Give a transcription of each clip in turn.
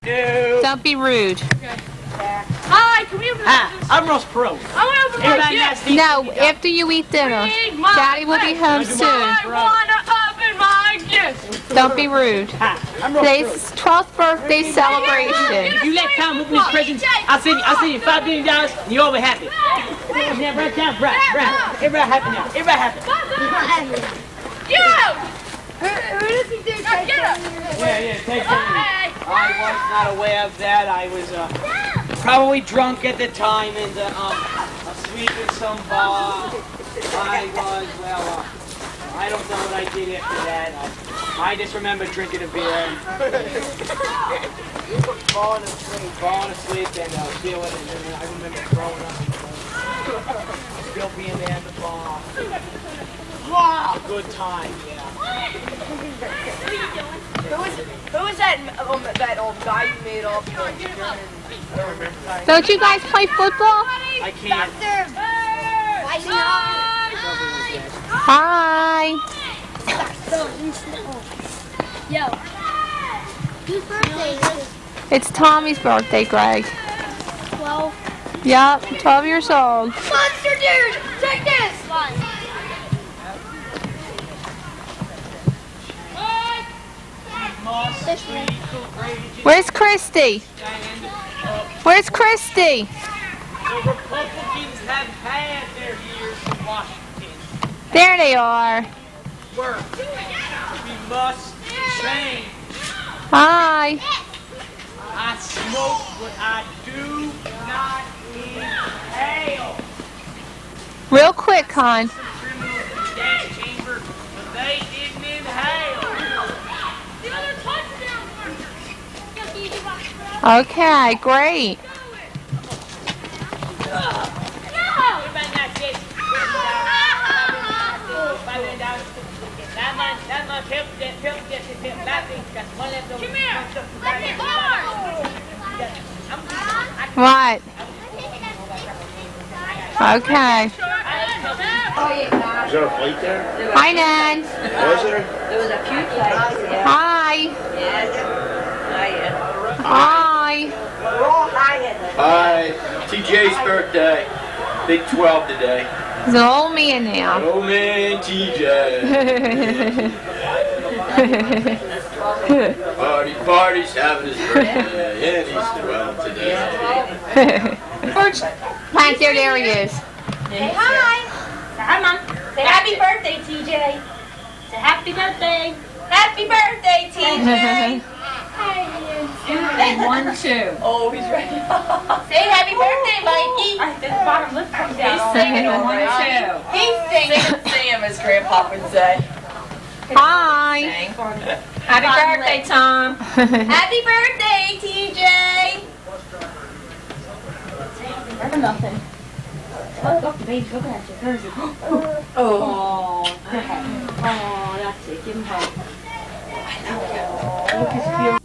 Don't be rude. Hi, come here. Hi, I'm Ross Perot. I want to open my Everybody gift. nice to meet No, you. after you eat dinner. Daddy will be home soon. I want to open my gift. Don't be rude. Hi, I'm Ross Today's Perot. his 12th birthday celebration. If you let Tom open his presents, I'll send you $5 billion and you're always happy. Now, right down, right. Everybody happy now. Everybody happy. You! Who does he do? Get him. Yeah, take it. Hey. I was not aware of that. I was probably drunk at the time and asleep in some bar. I don't know what I did after that. I just remember drinking a beer and falling asleep and feeling it. And I remember throwing up. Still being there at the bar. Wow, good time, yeah. Who was that old guy you made off the German? Don't you guys play football? I can't. Hi. Yo. Whose birthday is it? It's Tommy's birthday, Greg. 12. Yup, 12 years old. Monster dude! Take this! Where's Christy? Where's Christy? The Republicans have had their years in Washington. There they are. Work. We must change. Hi. I smoke, but I do not inhale. Real quick, hon. Criminals in the gas chamber, but they didn't inhale. Okay, great. What? Okay. Is there a plate there? Hi, Nan. Was there? There was a few places, yeah. Hi. Yes. Hi. We're all high in it. Hi. TJ's birthday. Big 12 today. He's an old man now. Oh man, TJ. Party's having his birthday. And he's 12 today. First plant there he is. Say hi. Hi, Mom. Say happy birthday, TJ. Say happy birthday. Happy birthday, TJ. And 1, 2. Oh, he's ready. Say happy birthday, Mikey. His bottom lip comes down. He's singing 1, 2. He's singing Sam, as Grandpa would say. Hi. Happy birthday, Tom. Happy birthday, TJ. Never nothing. Look, the baby's looking at you. There's it. Oh, that's it. Give him hug.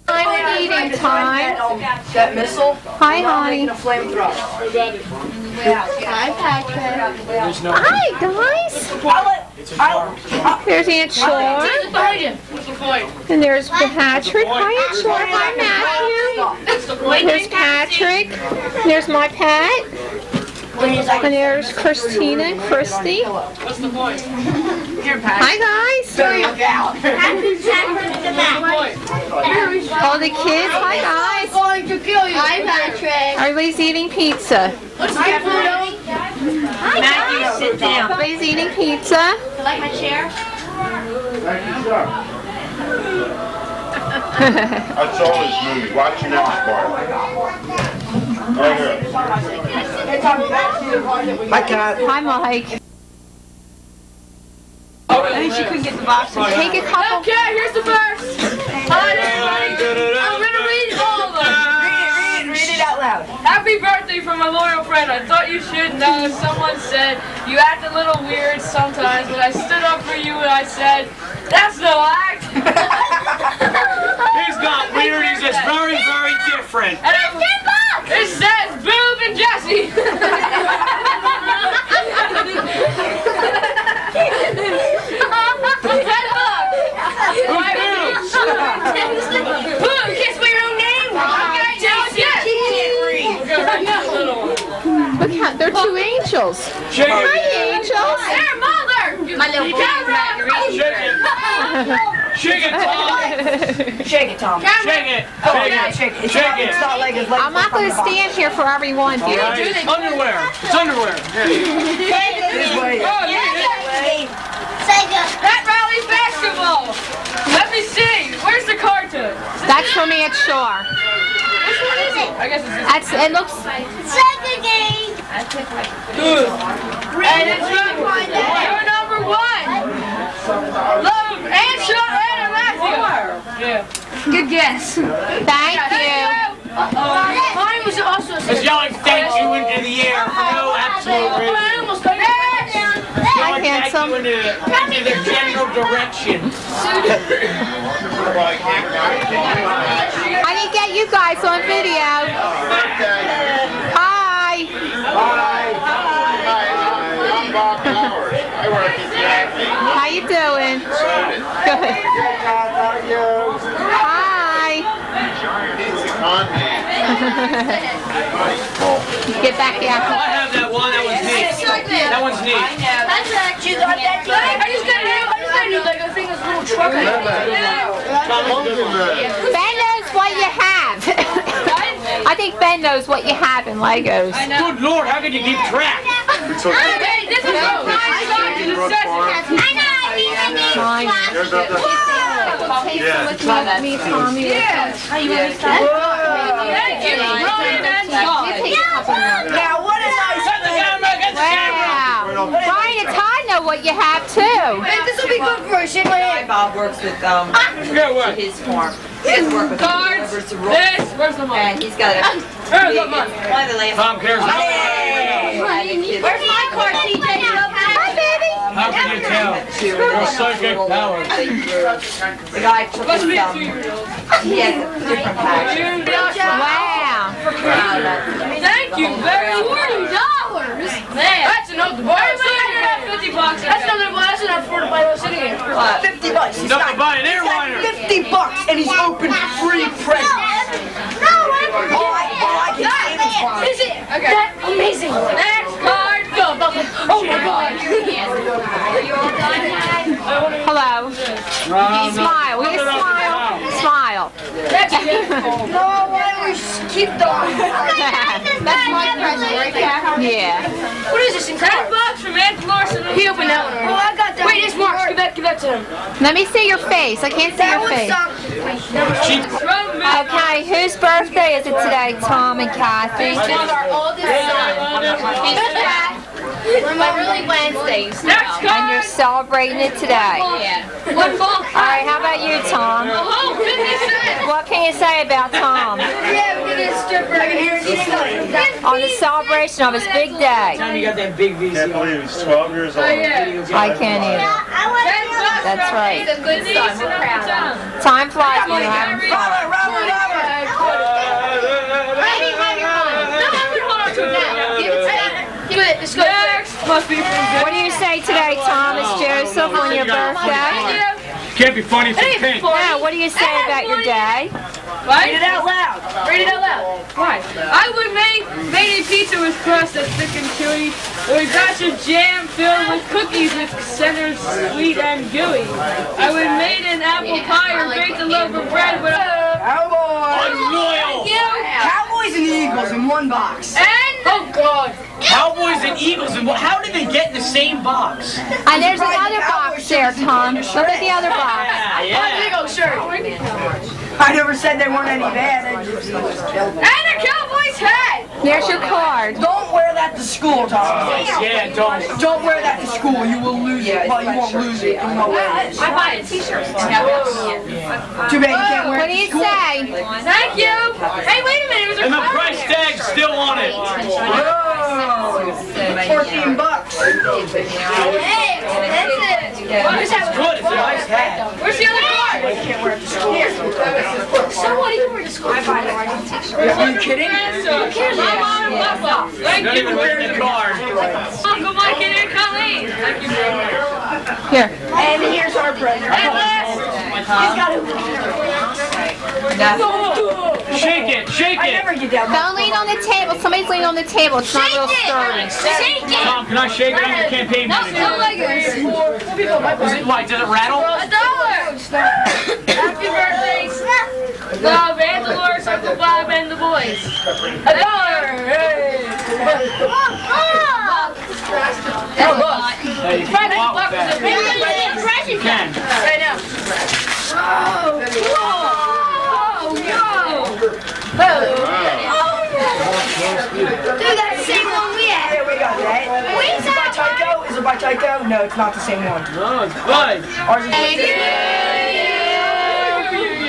Time to eating time. That missile? Hi, honey. A flamethrower. Hi, guys. There's Aunt Shore. And there's Patrick. Hi, Aunt Shore. Hi, Matthew. There's Patrick. There's my pet. And there's Christina and Christy. What's the point? Hi, guys. All the kids. Hi, guys. Going to kill you. Hi, Patrick. Everybody's eating pizza. Hi, Pluto. Matthew, sit down. Everybody's eating pizza. You like my chair? That's all this movie. Watch the next part. Right here. Hi, Kat. Hi, Mike. I think she couldn't get the box. Take a couple. Okay, here's the verse. Hi, everybody. I'm going to read all of them. Read it out loud. Happy birthday from my loyal friend. I thought you should know. Someone said you act a little weird sometimes, but I stood up for you and I said, that's no act. He's not weird, he's just very, very different. And it says Boob and Jesse. Boo, kiss my own name. angels. Shake Hi, it. angels. Their mother. My little Shake it. Shake it, Tom. Shake it, Tom. Shake it. Shake it. Shake it. It's not like his legs. I'm not going to stand here for everyone to. All right. It's underwear. It's underwear. This way. That rally's basketball. Let me see. Where's the cartoon? That's for me at Shore. I guess it's this. It looks. Good. And it's you're number one. Love and Sean and Matthew. Yeah. Good guess. Thank you. Mine was also. It's yelling thank you into the air for no absolute reason. I almost got it. Hi, Yelling thank handsome. you into the general direction. I didn't get you guys on video. Hi. I'm Bob Powers. I work at the Acme. How you doing? Good. Hi. He's a con man. Get back I here. have that one. That one's neat. That one's neat. You got that? I just got a new Lego thing. This little truck. Ben knows what you have. I think Ben knows what you have in Legos. Good Lord, how can you keep track? Hey, this is so nice. Mine. Me, Tommy. Yes. Thank you, Ryan and Todd. Now, what is Set the camera against the camera. Wow. Brian and Todd know what you have too. This will be good for a shit. Bob works with Yeah, what? his farm. He has worked with Cards. delivers to Roy, This. Where's the money? and he's got a Where's the money? one of the last. Tom cares. Where's my card, TJ? Hi, baby. How can you tell? Your psychic powers. The guy took Must be his a 2-year-old. he has a different passion. Wow. Thank you very much. Man, that's enough to buy. $50. That's enough for to buy what's sitting here. $50. He's Enough to got buy an airliner. $50 and he's opened free presents. All I can say is Is it? Okay. That's amazing. Next card. Go. Oh my god. Hello. Smile. Will you smile? Smile. No, why we keep going? That's my present right there. Yeah. What is this in $10 from Anthony Larson. He opened that one. Oh, I got that. Wait, it's Mark's. Give that to him. Let me see your face. I can't see your face. From me. Okay, whose birthday is it today? Tom and Kathy. Our oldest son. He's fat. Literally Wednesdays. Next And you're card. celebrating it today. Yeah. One ball. All right, how about you, Tom? Oh, 50 cents. What can you say about Tom Yeah, we did a stripper. I can hear it. on the celebration of his big day? Time you got that big Can't VCR. believe he's 12 years old. I can't either. $10 That's from right. He's a good son. We're proud of him. Time flies when you're having fun. Robert. Next must be from What do you say today, Thomas Joseph, on your birthday? Can't be funny for pink. Yeah, what do you say about your day? Read it out loud. Read it out loud. Why? I would make a pizza with crust that's thick and chewy, with a batch of jam filled with cookies with center sweet and gooey. I would make an apple pie or bake a loaf of bread with Unloyal. Cowboys and Eagles in one box. oh god. Cowboys and Eagles, and how did they get in the same box? And there's another box there, Tom. Look at the other box. Yeah. I never said they weren't any bad. I just killed them. And a cowboy's hat. There's your card. Don't wear that to school, Tom. Yeah, don't. Don't wear that to school. You will lose it. Well, you won't lose it. You'll know where it is. I buy a t-shirt. Too bad you can't wear What it do to you school. say? Thank you. Hey, wait a minute. It was a And the card. price tag's still on it. Whoa. $14. Hey, that's it. It's good. It's a nice hat. Where's the other card? You can't wear it to school. Somebody can wear the school. I buy a t-shirt. Are you kidding? Who cares? Thank Not you. even reading the card. Uncle Mike and Aunt Colleen. Thank you very much. Here. And here's our present. And last, He's got it. Shake it, shake I it. never get down. Don't lean on the table. Somebody's leaning on the table. It's not real sturdy. Shake it! Tom, can I shake it on your campaign manager? Why, does it rattle? $1! Happy birthday, love, Angelor, Uncle Bob, and the boys. $1! Hey! Hey, you can walk with that. You can. Right now. Dude, that's the same one we had. Yeah, we got that. Is it by Tycho? Is it by Tycho? No, it's not the same one. No, it's good. Ours is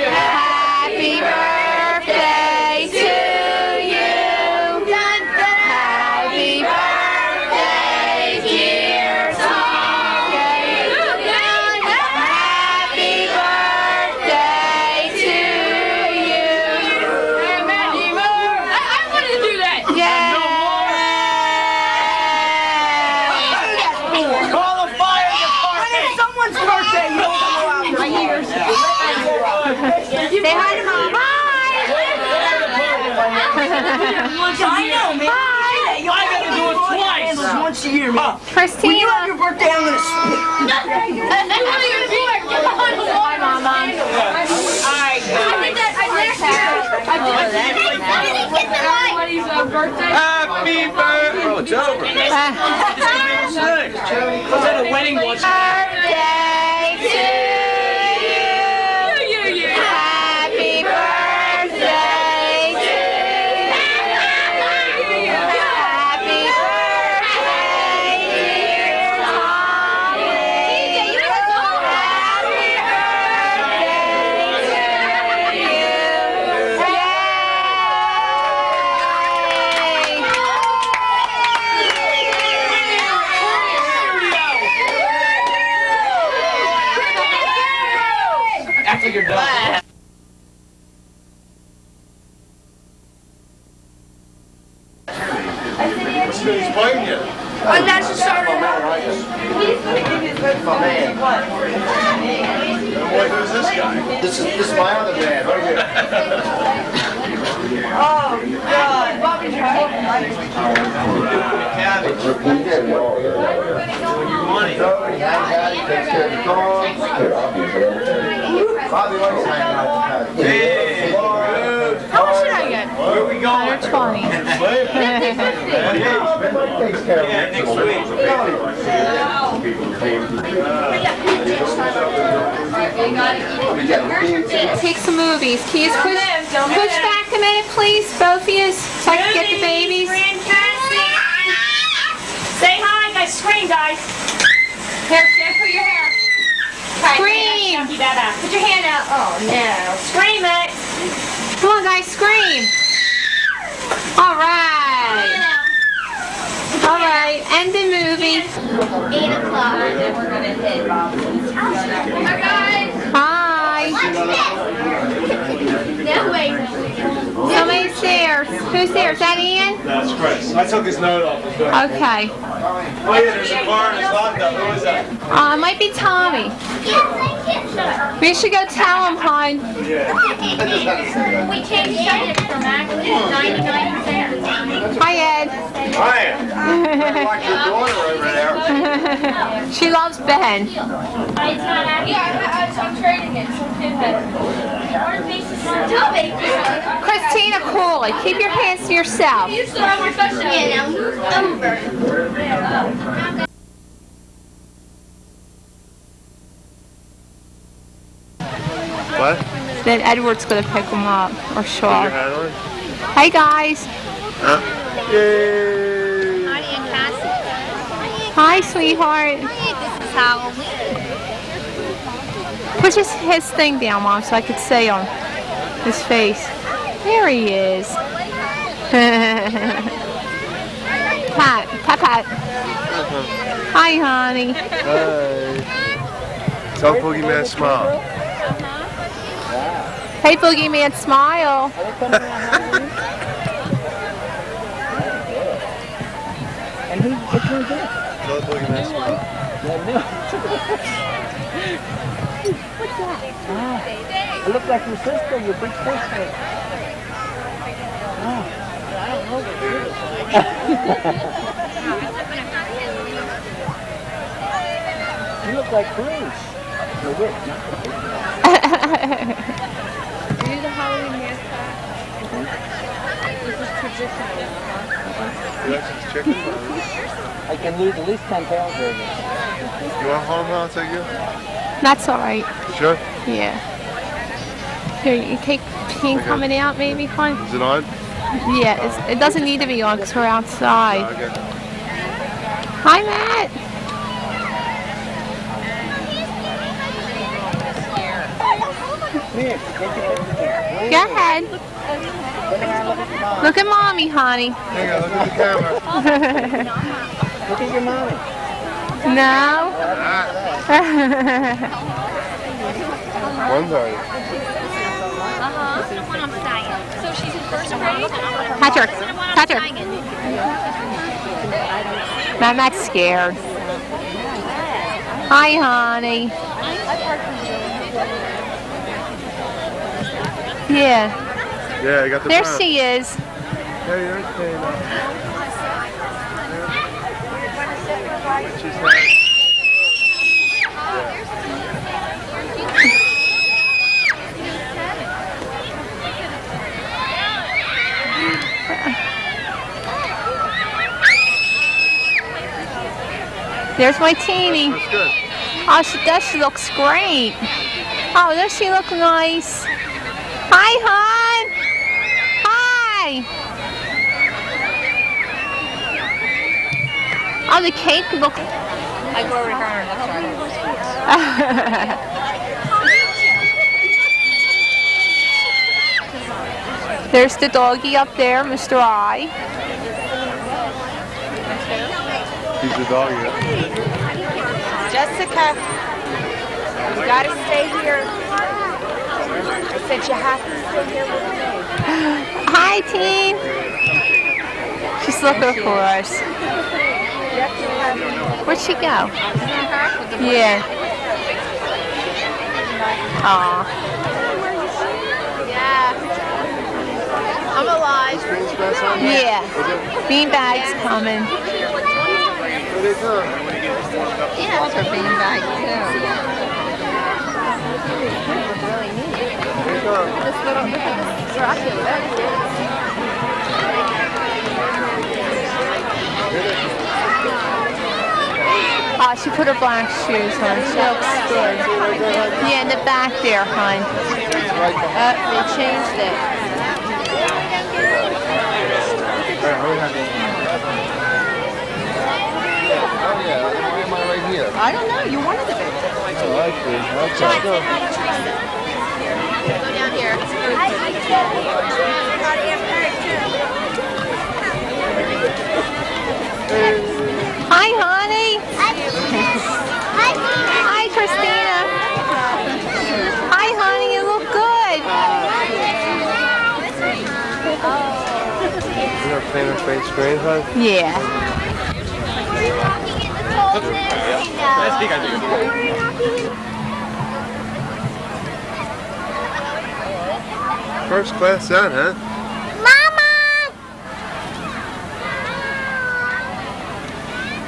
Happy birthday to you. Happy birthday, dear Tom. Happy birthday to you. I wanted to do that. Yay! Call the fire When department. it's someone's birthday, you don't go out. My ears. Say hi to Mom. Hi! I know, man. Hi! You I gotta do it twice. once a year, man. When you have Christina. your birthday, I'm gonna split. Hi, Mom. Everybody's birthday. Happy birthday. Oh, it's over. Was that a wedding once? Birthday to you. Happy birthday to you. Happy birthday, dear Tommy. Happy birthday to you. After you're done. He's playing you. Unnecessary. My man. Boy, who's this guy? This is my other man. Right here. Oh, God. Bobby's Money. Takes care of the dogs. Bobby likes hanging out the How much did I get? Where are we going? 20. takes care of Yeah, next Take some movies. Can you just push back a minute, please, both of you, so I can get the babies? Say hi, guys. Scream, guys. Here, put your hair. Scream! Put your hand out. Oh, no. Scream it. Come on, guys, scream! All right. All right, end the movie. 8 o'clock. And then we're going to hit Hi, guys. Hi. No, wait. Somebody's there. Who's there? Is that Ian? That's Chris. I took his note off. It's good. Okay. Oh yeah, there's a car and it's locked up. Who is that? It might be Tommy. We should go tell him, hon. We changed it from actually 99 cents. Hi, Ed. Ryan, watch your daughter over there. She loves Ben. It's not actually. I'm trading it. Some kid has it. Christina Cooley, keep your hands to yourself. You still have more touchdowns. Yeah, now over. What? Then Edward's gonna pick him up, or Shaw. hat on? Hey guys. Yay! Hi, sweetheart. This is Halloween. Put his thing down, Mom, so I could see on his face. There he is. Pat, pat, pat. Hi, honey. Hi. Tell Boogeyman smile. Hey, Boogeyman, smile. Tell Boogeyman smile. I look like your sister, your big sister. You look like Bruce. The witch. Do the Halloween mask pack? This is traditional. You like some chicken? I can lose at least 10 pounds over. You want home, I'll take you? That's all right. Sure. Yeah. Here, you take King Okay. coming out, maybe, fine. Is it on? Yeah, it doesn't need to be on because we're outside. Okay. Hi, Matt. Go ahead. Look at mommy, honey. Hang on, look at the camera. Look at your mommy. No. One's already. So she's in first grade? Patrick. Patrick. Matt's scared. Hi, honey. Yeah. Yeah, I got the There brown. she is. Hey, there's Dana. She's had. There's my teeny. That's good. Oh, she does. She looks great. Oh, does she look nice? Hi, hon. Hi. Oh, the cake looks. I go over to her. There's the doggy up there, Mr. I. He's the dog, yeah. Jessica, you gotta stay here. I said you have to stay here with me. Hi, teen. She's looking for us. Where'd she go? Yeah. Aw. Yeah. I'm alive. Yeah. Beanbag's coming. Where they come? Yeah. Her beanbag too. Here they come. This little Dracula. Oh, she put her black shoes on. She looks good. Yeah, in the back there, hon. They changed it. Oh yeah, why am I right here? I don't know. You wanted to be. Oh, I see. Okay, go. Go down here. Hi, honey. Hi, Christina. Hi, honey. You look good. You're gonna paint her face green, huh? Yeah. First class out, huh?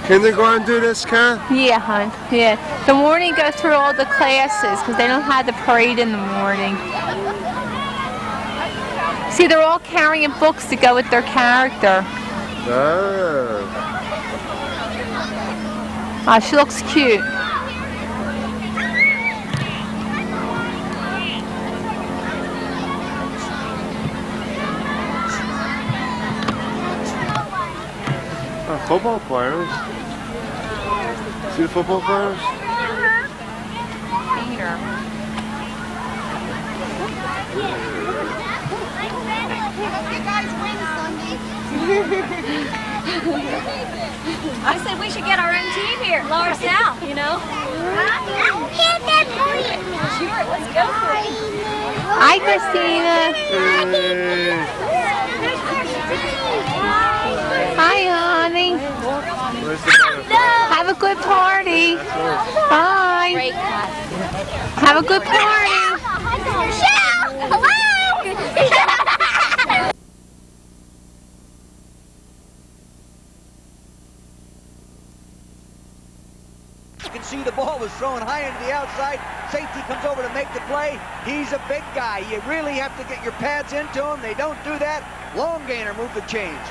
Kindergarten do this, Kat? Yeah, hon. Yeah. The morning go through all the classes because they don't have the parade in the morning. See, they're all carrying books to go with their character. Ah. Oh, she looks cute. Oh, football players. See the football players? Peter. I said we should get our own team here, Lower South, you know? Sure, let's go for it. Hi, Christina. Hey. Hi, honey. Where's the butterfly? Have a good party. Bye. Have a good party. Hello! see the ball was thrown high into the outside. Safety comes over to make the play. He's a big guy. You really have to get your pads into him. They don't do that. Long gainer moved the change.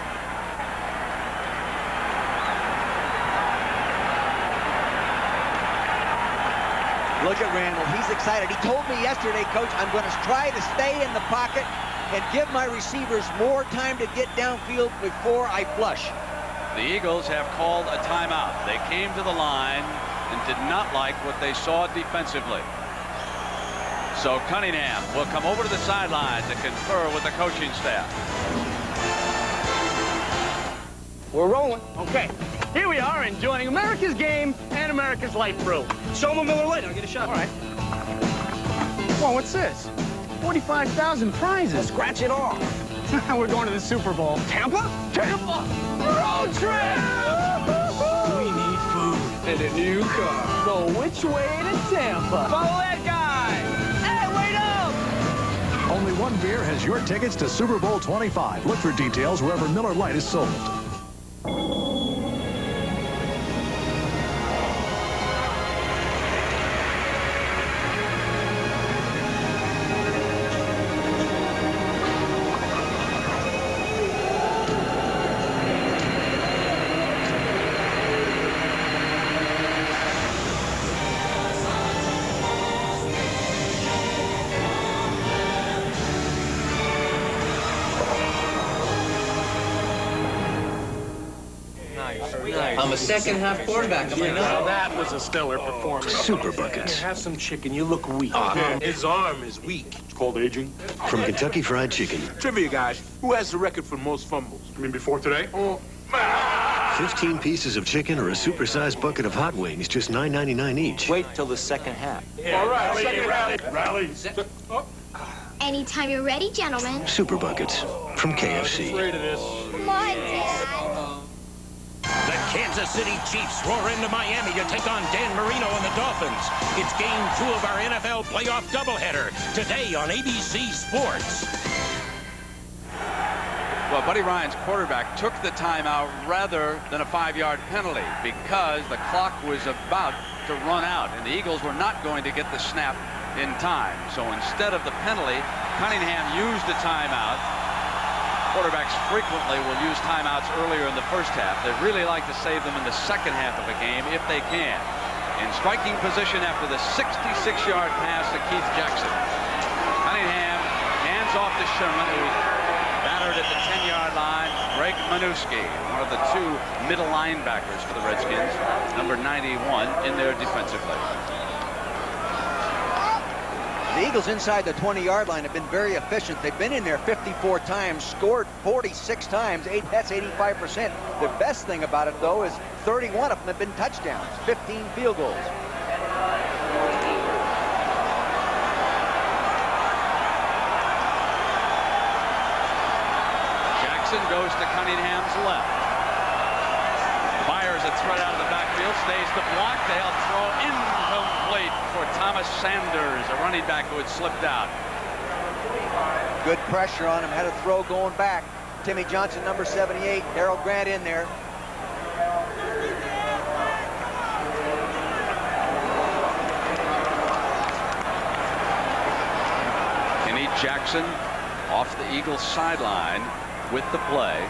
Look at Randall. He's excited. He told me yesterday, Coach, I'm going to try to stay in the pocket and give my receivers more time to get downfield before I flush. The Eagles have called a timeout. They came to the line and did not like what they saw defensively. So Cunningham will come over to the sideline to confer with the coaching staff. We're rolling. Okay. Here we are enjoying America's game and America's Light Brew. Show them a Miller Lite. I'll get a shot. All right. Whoa, what's this? 45,000 prizes. Scratch it off. We're going to the Super Bowl. Tampa? Tampa! Road trip! We need food and a new car. So which way to Tampa? Follow that guy! Hey, wait up! Only one beer has your tickets to Super Bowl 25. Look for details wherever Miller Lite is sold. I'm a second-half quarterback. Now that was a stellar performance. Super Buckets. Have some chicken. You look weak. His arm is weak. It's called aging. From Kentucky Fried Chicken. Trivia, guys. Who has the record for most fumbles? You mean before today? 15 pieces of chicken or a supersized bucket of hot wings, just $9.99 each. Wait till the second half. All right, rally. Anytime you're ready, gentlemen. Super Buckets from KFC. Afraid of this. Come on, Dad. The Kansas City Chiefs roar into Miami to take on Dan Marino and the Dolphins. It's game 2 of our NFL playoff doubleheader today on ABC Sports. Well, Buddy Ryan's quarterback took the timeout rather than a 5-yard penalty because the clock was about to run out and the Eagles were not going to get the snap in time. So instead of the penalty, Cunningham used the timeout. Quarterbacks frequently will use timeouts earlier in the first half. They really like to save them in the second half of a game if they can. In striking position after the 66-yard pass to Keith Jackson. Cunningham hands off to Sherman, who battered at the 10-yard line. Greg Manusky, one of the 2 middle linebackers for the Redskins, number 91 in there defensively. The Eagles inside the 20-yard line have been very efficient. They've been in there 54 times, scored 46 times. That's 85%. The best thing about it, though, is 31 of them have been touchdowns, 15 field goals. Jackson goes to Cunningham's left. Fires a threat out of the backfield, stays the block. They'll throw incomplete for Thomas Sanders, a running back who had slipped out. Good pressure on him, had a throw going back. Timmy Johnson, number 78, Darrell Grant in there. Kenny Jackson off the Eagles sideline with the play.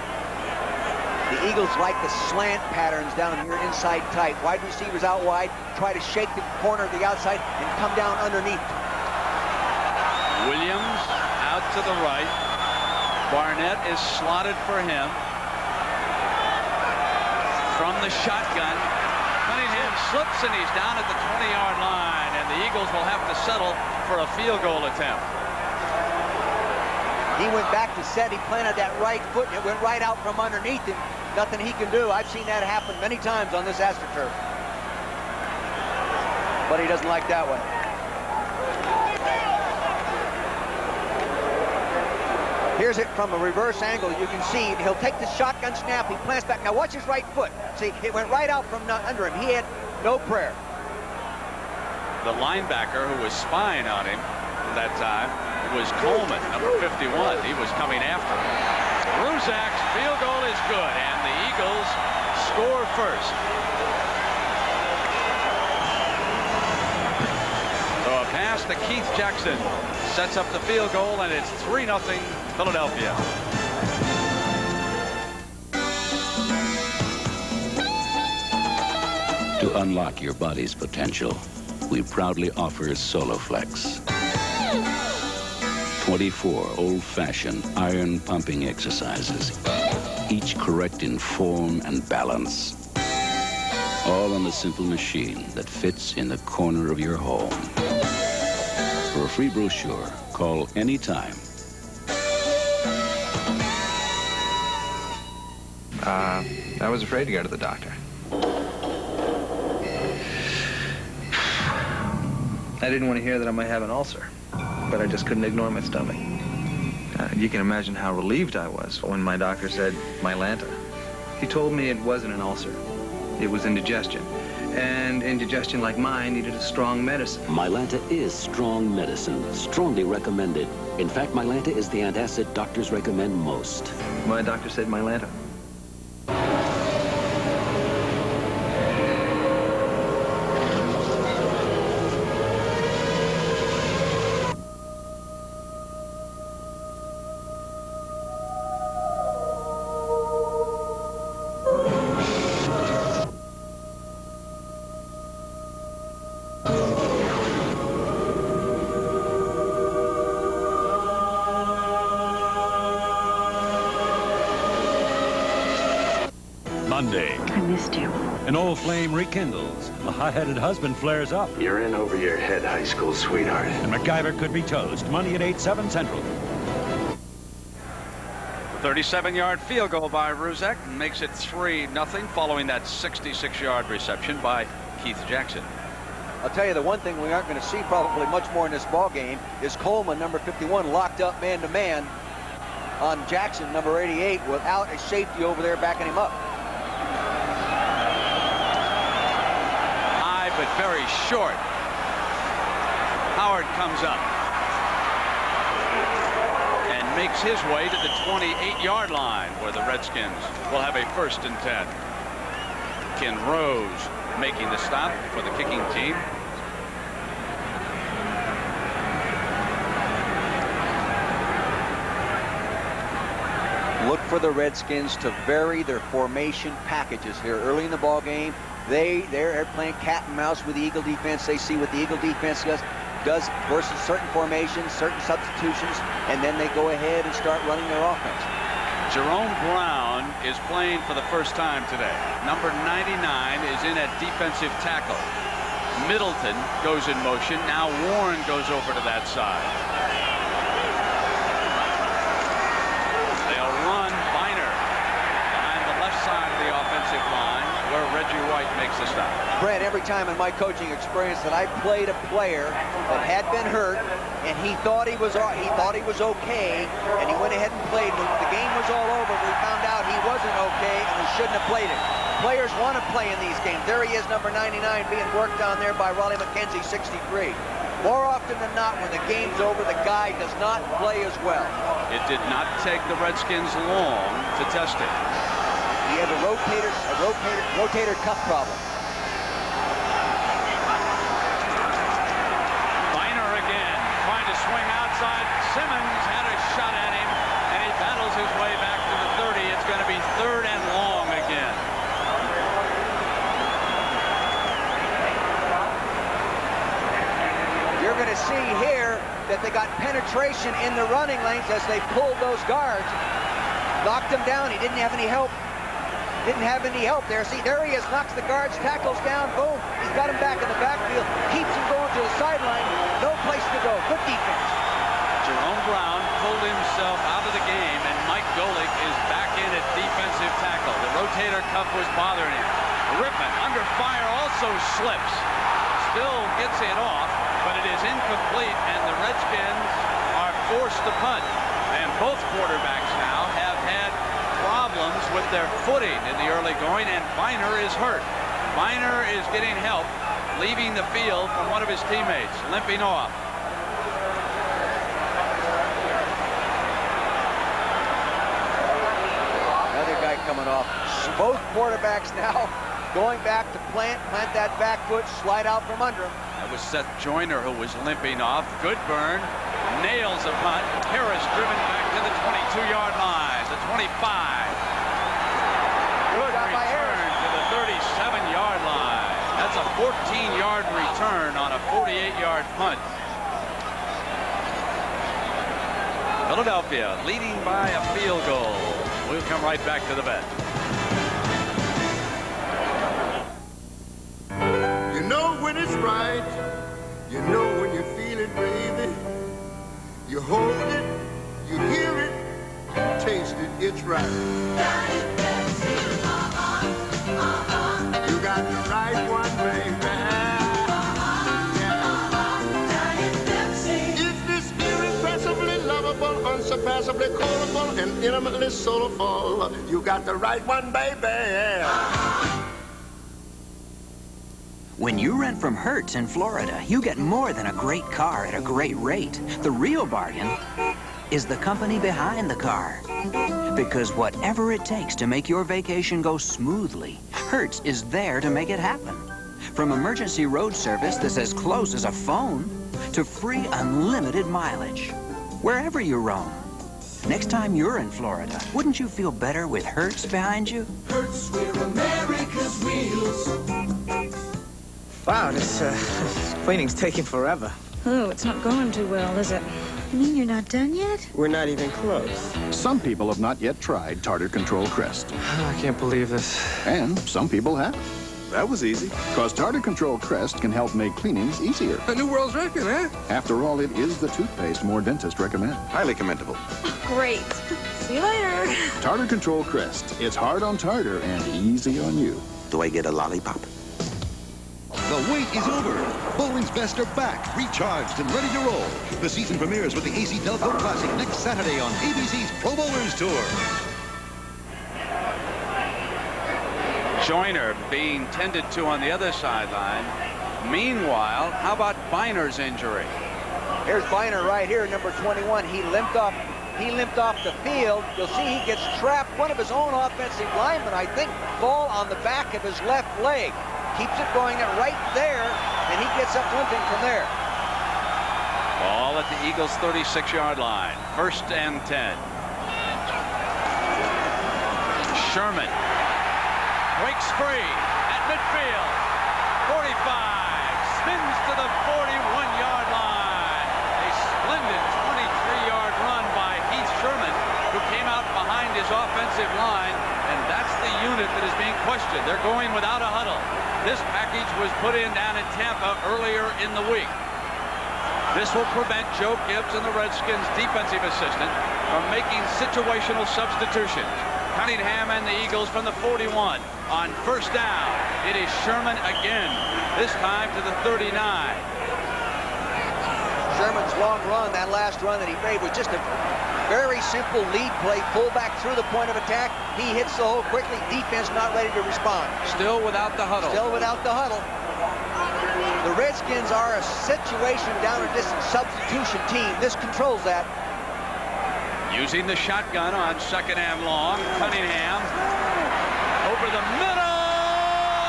The Eagles like the slant patterns down here inside tight. Wide receivers out wide, try to shake the corner of the outside and come down underneath. Williams out to the right. Barnett is slotted for him. From the shotgun, Cunningham slips and he's down at the 20-yard line, and the Eagles will have to settle for a field goal attempt. He went back to set, he planted that right foot, and it went right out from underneath him. Nothing he can do. I've seen that happen many times on this AstroTurf. But he doesn't like that one. Here's it from a reverse angle. You can see he'll take the shotgun snap, he plants back. Now watch his right foot. See, it went right out from under him. He had no prayer. The linebacker who was spying on him that time was Coleman, number 51. He was coming after him. Ruzak's field goal is good, and the Eagles score first. pass to Keith Jackson. Sets up the field goal, and it's 3-0 Philadelphia. To unlock your body's potential, we proudly offer Soloflex. 24 old-fashioned iron pumping exercises, each correct in form and balance. All on a simple machine that fits in the corner of your home. For a free brochure, call anytime. I was afraid to go to the doctor. I didn't want to hear that I might have an ulcer, but I just couldn't ignore my stomach. You can imagine how relieved I was when my doctor said Mylanta. He told me it wasn't an ulcer. It was indigestion. And indigestion like mine needed a strong medicine. Mylanta is strong medicine, strongly recommended. In fact, Mylanta is the antacid doctors recommend most. My doctor said Mylanta. Monday. I missed you. An old flame rekindles. A hot-headed husband flares up. You're in over your head, high school sweetheart. And MacGyver could be toast. Money at 8/7 Central. 37-yard field goal by Ruzek makes it 3-0 following that 66-yard reception by Keith Jackson. I'll tell you, the one thing we aren't going to see probably much more in this ball game is Coleman, number 51, locked up man-to-man on Jackson, number 88, without a safety over there backing him up. High but very short. Howard comes up and makes his way to the 28-yard line, where the Redskins will have a 1st and 10. Ken Rose making the stop for the kicking team. Look for the Redskins to vary their formation packages here early in the ball game. They're playing cat and mouse with the Eagle defense. They see what the Eagle defense does versus certain formations, certain substitutions, and then they go ahead and start running their offense. Jerome Brown is playing for the first time today. Number 99 is in at defensive tackle. Middleton goes in motion. Now Warren goes over to that side. They'll run Biner behind the left side of the offensive line, where Reggie White makes the stop. Brad, every time in my coaching experience that I played a player that had been hurt and he thought he was okay, and he went ahead and played. The game was all over. We found out he wasn't okay and he shouldn't have played it. Players want to play in these games. There he is, number 99, being worked on there by Raleigh McKenzie, 63. More often than not, when the game's over, the guy does not play as well. It did not take the Redskins long to test it. He has a rotator cuff problem. Biner again, trying to swing outside. Simmons had a shot at him, and he battles his way back to the 30. It's going to be 3rd and long again. You're going to see here that they got penetration in the running lanes as they pulled those guards. Knocked him down. He didn't have any help. Didn't have any help there. See, there he is. Knocks the guards, tackles down. Boom. He's got him back in the backfield. Keeps him going to the sideline. No place to go. Good defense. Jerome Brown pulled himself out of the game, and Mike Golick is back in at defensive tackle. The rotator cuff was bothering him. Rippon, under fire, also slips. Still gets it off, but it is incomplete, and the Redskins are forced to punt. And both quarterbacks now have had problems with their footing in the early going, and Biner is hurt. Biner is getting help, leaving the field from one of his teammates, limping off. Another guy coming off. Both quarterbacks now going back to plant that back foot, slide out from under him. That was Seth Joyner who was limping off. Good burn. Nails a punt. Harris driven back to the 22-yard line. The 25. Good return to the 37-yard line. That's a 14-yard return on a 48-yard punt. Philadelphia leading by a field goal. We'll come right back to the bench. You know when it's right. You know when you feel it, baby. You hold it, you hear it, you taste it, it's right. You got the right one, baby. It's this irrepressibly lovable, unsurpassably quotable, and intimately soulful. You got the right one, baby. When you rent from Hertz in Florida, you get more than a great car at a great rate. The real bargain is the company behind the car. Because whatever it takes to make your vacation go smoothly, Hertz is there to make it happen. From emergency road service that's as close as a phone to free unlimited mileage. Wherever you roam. Next time you're in Florida, wouldn't you feel better with Hertz behind you? Hertz, we're America's wheels. Wow, this cleaning's taking forever. Oh, it's not going too well, is it? You mean you're not done yet? We're not even close. Some people have not yet tried Tartar Control Crest. I can't believe this. And some people have. That was easy. Because Tartar Control Crest can help make cleanings easier. A new world's record, huh? After all, it is the toothpaste more dentists recommend. Highly commendable. Great. See you later. Tartar Control Crest. It's hard on tartar and easy on you. Do I get a lollipop? The wait is over. Bowling's best are back, recharged and ready to roll. The season premieres with the AC Delco Classic next Saturday on ABC's Pro Bowlers Tour. Joyner being tended to on the other sideline. Meanwhile, how about Biner's injury? Here's Biner right here, number 21. He limped off the field. You'll see he gets trapped. One of his own offensive linemen, I think, fall on the back of his left leg. Keeps it going right there, and he gets up limping from there. Ball at the Eagles' 36-yard line. 1st and 10. Sherman breaks free at midfield. 45. Spins to the 41-yard line. A splendid 23-yard run by Heath Sherman, who came out behind his offensive line, and that's the unit that is being questioned. They're going without a huddle. This package was put in down in Tampa earlier in the week. This will prevent Joe Gibbs and the Redskins defensive assistant from making situational substitutions. Cunningham and the Eagles from the 41. On 1st down, it is Sherman again, this time to the 39. Sherman's long run, that last run that he made, was just a very simple lead play, fullback through the point of attack. He hits the hole quickly. Defense not ready to respond. Still without the huddle. Still without the huddle. The Redskins are a situation down or distance substitution team. This controls that. Using the shotgun on 2nd and long. Cunningham over the middle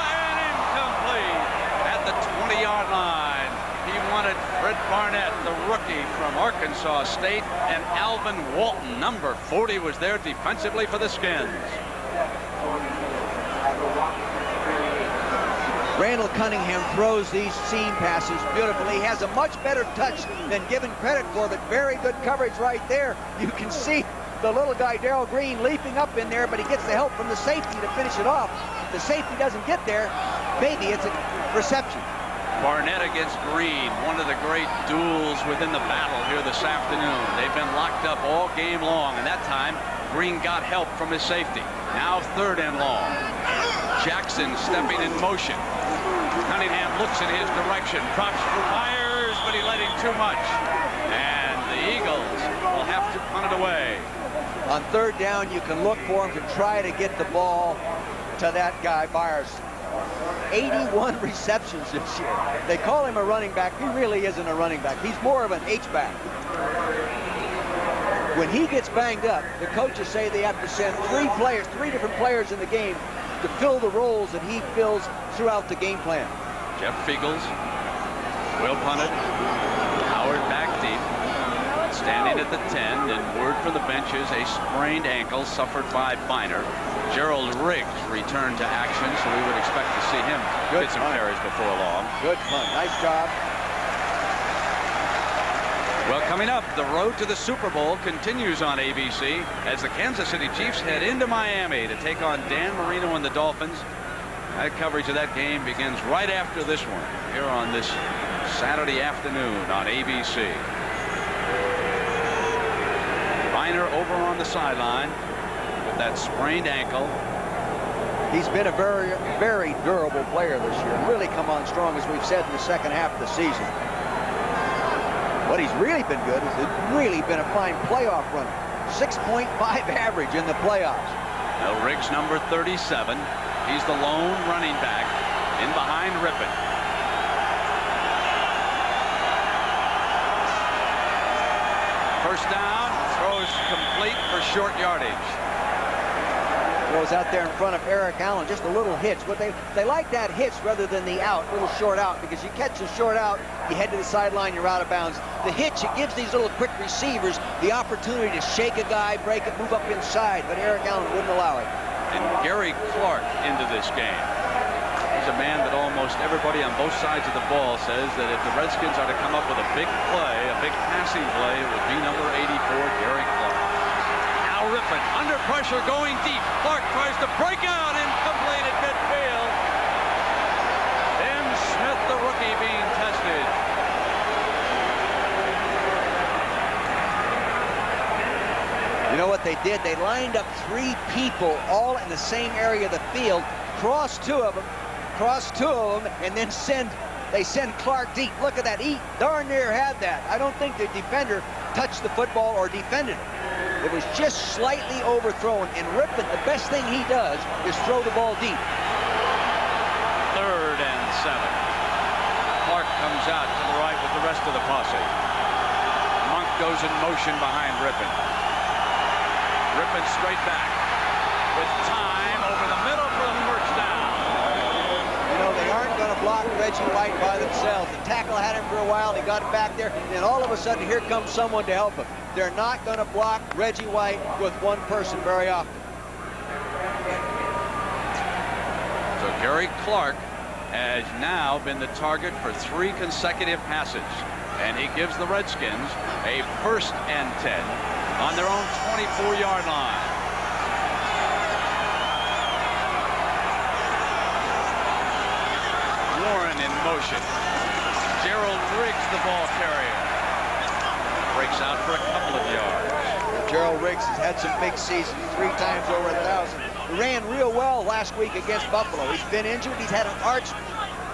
and incomplete at the 20-yard line. He wanted Fred Barnett, the rookie from Arkansas State, and Alvin Walton, number 40, was there defensively for the Skins. Randall Cunningham throws these seam passes beautifully. He has a much better touch than given credit for, but very good coverage right there. You can see the little guy, Darrell Green, leaping up in there, but he gets the help from the safety to finish it off. If the safety doesn't get there, maybe it's a reception. Barnett against Green, one of the great duels within the battle here this afternoon. They've been locked up all game long, and that time Green got help from his safety. Now 3rd and long. Jackson stepping in motion. Cunningham looks in his direction, drops for Myers, but he let him too much. And the Eagles will have to punt it away. On 3rd down, you can look for him to try to get the ball to that guy, Myers. 81 receptions this year. They call him a running back. He really isn't a running back. He's more of an H-back. When he gets banged up, the coaches say they have to send 3 different players in the game to fill the roles that he fills throughout the game plan. Jeff Fiegels Will punt it. Howard back deep. Standing at the 10, and word from the benches, a sprained ankle suffered by Biner. Gerald Riggs returned to action, so we would expect to see him get some carries before long. Good punt. Nice job. Well, coming up, the road to the Super Bowl continues on ABC as the Kansas City Chiefs head into Miami to take on Dan Marino and the Dolphins. That coverage of that game begins right after this one here on this Saturday afternoon on ABC. Biner over on the sideline with that sprained ankle. He's been a very, very durable player this year and really come on strong, as we've said, in the second half of the season. What he's really been good is it's really been a fine playoff runner. 6.5 average in the playoffs. Now Riggs, number 37. He's the lone running back in behind Rippon. First down, throws complete for short yardage. Throws out there in front of Eric Allen, just a little hitch. But they like that hitch rather than the out, little short out, because you catch a short out, you head to the sideline, you're out of bounds. The hitch, it gives these little quick receivers the opportunity to shake a guy, break it, move up inside, but Eric Allen wouldn't allow it. And Gary Clark into this game. He's a man that almost everybody on both sides of the ball says that if the Redskins are to come up with a big play, a big passing play, it would be number 84, Gary Clark. Now Rippon under pressure going deep. Clark tries to break out, incomplete at midfield. Tim Smith, the rookie, being tested. You know what they did? They lined up 3 people all in the same area of the field, crossed two of them, and then they send Clark deep. Look at that. He darn near had that. I don't think the defender touched the football or defended it. It was just slightly overthrown. And Rippon, the best thing he does is throw the ball deep. 3rd and 7. Clark comes out to the right with the rest of the posse. Monk goes in motion behind Rippon. Rippon straight back with time over the middle for the first down. You know, they aren't going to block Reggie White by themselves. The tackle had him for a while, and he got back there, and all of a sudden here comes someone to help him. They're not going to block Reggie White with one person very often. So Gary Clark has now been the target for 3 consecutive passes, and he gives the Redskins a 1st and 10 on their own 24-yard line. Warren in motion. Gerald Riggs, the ball carrier, breaks out for a couple of yards. Gerald Riggs has had some big seasons, 3 times over 1,000. He ran real well last week against Buffalo. He's been injured. He's had an arch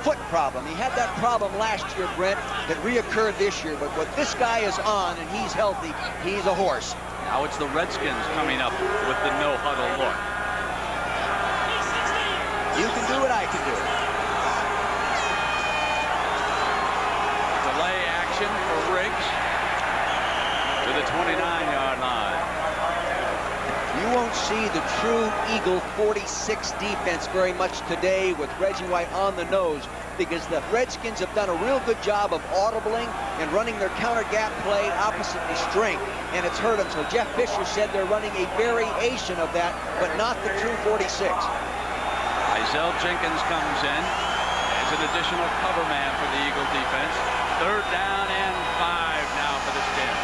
foot problem. He had that problem last year, Brent, that reoccurred this year. But what this guy is on, and he's healthy, he's a horse. Now it's the Redskins coming up with the no-huddle look. You can do what I can do. Delay action for Riggs to the 29-yard line. You won't see the true Eagle 46 defense very much today with Reggie White on the nose, because the Redskins have done a real good job of audibling and running their counter gap play opposite the string, and it's hurt them. So Jeff Fisher said they're running a variation of that, but not the true 46. Isaiah Jenkins comes in as an additional cover man for the Eagle defense. 3rd down and 5 now for this game.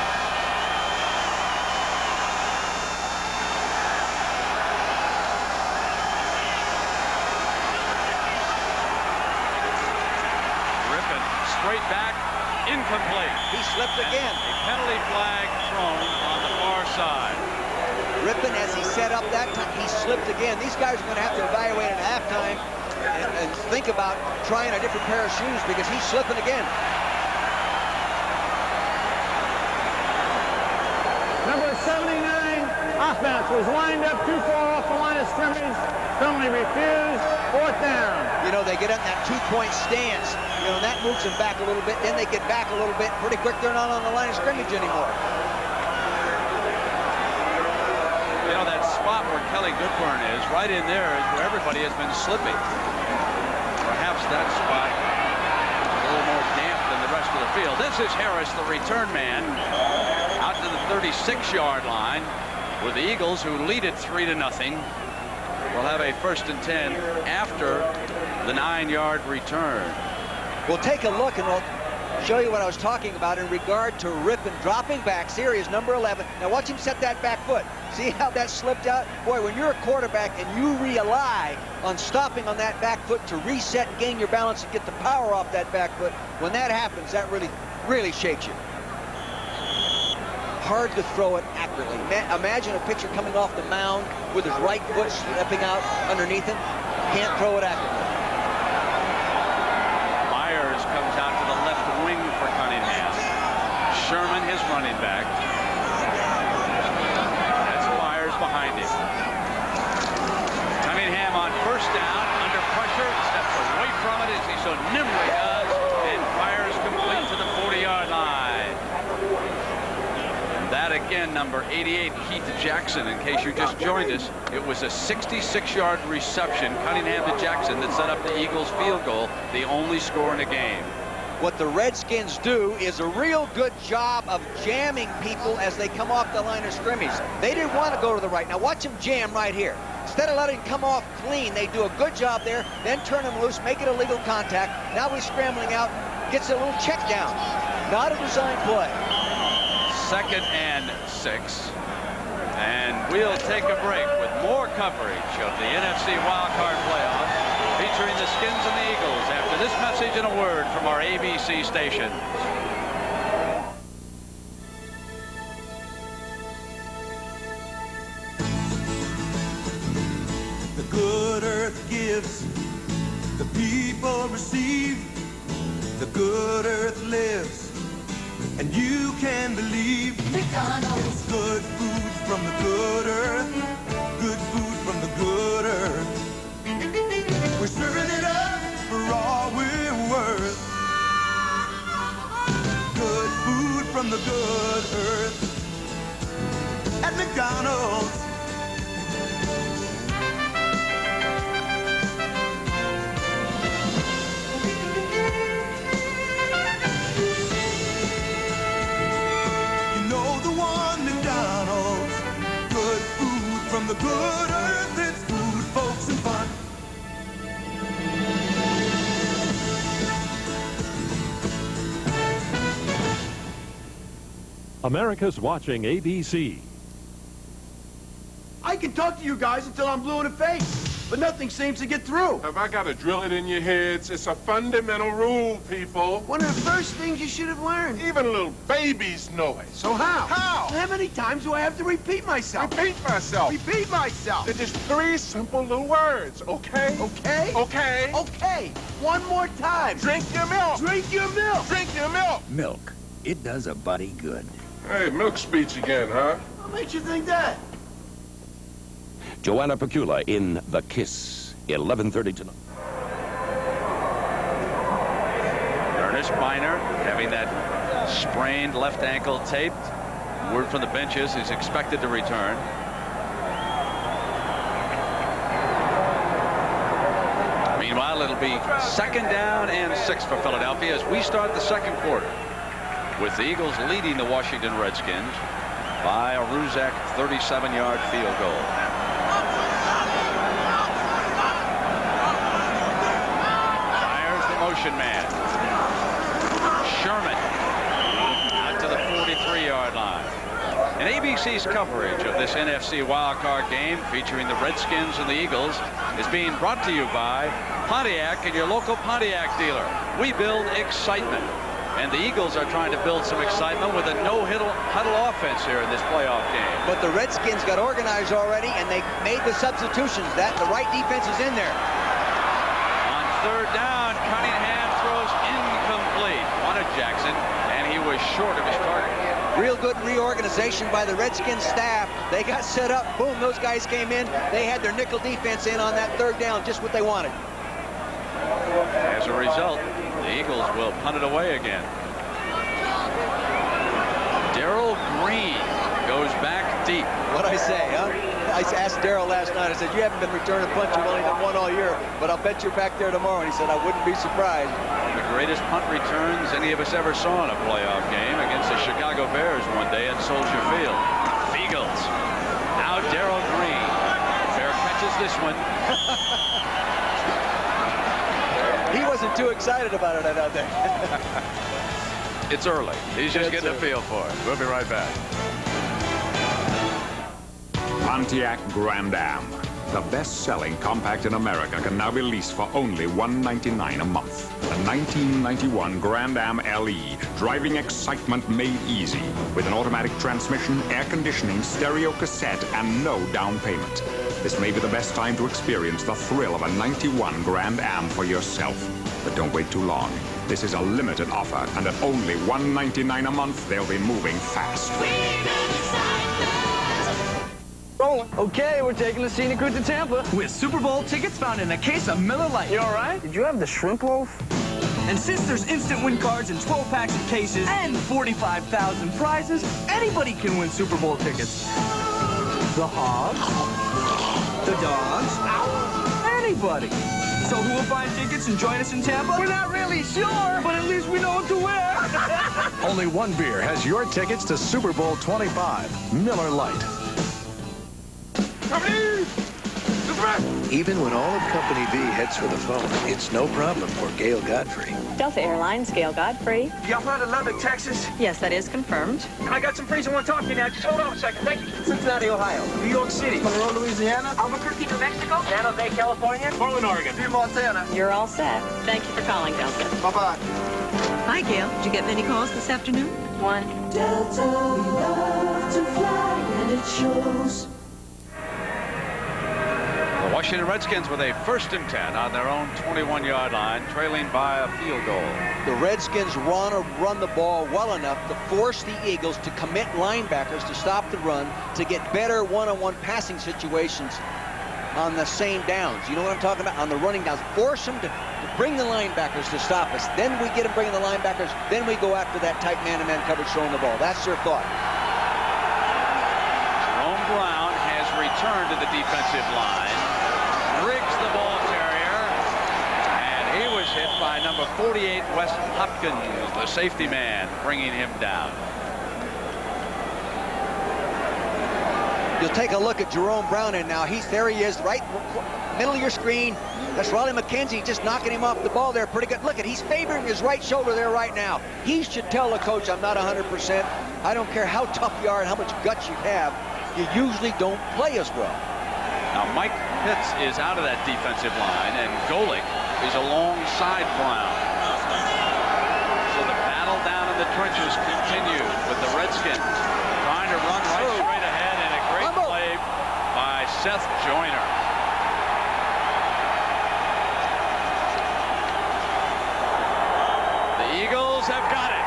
Rippon straight back, incomplete. He slipped again. A penalty flag thrown on the far side. Rippon, as he set up that time, he slipped again. These guys are going to have to evaluate at halftime and think about trying a different pair of shoes, because he's slipping again. Number 79, offense, was lined up too far off the line of scrimmage. Penalty refused. 4th down. You know, they get in that 2-point stance. You know, and that moves them back a little bit. Then they get back a little bit. Pretty quick, they're not on the line of scrimmage anymore. You know, that spot where Kelly Goodburn is, right in there is where everybody has been slipping. Perhaps that spot is a little more damp than the rest of the field. This is Harris, the return man, out to the 36-yard line, with the Eagles, who lead it 3-0, will have a 1st and 10 after the 9-yard return. We'll take a look and we'll show you what I was talking about in regard to Rypien dropping back. Here he is, number 11. Now watch him set that back foot. See how that slipped out? Boy, when you're a quarterback and you rely on stopping on that back foot to reset and gain your balance and get the power off that back foot, when that happens, that really shakes you. Hard to throw it accurately. Imagine a pitcher coming off the mound with his right foot stepping out underneath him. Can't throw it accurately. Myers comes out to the left wing for Cunningham. Sherman, his running back. That's Myers behind him. Cunningham on 1st down, under pressure, steps away from it as he so nimbly does, and fires complete to the 40-yard line. That again, number 88, Keith Jackson, in case you just joined us. It was a 66-yard reception, Cunningham to Jackson, that set up the Eagles' field goal, the only score in the game. What the Redskins do is a real good job of jamming people as they come off the line of scrimmage. They didn't want to go to the right. Now watch them jam right here. Instead of letting him come off clean, they do a good job there, then turn him loose, make it a legal contact. Now he's scrambling out, gets a little check down. Not a design play. 2nd and 6. And we'll take a break with more coverage of the NFC Wildcard Playoff featuring the Skins and the Eagles after this message and a word from our ABC station. The good earth gives, the people receive, the good earth lives. And you can believe McDonald's. Good food from the good earth. Good food from the good earth. We're serving it up for all we're worth. Good food from the good earth at McDonald's. From the good earth, it's food, folks, and fun. America's watching ABC. I can talk to you guys until I'm blue in the face, but nothing seems to get through. Have I got to drill it in your heads? It's a fundamental rule, people. One of the first things you should have learned. Even little babies know it. So how? How? How many times do I have to repeat myself? Repeat myself. Repeat myself. They're just 3 simple little words, okay? Okay? Okay. Okay. One more time. Drink your milk. Drink your milk. Drink your milk. Milk. It does a body good. Hey, milk speech again, huh? What makes you think that? Joanna Pecula in The Kiss, 11:30 tonight. Ernest Biner having that sprained left ankle taped. Word from the benches, he's expected to return. Meanwhile, it'll be 2nd down and 6 for Philadelphia as we start the 2nd quarter, with the Eagles leading the Washington Redskins by a Ruzak 37-yard field goal. Motion man. Sherman out to the 43-yard line. And ABC's coverage of this NFC wildcard game featuring the Redskins and the Eagles is being brought to you by Pontiac and your local Pontiac dealer. We build excitement. And the Eagles are trying to build some excitement with a no-huddle offense here in this playoff game. But the Redskins got organized already, and they made the substitutions. The right defense is in there. On 3rd down, Cunningham throws incomplete. Wanted Jackson, and he was short of his target. Real good reorganization by the Redskins staff. They got set up. Boom, those guys came in. They had their nickel defense in on that 3rd down, just what they wanted. As a result, the Eagles will punt it away again. Darrell Green goes back deep. What'd I say, huh? I asked Darryl last night, I said, you haven't been returning punts, you've only done one all year, but I'll bet you're back there tomorrow. And he said, I wouldn't be surprised. The greatest punt returns any of us ever saw in a playoff game against the Chicago Bears one day at Soldier Field. Eagles. Now Darryl Green. Bear catches this one. He wasn't too excited about it, I don't think. It's early. He's just getting a feel for it. We'll be right back. Pontiac Grand Am. The best-selling compact in America can now be leased for only $199 a month. The 1991 Grand Am LE. Driving excitement made easy. With an automatic transmission, air conditioning, stereo cassette, and no down payment. This may be the best time to experience the thrill of a 91 Grand Am for yourself. But don't wait too long. This is a limited offer, and at only $199 a month, they'll be moving fast. Rolling. Okay, we're taking the scenic route to Tampa. With Super Bowl tickets found in a case of Miller Lite. You all right? Did you have the shrimp loaf? And since there's instant win cards in 12 packs of cases and 45,000 prizes, anybody can win Super Bowl tickets. The Hogs, the Dogs, anybody. So who will find tickets and join us in Tampa? We're not really sure, but at least we know what to wear. Only one beer has your tickets to Super Bowl 25, Miller Lite. Even when all of Company B heads for the phone, it's no problem for Gail Godfrey. Delta Airlines, Gail Godfrey. Y'all fly to Lubbock, Texas? Yes, that is confirmed. I got some friends who want to talk to you now. Just hold on a second. Thank you. Cincinnati, Ohio. New York City. Monroe, Louisiana. Albuquerque, New Mexico. San Jose, California. Portland, Oregon. Butte, Montana. You're all set. Thank you for calling, Delta. Bye-bye. Hi, Gail. Did you get many calls this afternoon? One. Delta, we love to fly, and it shows. The Washington Redskins with a 1st and 10 on their own 21-yard line, trailing by a field goal. The Redskins want to run the ball well enough to force the Eagles to commit linebackers to stop the run, to get better one-on-one passing situations on the same downs. You know what I'm talking about? On the running downs. Force them to bring the linebackers to stop us. Then we get them bringing the linebackers. Then we go after that tight man-to-man coverage throwing the ball. That's their thought. Jerome Brown has returned to the defensive line. Rigs the ball carrier, and he was hit by number 48, Wes Hopkins, the safety man, bringing him down. You'll take a look at Jerome Brown, and now there he is, right middle of your screen. That's Raleigh McKenzie just knocking him off the ball there pretty good. Look at, he's favoring his right shoulder there right now. He should tell the coach, I'm not 100%. I don't care how tough you are and how much guts you have. You usually don't play as well. Now Mike Pitts is out of that defensive line, and Golick is alongside Brown. So the battle down in the trenches continues with the Redskins trying to run right straight ahead, and a great play by Seth Joyner. The Eagles have got it.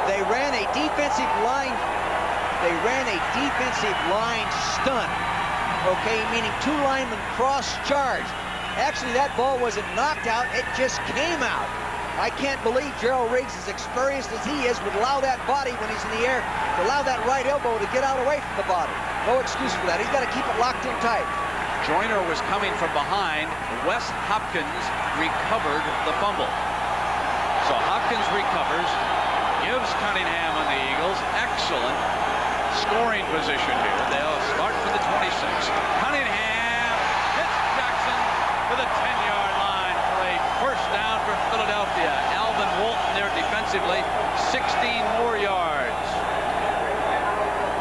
They ran a defensive line stunt, okay, meaning two linemen cross-charged. Actually, that ball wasn't knocked out, it just came out. I can't believe Gerald Riggs, as experienced as he is, would allow that body when he's in the air, to allow that right elbow to get out away from the body. No excuse for that. He's got to keep it locked in tight. Joyner was coming from behind. Wes Hopkins recovered the fumble. So Hopkins recovers, gives Cunningham on the Eagles excellent scoring position here. They'll start from the 26. Cunningham hits Jackson for the 10-yard line for a first down for Philadelphia. Alvin Walton there defensively, 16 more yards.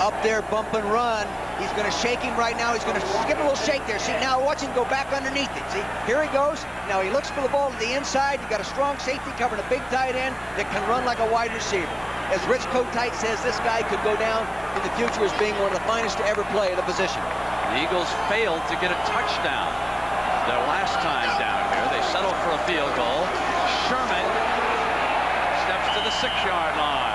Up there, bump and run. He's going to shake him right now. He's going to give him a little shake there. See, now watch him go back underneath it. See, here he goes. Now he looks for the ball to the inside. You got a strong safety covering a big tight end that can run like a wide receiver. As Rich Kotite says, this guy could go down in the future as being one of the finest to ever play the position. The Eagles failed to get a touchdown their last time down here. They settled for a field goal. Sherman steps to the 6-yard line.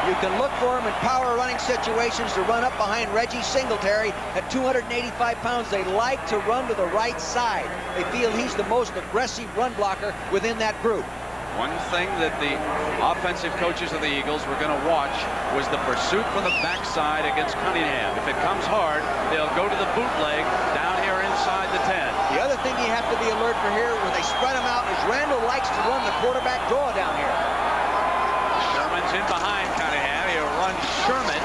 You can look for him in power running situations to run up behind Reggie Singletary at 285 pounds. They like to run to the right side. They feel he's the most aggressive run blocker within that group. One thing that the offensive coaches of the Eagles were going to watch was the pursuit from the backside against Cunningham. If it comes hard, they'll go to the bootleg down here inside the 10. The other thing you have to be alert for here when they spread them out is Randall likes to run the quarterback draw down here. Sherman's in behind Cunningham. He'll run Sherman.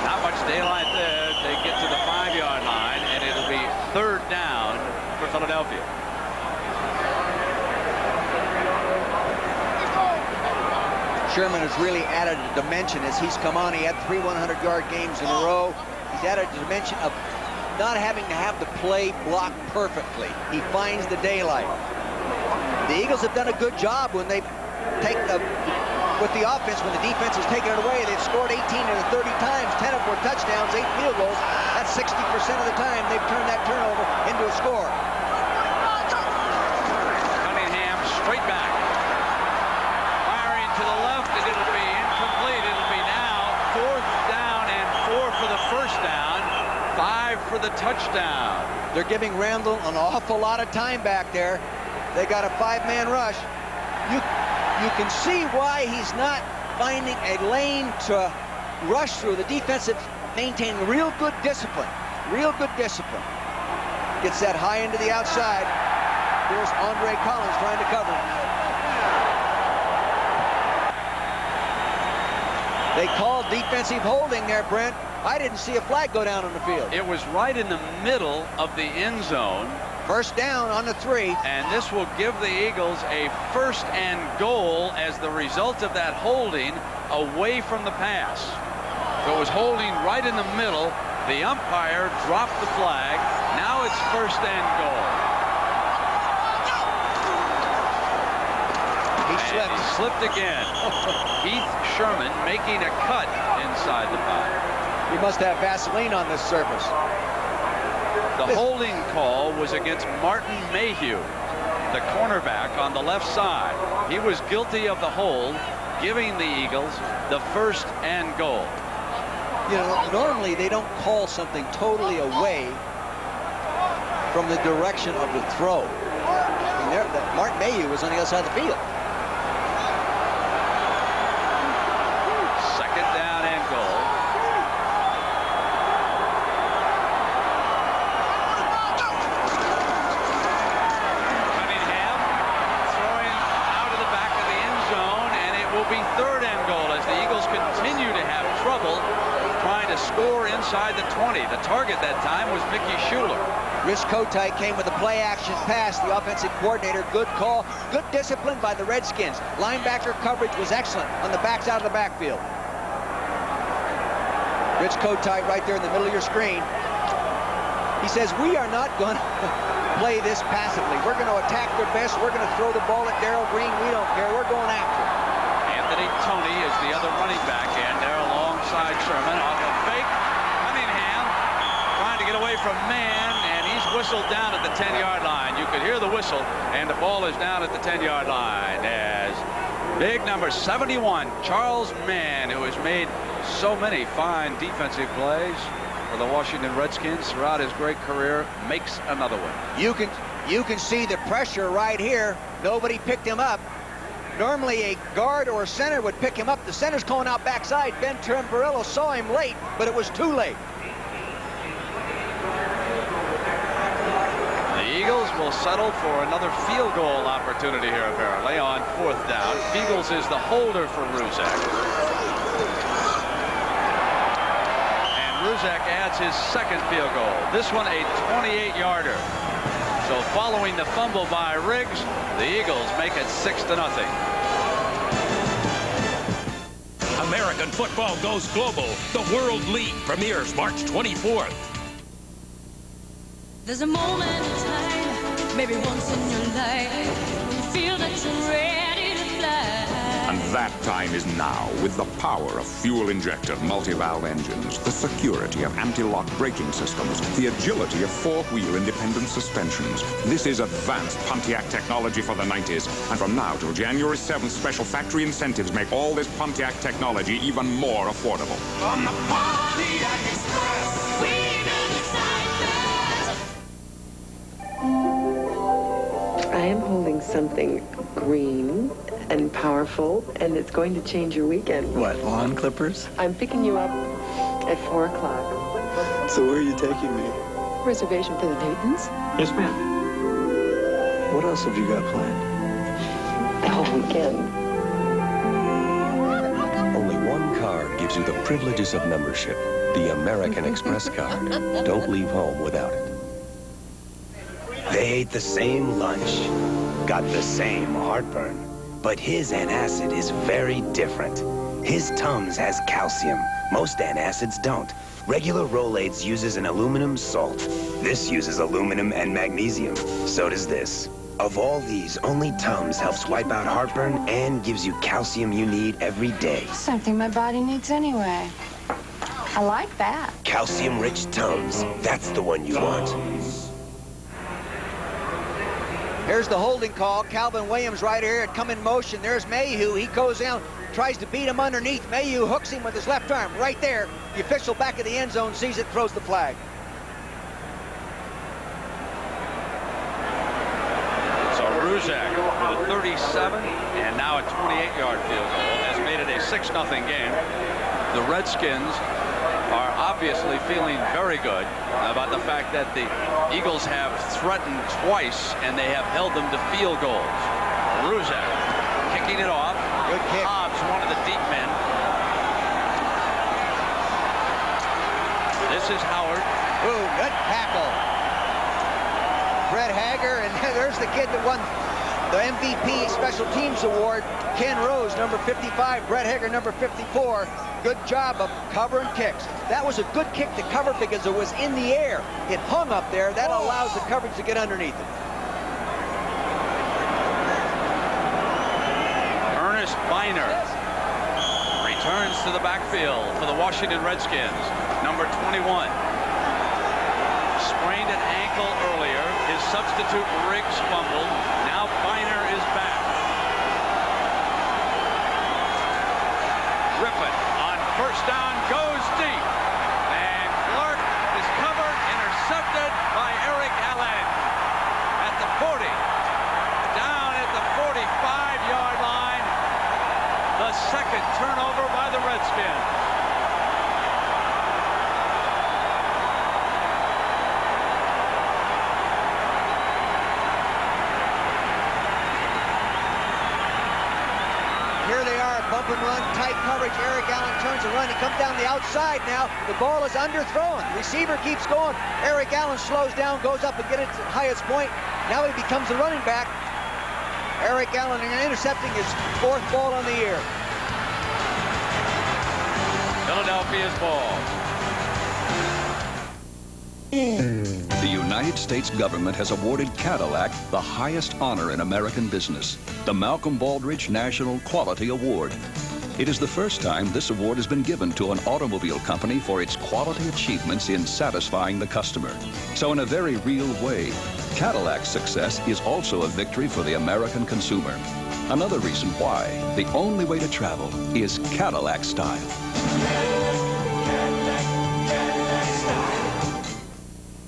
Not much daylight there. They get to the 5-yard line, and it'll be 3rd down for Philadelphia. Sherman has really added a dimension as he's come on. He had 3 100-yard games in a row. He's added a dimension of not having to have the play blocked perfectly. He finds the daylight. The Eagles have done a good job when they take with the offense, when the defense has taken it away. They've scored 18 out of 30 times, 10 of 4 touchdowns, 8 field goals. That's 60% of the time they've turned that turnover into a score. Cunningham straight back. Firing to the left, and it'll be incomplete. It'll be now 4th down and 4 for the 1st down, 5 for the touchdown. They're giving Randall an awful lot of time back there. They got a 5-man rush. You can see why he's not finding a lane to rush through. The defense is maintaining real good discipline. Real good discipline. Gets that high into the outside. Here's Andre Collins trying to cover. They called defensive holding there, Brent. I didn't see a flag go down on the field. It was right in the middle of the end zone. 1st down on the 3. And this will give the Eagles a 1st and goal as the result of that holding away from the pass. So it was holding right in the middle. The umpire dropped the flag. Now it's 1st and goal. He slipped again. Heath Sherman making a cut inside the 5. He must have Vaseline on this surface. The holding call was against Martin Mayhew, the cornerback on the left side. He was guilty of the hold, giving the Eagles the 1st and goal. You know, normally they don't call something totally away from the direction of the throw. I mean, Martin Mayhew was on the other side of the field. 2nd down and goal. Cunningham throwing out of the back of the end zone, and it will be 3rd and goal as the Eagles continue to have trouble trying to score inside the 20. The target that time was Mickey Schuler. Rich Kotite came with a play-action pass. The offensive coordinator, good call. Good discipline by the Redskins. Linebacker coverage was excellent on the backs out of the backfield. Rich Kotite right there in the middle of your screen. He says, we are not going to play this passively. We're going to attack their best. We're going to throw the ball at Darrell Green. We don't care. We're going after it. Anthony Toney is the other running back in there alongside Sherman. Off a fake. Cunningham trying to get away from man, and he's whistled down at the 10-yard line. You could hear the whistle, and the ball is down at the 10-yard line as big number 71, Charles Mann, who has made so many fine defensive plays for the Washington Redskins throughout his great career, makes another one. You can see the pressure right here. Nobody picked him up. Normally a guard or a center would pick him up. The center's calling out backside. Ben Tamburello saw him late, but it was too late. The Eagles will settle for another field goal opportunity here, apparently, on 4th down. Eagles is the holder for Ruzek. And Ruzek adds his 2nd field goal. This one a 28-yarder. So following the fumble by Riggs, the Eagles make it 6-0. American football goes global. The World League premieres March 24th. There's a moment in time, maybe once in your life, you feel that you're ready to fly. And that time is now, with the power of fuel-injected multi-valve engines, the security of anti-lock braking systems, the agility of 4-wheel independent suspensions. This is advanced Pontiac technology for the 90s. And from now till January 7th, special factory incentives make all this Pontiac technology even more affordable. On the Pontiac Express, we do the am holding something green and powerful, and it's going to change your weekend. What, lawn clippers? I'm picking you up at 4 o'clock. So where are you taking me? Reservation for the Daytons? Yes, ma'am. What else have you got planned? The whole weekend. Only one card gives you the privileges of membership. The American Express card. Don't leave home without it. They ate the same lunch, got the same heartburn, but his antacid is very different. His Tums has calcium. Most antacids don't. Regular Rolaids uses an aluminum salt. This uses aluminum and magnesium. So does this. Of all these, only Tums helps wipe out heartburn and gives you calcium you need every day. Something my body needs anyway. I like that. Calcium-rich Tums. That's the one you want. Here's the holding call. Calvin Williams right here had come in motion. There's Mayhew. He goes down, tries to beat him underneath. Mayhew hooks him with his left arm right there. The official back of the end zone sees it, throws the flag. So Ruzak with a 37 and now a 28-yard field goal has made it a 6-0 game. The Redskins are obviously feeling very good about the fact that the Eagles have threatened twice and they have held them to field goals. Ruzak kicking it off. Good kick. Hobbs, one of the deep men. This is Howard. Ooh, good tackle. Fred Hager, and there's the kid that won the MVP Special Teams Award. Ken Rose, number 55. Brett Hager, number 54. Good job of covering kicks. That was a good kick to cover because it was in the air. It hung up there. That allows the coverage to get underneath it. Ernest Biner returns to the backfield for the Washington Redskins. Number 21. Sprained an ankle earlier. His substitute Riggs fumbled. Now Biner is back. Rippon on first down goes deep. And Clark is covered, intercepted by Eric Allen at the 40. Down at the 45-yard line. The second turnover by the Redskins. Bump and run, tight coverage. Eric Allen turns and run. He comes down the outside now. The ball is underthrown. Receiver keeps going. Eric Allen slows down, goes up and gets it to the highest point. Now he becomes the running back. Eric Allen intercepting his 4th ball on the year. Philadelphia's ball. The United States government has awarded Cadillac the highest honor in American business, the Malcolm Baldrige National Quality Award. It is the first time this award has been given to an automobile company for its quality achievements in satisfying the customer. So in a very real way, Cadillac's success is also a victory for the American consumer. Another reason why the only way to travel is Cadillac style.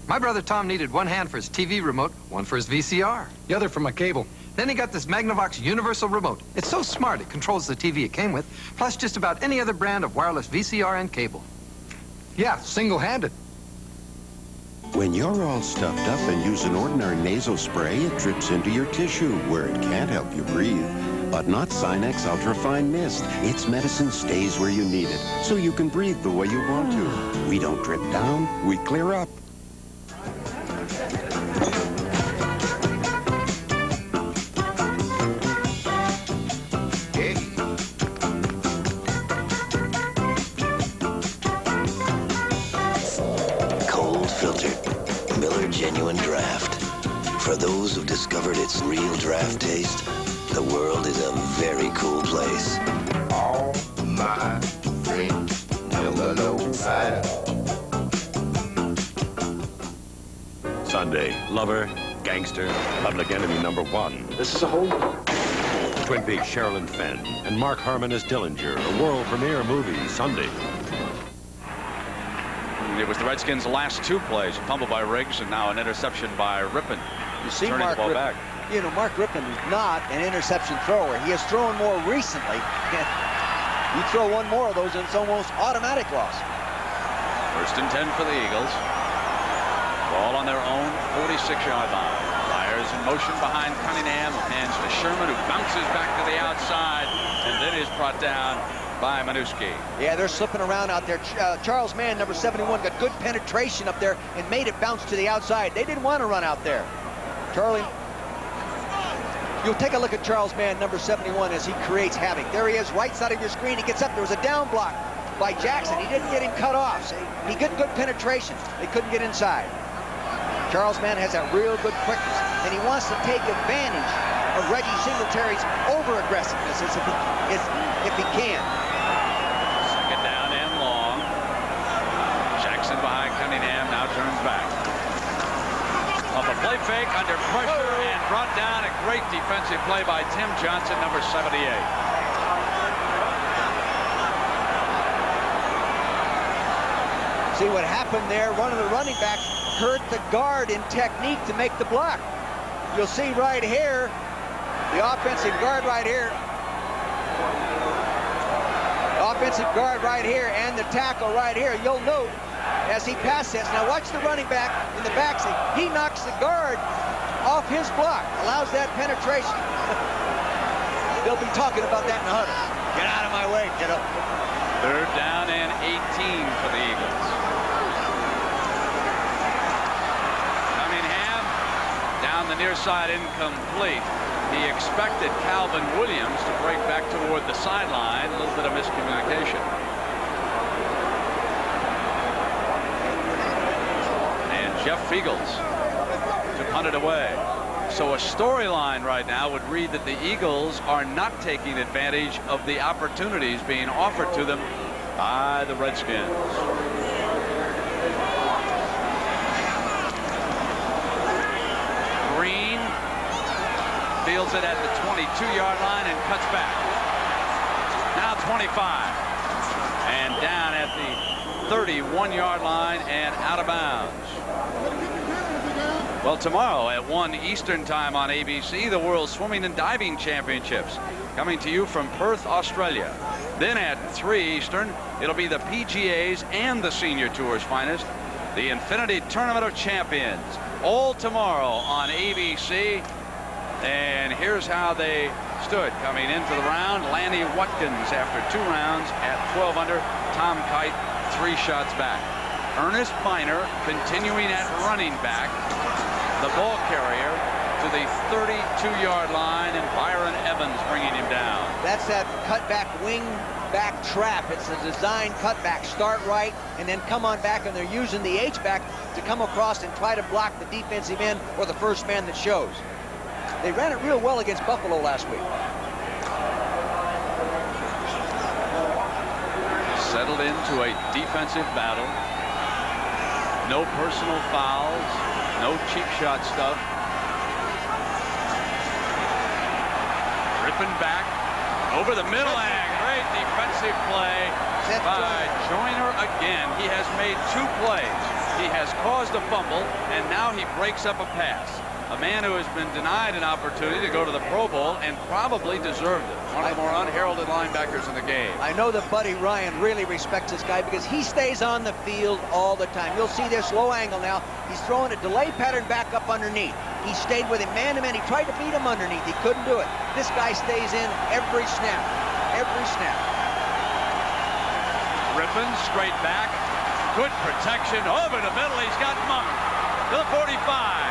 My brother Tom needed one hand for his TV remote, one for his VCR. The other for my cable. Then he got this Magnavox Universal Remote. It's so smart, it controls the TV it came with, plus just about any other brand of wireless VCR and cable. Yeah, single-handed. When you're all stuffed up and use an ordinary nasal spray, it drips into your tissue where it can't help you breathe. But not Sinex Ultrafine Mist. Its medicine stays where you need it, so you can breathe the way you want to. We don't drip down, we clear up. Genuine Draft. For those who've discovered its real draft taste, the world is a very cool place. All my friends never know fire. Sunday, lover, gangster, public enemy number 1. This is a hold. Twin Peaks, Sherilyn Fenn, and Mark Harmon as Dillinger, a world premiere movie, Sunday. It was the Redskins' last 2 plays, a fumble by Riggs and now an interception by Rippon. You see turning Mark the ball Rippon. back. you know, Mark Rypien is not an interception thrower. He has thrown more recently. You throw one more of those and it's almost automatic loss. 1st and 10 for the Eagles. Ball on their own 46-yard line. Myers in motion behind Cunningham. Hands to Sherman, who bounces back to the outside and then is brought down by Manusky. Yeah, they're slipping around out there. Charles Mann, number 71, got good penetration up there and made it bounce to the outside. They didn't want to run out there. Charlie, you'll take a look at Charles Mann, number 71, as he creates havoc. There he is, right side of your screen. He gets up. There was a down block by Jackson. He didn't get him cut off. So he got good penetration. They couldn't get inside. Charles Mann has that real good quickness, and he wants to take advantage of Reggie Singletary's over-aggressiveness if he can. 2nd down and long. Jackson behind Cunningham, now turns back. Of a play fake under pressure and brought down. A great defensive play by Tim Johnson, number 78. See what happened there? One of the running backs hurt the guard in technique to make the block. You'll see right here, the offensive guard right here. Offensive guard right here and the tackle right here. You'll note as he passes. Now watch the running back in the backseat. He knocks the guard off his block, allows that penetration. They'll be talking about that in the huddle. Get out of my way, kiddo. 3rd down and 18 for the Eagles. Cunningham down the near side, incomplete. He expected Calvin Williams to break back toward the sideline. A little bit of miscommunication. And Jeff Fiegels to punt it away. So a storyline right now would read that the Eagles are not taking advantage of the opportunities being offered to them by the Redskins. Green fields it at the 22-yard line and cuts back. Now 25. And down at the 31-yard line and out of bounds. Well, tomorrow at 1 Eastern time on ABC, the World Swimming and Diving Championships coming to you from Perth, Australia. Then at 3 Eastern, it'll be the PGA's and the Senior Tour's finest, the Infinity Tournament of Champions, all tomorrow on ABC. And here's how they stood coming into the round. Lanny Watkins after 2 rounds at 12 under. Tom Kite 3 shots back. Ernest Miner continuing at running back, the ball carrier to the 32-yard line, and Byron Evans bringing him down. That's that cutback wing back trap. It's a design cutback. Start right and then come on back, and they're using the H-back to come across and try to block the defensive end or the first man that shows. They ran it real well against Buffalo last week. Settled into a defensive battle. No personal fouls, no cheap shot stuff. Ripping back over the middle, and great defensive play by Joyner again. He has made 2 plays. He has caused a fumble, and now he breaks up a pass. A man who has been denied an opportunity to go to the Pro Bowl and probably deserved it. One of the more unheralded linebackers in the game. I know that Buddy Ryan really respects this guy because he stays on the field all the time. You'll see this low angle now. He's throwing a delay pattern back up underneath. He stayed with him man-to-man. He tried to beat him underneath. He couldn't do it. This guy stays in every snap. Every snap. Rippon straight back. Good protection over the middle. He's got Monk to the 45.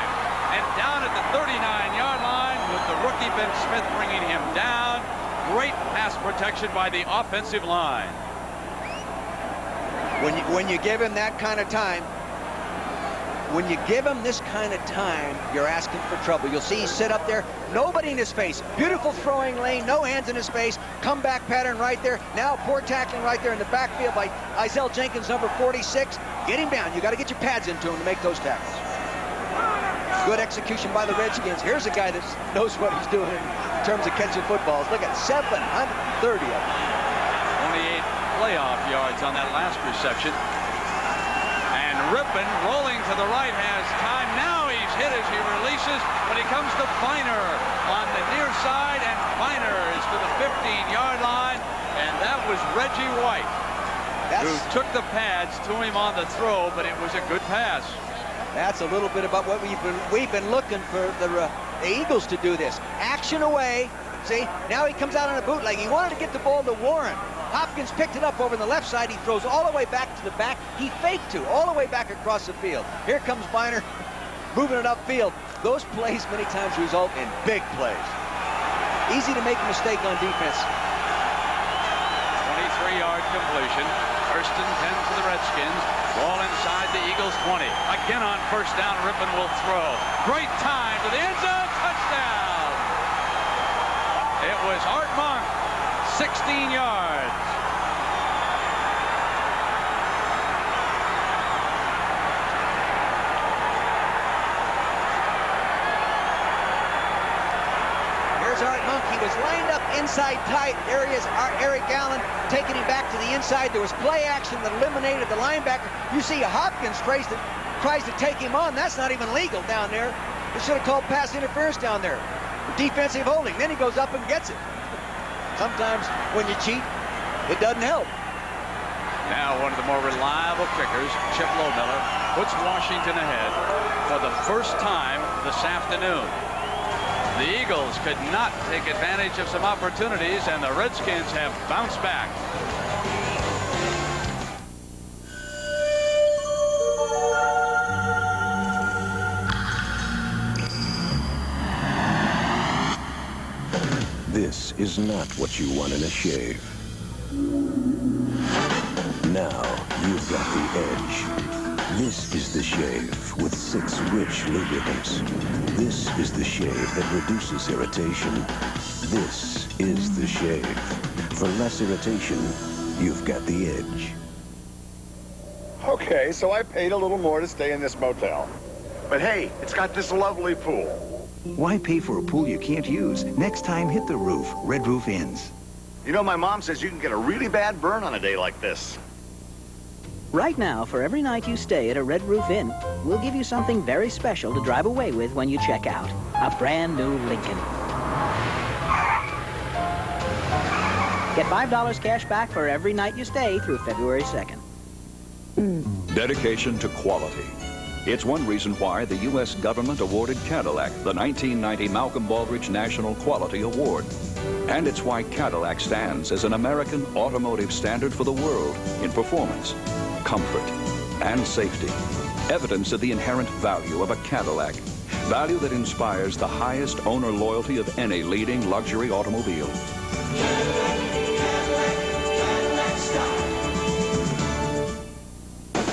And down at the 39-yard line with the rookie Ben Smith bringing him down. Great pass protection by the offensive line. When you give him that kind of time, when you give him this kind of time, you're asking for trouble. You'll see he sit up there, nobody in his face. Beautiful throwing lane, no hands in his face. Comeback pattern right there. Now poor tackling right there in the backfield by Isaiah Jenkins, number 46. Get him down. You got to get your pads into him to make those tackles. Good execution by the Redskins. Here's a guy that knows what he's doing in terms of catching footballs. Look at 730 of them. 28 playoff yards on that last reception. And Rippon rolling to the right has time. Now he's hit as he releases, but he comes to Viner on the near side, and Viner is to the 15-yard line, and that was Reggie White, who took the pads to him on the throw, but it was a good pass. That's a little bit about what we've been looking for the Eagles to do this. Action away. See, now he comes out on a bootleg. He wanted to get the ball to Warren. Hopkins picked it up over on the left side. He throws all the way back to the back. He faked to all the way back across the field. Here comes Viner, moving it upfield. Those plays many times result in big plays. Easy to make a mistake on defense. 23-yard completion. First and 10 for the Redskins. Ball inside the Eagles 20. Again on first down, Rypien will throw. Great time to the end zone. Touchdown! It was Art Monk, 16 yards. Here's Art Monk. He was lined up inside tight. There he is, Eric Allen taking him back to the inside. There was play action that eliminated the linebacker. You see Hopkins tries to take him on. That's not even legal down there. They should have called pass interference down there. Defensive holding. Then he goes up and gets it. Sometimes when you cheat, it doesn't help. Now one of the more reliable kickers, Chip Lohmiller, puts Washington ahead for the first time this afternoon. The Eagles could not take advantage of some opportunities, and the Redskins have bounced back. This is not what you want in a shave. Now you've got the edge. This is the shave with 6 rich lubricants. This is the shave that reduces irritation. This is the shave. For less irritation, you've got the edge. Okay, so I paid a little more to stay in this motel. But hey, it's got this lovely pool. Why pay for a pool you can't use? Next time, hit the roof. Red Roof Inns. You know, my mom says you can get a really bad burn on a day like this. Right now, for every night you stay at a Red Roof Inn, we'll give you something very special to drive away with when you check out. A brand new Lincoln. Get $5 cash back for every night you stay through February 2nd. Dedication to quality. It's one reason why the U.S. government awarded Cadillac the 1990 Malcolm Baldrige National Quality Award. And it's why Cadillac stands as an American automotive standard for the world in performance, comfort, and safety. Evidence of the inherent value of a Cadillac. Value that inspires the highest owner loyalty of any leading luxury automobile.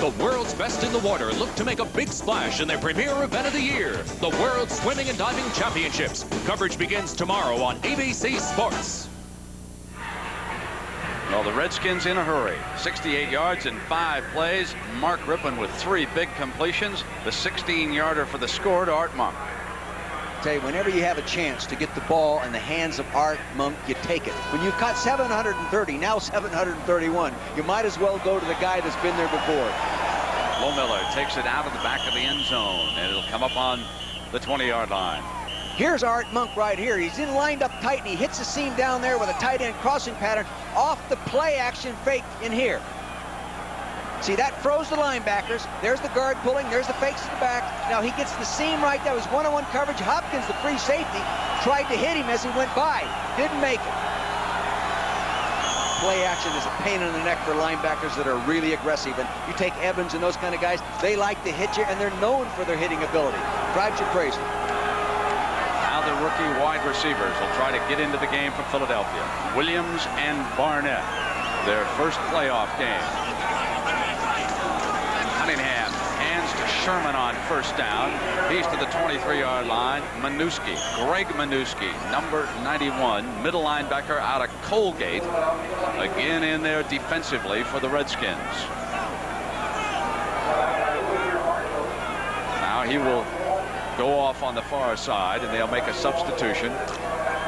The world's best in the water look to make a big splash in their premier event of the year, the World Swimming and Diving Championships. Coverage begins tomorrow on ABC Sports. Well, the Redskins in a hurry. 68 yards in 5 plays. Mark Rypien with 3 big completions. The 16-yarder for the score to Art Monk. Tell you, whenever you have a chance to get the ball in the hands of Art Monk, you take it. When you've got 730, now 731, you might as well go to the guy that's been there before. Lohmiller takes it out of the back of the end zone, and it'll come up on the 20-yard line. Here's Art Monk right here. He's in lined up tight, and he hits the seam down there with a tight end crossing pattern off the play action fake in here. See, that froze the linebackers. There's the guard pulling. There's the fakes to the back. Now he gets the seam right. That was one-on-one coverage. Hopkins, the free safety, tried to hit him as he went by. Didn't make it. Play action is a pain in the neck for linebackers that are really aggressive. And you take Evans and those kind of guys, they like to hit you, and they're known for their hitting ability. Drives you crazy. Now the rookie wide receivers will try to get into the game for Philadelphia. Williams and Barnett, their first playoff game. Cunningham hands to Sherman on first down. He's to the 23-yard line. Manusky, Greg Manusky, number 91, middle linebacker out of Colgate. Again in there defensively for the Redskins. Now he will go off on the far side, and they'll make a substitution.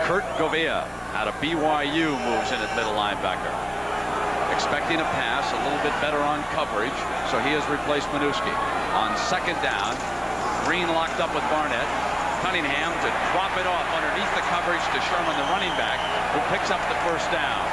Kurt Govea out of BYU moves in at middle linebacker. Expecting a pass, a little bit better on coverage, so he has replaced Manusky. On second down, Green locked up with Barnett. Cunningham to drop it off underneath the coverage to Sherman, the running back, who picks up the first down.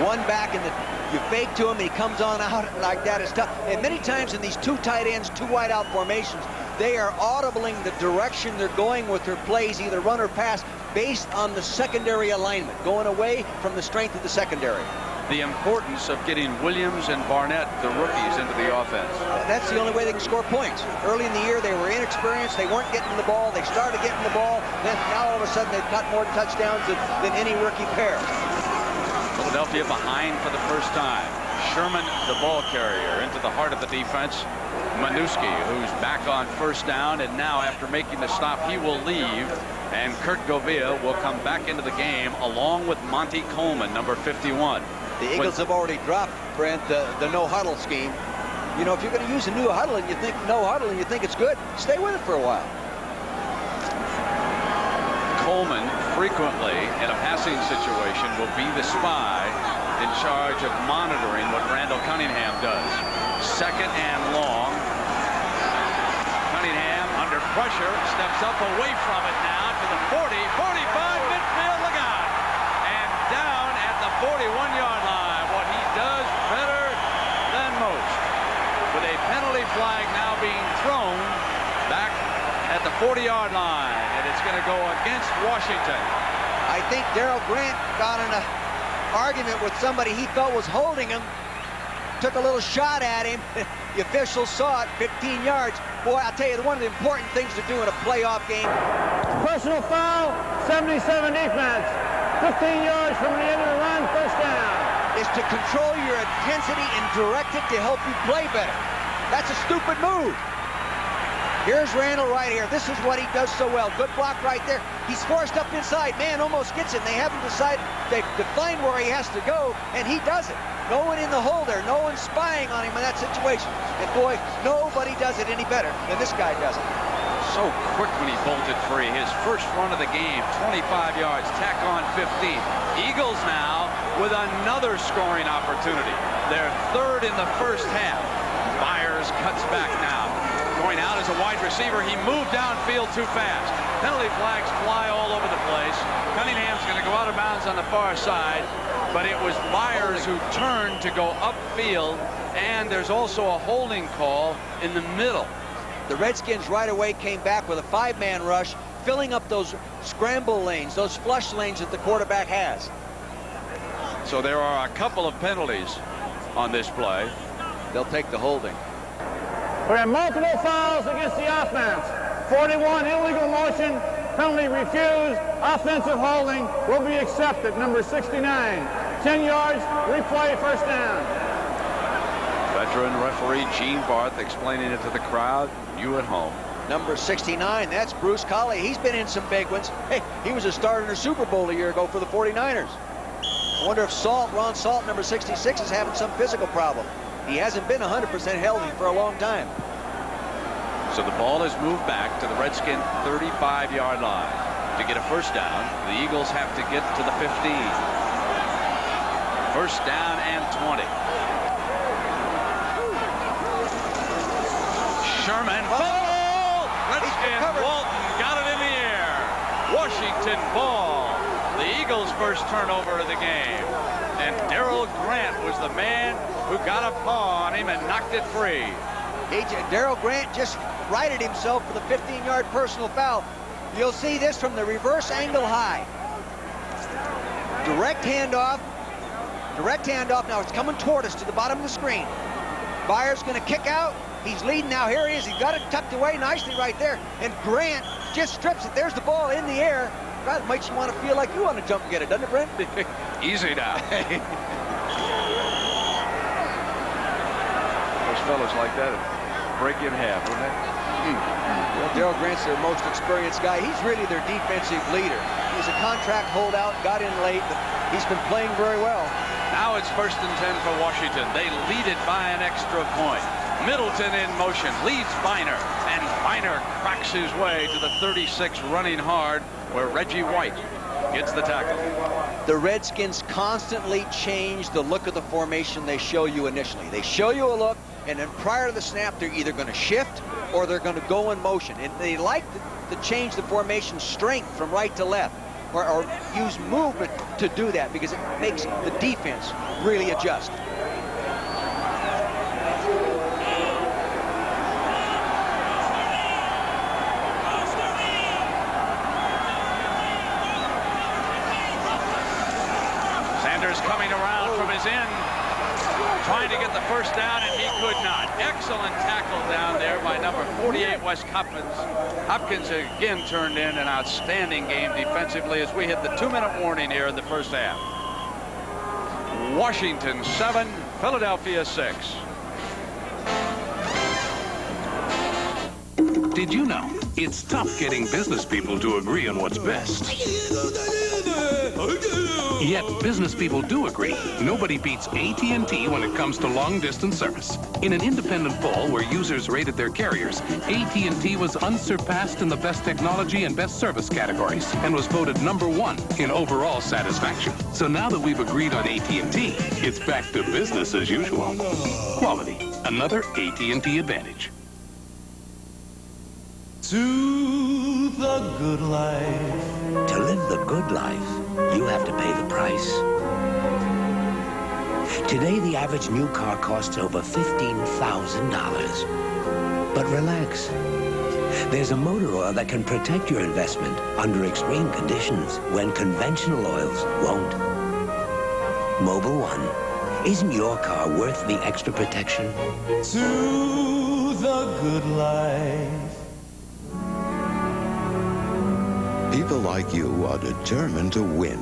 One back, and you fake to him, and he comes on out like that. It's tough. And many times in these two tight ends, two wide out formations, they are audibling the direction they're going with their plays, either run or pass, based on the secondary alignment, going away from the strength of the secondary. The importance of getting Williams and Barnett, the rookies, into the offense. That's the only way they can score points. Early in the year, they were inexperienced. They weren't getting the ball. They started getting the ball. Then now all of a sudden, they've got more touchdowns than any rookie pair. Philadelphia behind for the first time. Sherman, the ball carrier, into the heart of the defense. Manuski, who's back on first down, and now after making the stop, he will leave, and Kurt Govea will come back into the game along with Monty Coleman, number 51. The Eagles have already dropped, Brent, the no huddle scheme. You know, if you're going to use a new huddle and you think no huddle and you think it's good, stay with it for a while. Coleman frequently in a passing situation will be the spy in charge of monitoring what Randall Cunningham does. Second and long. Cunningham under pressure, steps up away from it now to the 40, 45, midfield, look out. And down at the 41-yard line. What he does better than most. With a penalty flag now being thrown back at the 40-yard line, and it's going to go against Washington. I think Darryl Grant got in an argument with somebody he thought was holding him, took a little shot at him. The officials saw it, 15 yards. Boy, I'll tell you, one of the important things to do in a playoff game. Personal foul, 77 defense. 15 yards from the end of the run, first down. Is to control your intensity and direct it to help you play better. That's a stupid move. Here's Randall right here. This is what he does so well. Good block right there. He's forced up inside. Man almost gets it. They haven't decided. They've defined where he has to go, and he does it. No one in the hole there. No one spying on him in that situation. And boy, nobody does it any better than this guy does it. So quick when he bolted free. His first run of the game, 25 yards, tack on 15. Eagles now with another scoring opportunity. They're third in the first half. Byers cuts back now. Going out as a wide receiver, he moved downfield too fast. Penalty flags fly all over the place. Cunningham's going to go out of bounds on the far side, but it was Byers who turned to go upfield, and there's also a holding call in the middle. The Redskins right away came back with a five-man rush, filling up those scramble lanes, those flush lanes that the quarterback has. So there are a couple of penalties on this play. They'll take the holding. We have multiple fouls against the offense. 41, illegal motion, penalty refused, offensive holding will be accepted. Number 69, 10 yards, replay, first down. Veteran referee Gene Barth explaining it to the crowd, you at home. Number 69, that's Bruce Collie. He's been in some big ones. Hey, he was a starter in a Super Bowl a year ago for the 49ers. I wonder if Ron Salt, number 66, is having some physical problem. He hasn't been 100% healthy for a long time. So the ball is moved back to the Redskin 35-yard line. To get a first down, the Eagles have to get to the 15. First down and 20. Sherman, ball! Redskin Walton got it in the air. Washington ball. The Eagles' first turnover of the game. And Darryl Grant was the man who got a paw on him and knocked it free. Darryl Grant just righted himself for the 15-yard personal foul. You'll see this from the reverse angle high. Direct handoff. Direct handoff. Now it's coming toward us to the bottom of the screen. Byers going to kick out. He's leading now. Here he is. He's got it tucked away nicely right there. And Grant just strips it. There's the ball in the air. God, it makes you want to feel like you want to jump and get it, doesn't it, Brent? Easy now. Those fellows like that break you in half, wouldn't they? Well, Darryl Grant's their most experienced guy. He's really their defensive leader. He was a contract holdout, got in late, but he's been playing very well. Now it's 1st and 10 for Washington. They lead it by an extra point. Middleton in motion, leads Biner, and Biner cracks his way to the 36, running hard, where Reggie White gets the tackle. The Redskins constantly change the look of the formation they show you initially. They show you a look, and then prior to the snap, they're either going to shift or they're going to go in motion. And they like to change the formation strength from right to left, or use movement to do that, because it makes the defense really adjust. Sanders coming around from his end, trying to get the first down, and he could not. Excellent tackle down there by number 48, Wes Hopkins. Hopkins again turned in an outstanding game defensively as we hit the 2-minute warning here in the first half. Washington 7, Philadelphia 6. Did you know it's tough getting business people to agree on what's best? Yet business people do agree. Nobody beats AT&T when it comes to long-distance service. In an independent poll where users rated their carriers, AT&T was unsurpassed in the best technology and best service categories and was voted #1 in overall satisfaction. So now that we've agreed on AT&T, it's back to business as usual. Quality, another AT&T advantage. To the good life. To live the good life, you have to pay the price. Today, the average new car costs over $15,000. But relax. There's a motor oil that can protect your investment under extreme conditions when conventional oils won't. Mobil 1. Isn't your car worth the extra protection? To the good life. People like you are determined to win.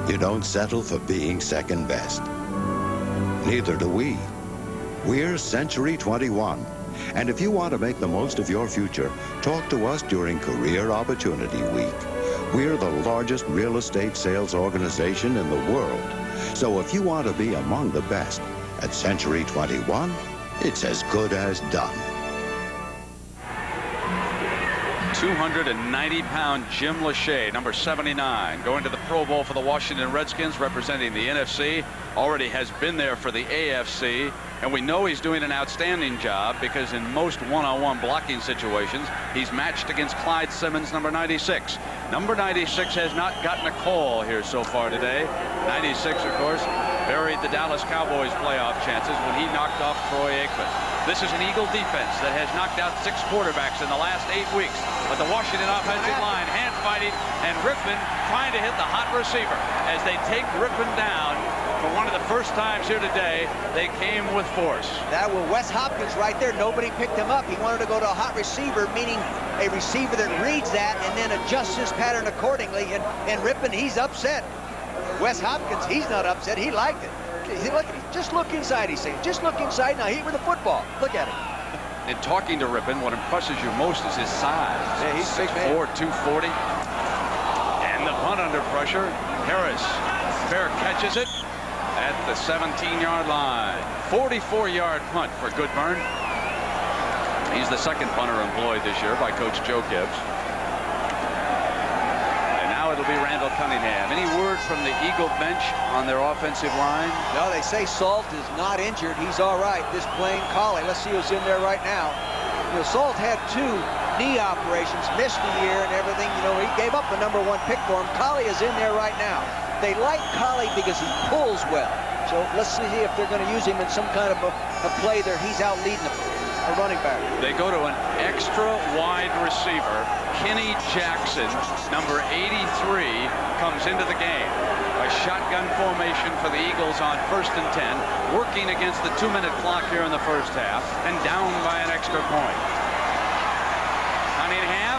You don't settle for being second best. Neither do we. We're Century 21. And if you want to make the most of your future, talk to us during Career Opportunity Week. We're the largest real estate sales organization in the world. So if you want to be among the best at Century 21, it's as good as done. 290-pound Jim Lachey, number 79, going to the Pro Bowl for the Washington Redskins, representing the NFC. Already has been there for the AFC, and we know he's doing an outstanding job because in most one-on-one blocking situations, he's matched against Clyde Simmons, number 96. Number 96 has not gotten a call here so far today. 96, of course, buried the Dallas Cowboys' playoff chances when he knocked off Troy Aikman. This is an Eagle defense that has knocked out 6 quarterbacks in the last 8 weeks. But the Washington offensive line hand fighting, and Rippon trying to hit the hot receiver. As they take Rippon down for one of the first times here today, they came with force. That was Wes Hopkins right there. Nobody picked him up. He wanted to go to a hot receiver, meaning a receiver that reads that and then adjusts his pattern accordingly. And Rippon, he's upset. Wes Hopkins, he's not upset. He liked it. Look, just look inside, he's saying. Just look inside. Now hit with the football. Look at him. In talking to Rippon, what impresses you most is his size. Yeah, he's 6'4", 240. And the punt under pressure. Harris, fair catches it at the 17-yard line. 44-yard punt for Goodburn. He's the second punter employed this year by Coach Joe Gibbs. It'll be Randall Cunningham. Any word from the Eagle bench on their offensive line? No, they say Salt is not injured. He's all right. This playing Collie. Let's see who's in there right now. You know, Salt had 2 knee operations, missed a year and everything. You know, he gave up the #1 pick for him. Collie is in there right now. They like Collie because he pulls well. So let's see if they're going to use him in some kind of a play there. He's out leading a running back. They go to an extra wide receiver. Kenny Jackson, number 83, comes into the game. A shotgun formation for the Eagles on 1st and 10, working against the 2-minute clock here in the first half, and down by an extra point. Cunningham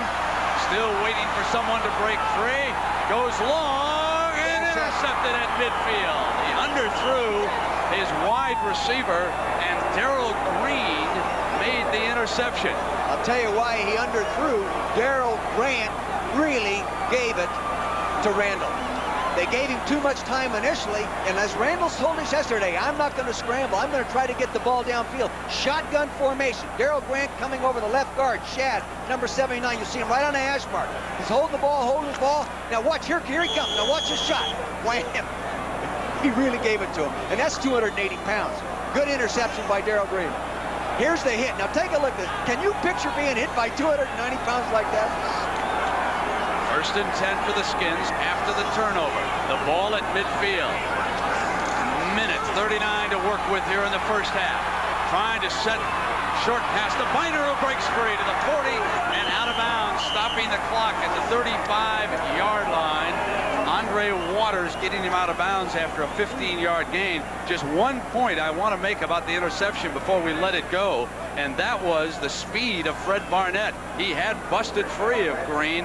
still waiting for someone to break free. Goes long and intercepted at midfield. He underthrew his wide receiver, and Darrell Green made the interception. I'll tell you why he underthrew. Darrell Grant really gave it to Randall. They gave him too much time initially, and as Randall told us yesterday, I'm not going to scramble. I'm going to try to get the ball downfield. Shotgun formation. Darrell Grant coming over the left guard. Shad, number 79. You see him right on the hash mark. He's holding the ball, Now watch, here he comes. Now watch his shot. Wham! He really gave it to him, and that's 280 pounds. Good interception by Darrell Green. Here's the hit. Now take a look at this. Can you picture being hit by 290 pounds like that? First and 10 for the Skins after the turnover. The ball at midfield. Minute 39 to work with here in the first half. Trying to set short pass to Biner, who breaks free to the 40 and out of bounds, stopping the clock at the 35-yard line. Andre Waters getting him out of bounds after a 15-yard gain. Just 1 point I want to make about the interception before we let it go, and that was the speed of Fred Barnett. He had busted free of Green,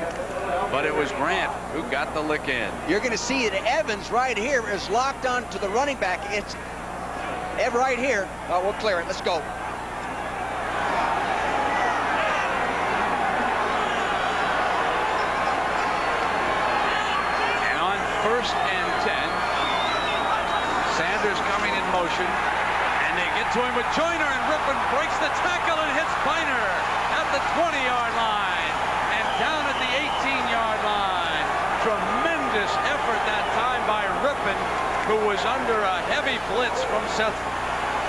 but it was Grant who got the lick in. You're going to see that Evans right here is locked on to the running back. It's right here. Oh, we'll clear it. Let's go. First and 10. Sanders coming in motion, and they get to him with Joyner, and Rippon breaks the tackle and hits Biner at the 20-yard line and down at the 18-yard line. Tremendous effort that time by Rippon, who was under a heavy blitz from Seth.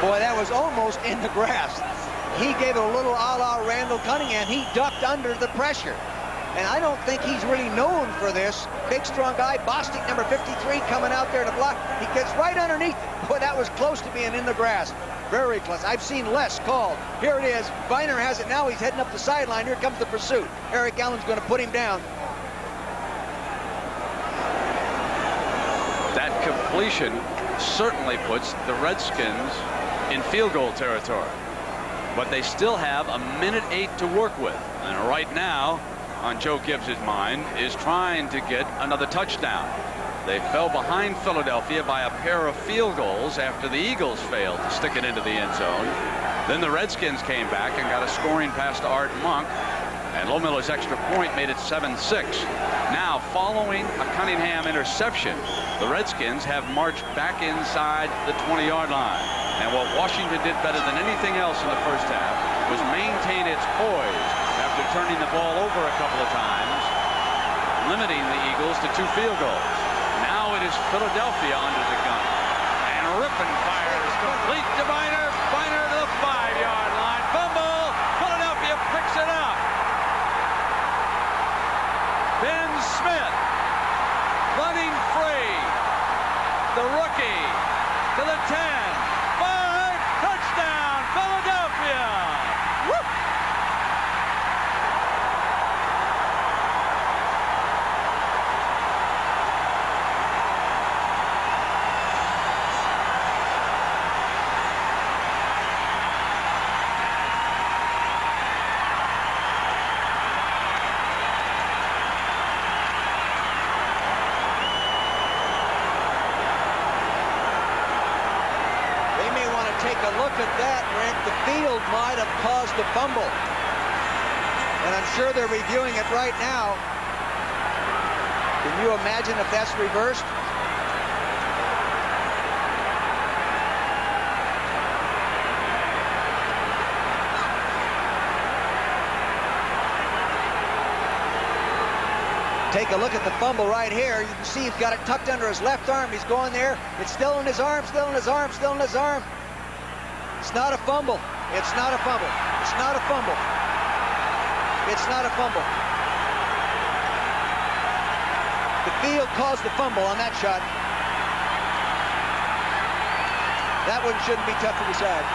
Boy, that was almost in the grass. He gave it a little a la Randall Cunningham. He ducked under the pressure. And I don't think he's really known for this. Big, strong guy, Bostic, number 53, coming out there to block. He gets right underneath. Boy, that was close to being in the grass. Very close. I've seen less called. Here it is. Biner has it now. He's heading up the sideline. Here comes the pursuit. Eric Allen's going to put him down. That completion certainly puts the Redskins in field goal territory. But they still have a minute 8 to work with. And right now, on Joe Gibbs' mind, is trying to get another touchdown. They fell behind Philadelphia by a pair of field goals after the Eagles failed to stick it into the end zone. Then the Redskins came back and got a scoring pass to Art Monk, and Lohmiller's extra point made it 7-6. Now, following a Cunningham interception, the Redskins have marched back inside the 20-yard line. And what Washington did better than anything else in the first half was maintain its poise after turning the ball over a couple of times, limiting the Eagles to 2 field goals. Now it is Philadelphia under the gun. And Rippon fires complete to Biner. Biner to the 5-yard line. Fumble. Philadelphia picks it up. Ben Smith running free. The rookie to the 10. 5. Touchdown, Philadelphia. Woo! At that, Rick, the field might have caused the fumble. And I'm sure they're reviewing it right now. Can you imagine if that's reversed? Take a look at the fumble right here. You can see he's got it tucked under his left arm. He's going there. It's still in his arm, still in his arm, still in his arm. It's not a fumble. It's not a fumble. It's not a fumble. It's not a fumble. The field caused the fumble on that shot. That one shouldn't be tough to decide.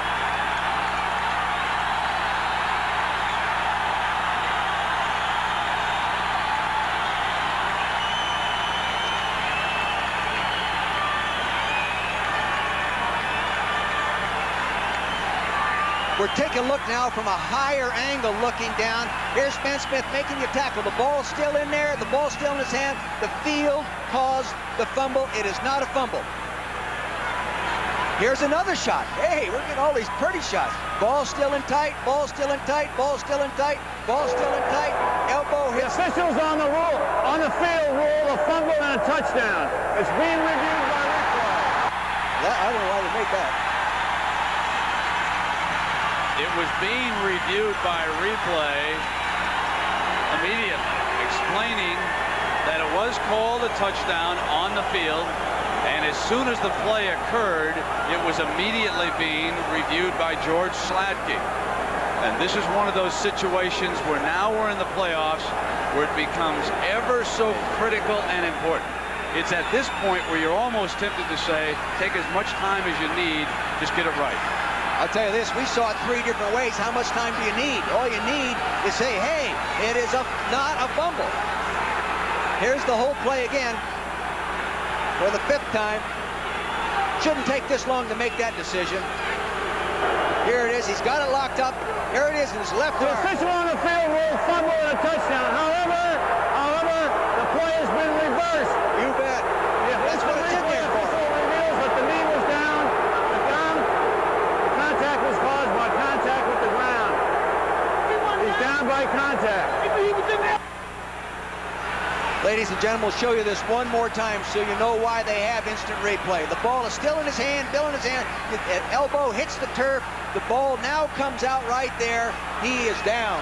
We're taking a look now from a higher angle looking down. Here's Ben Smith making the tackle. The ball's still in there. The ball's still in his hand. The field caused the fumble. It is not a fumble. Here's another shot. Hey, we're getting all these pretty shots. Ball still in tight. Ball still in tight. Ball still in tight. Ball still in tight. Elbow hits. The officials on the field rule a fumble and a touchdown. It's being reviewed by replay. I don't know why they made that. It was being reviewed by replay immediately, explaining that it was called a touchdown on the field. And as soon as the play occurred, it was immediately being reviewed by George Sladke. And this is one of those situations where now we're in the playoffs where it becomes ever so critical and important. It's at this point where you're almost tempted to say, take as much time as you need, just get it right. I'll tell you this, we saw it 3 different ways. How much time do you need? All you need is say, hey, it is not a fumble. Here's the whole play again for the 5th time. Shouldn't take this long to make that decision. Here it is. He's got it locked up. Here it is in his left arm. The official on the field ruled fumble and a touchdown. However, the play has been reversed. You bet. Yeah, that's what it's in there for. The reveals that the knee was down. The contact was caused by contact with the ground. He's down by contact. Ladies and gentlemen, we'll show you this one more time so you know why they have instant replay. The ball is still in his hand, Bill in his hand. An elbow hits the turf. The ball now comes out right there. He is down.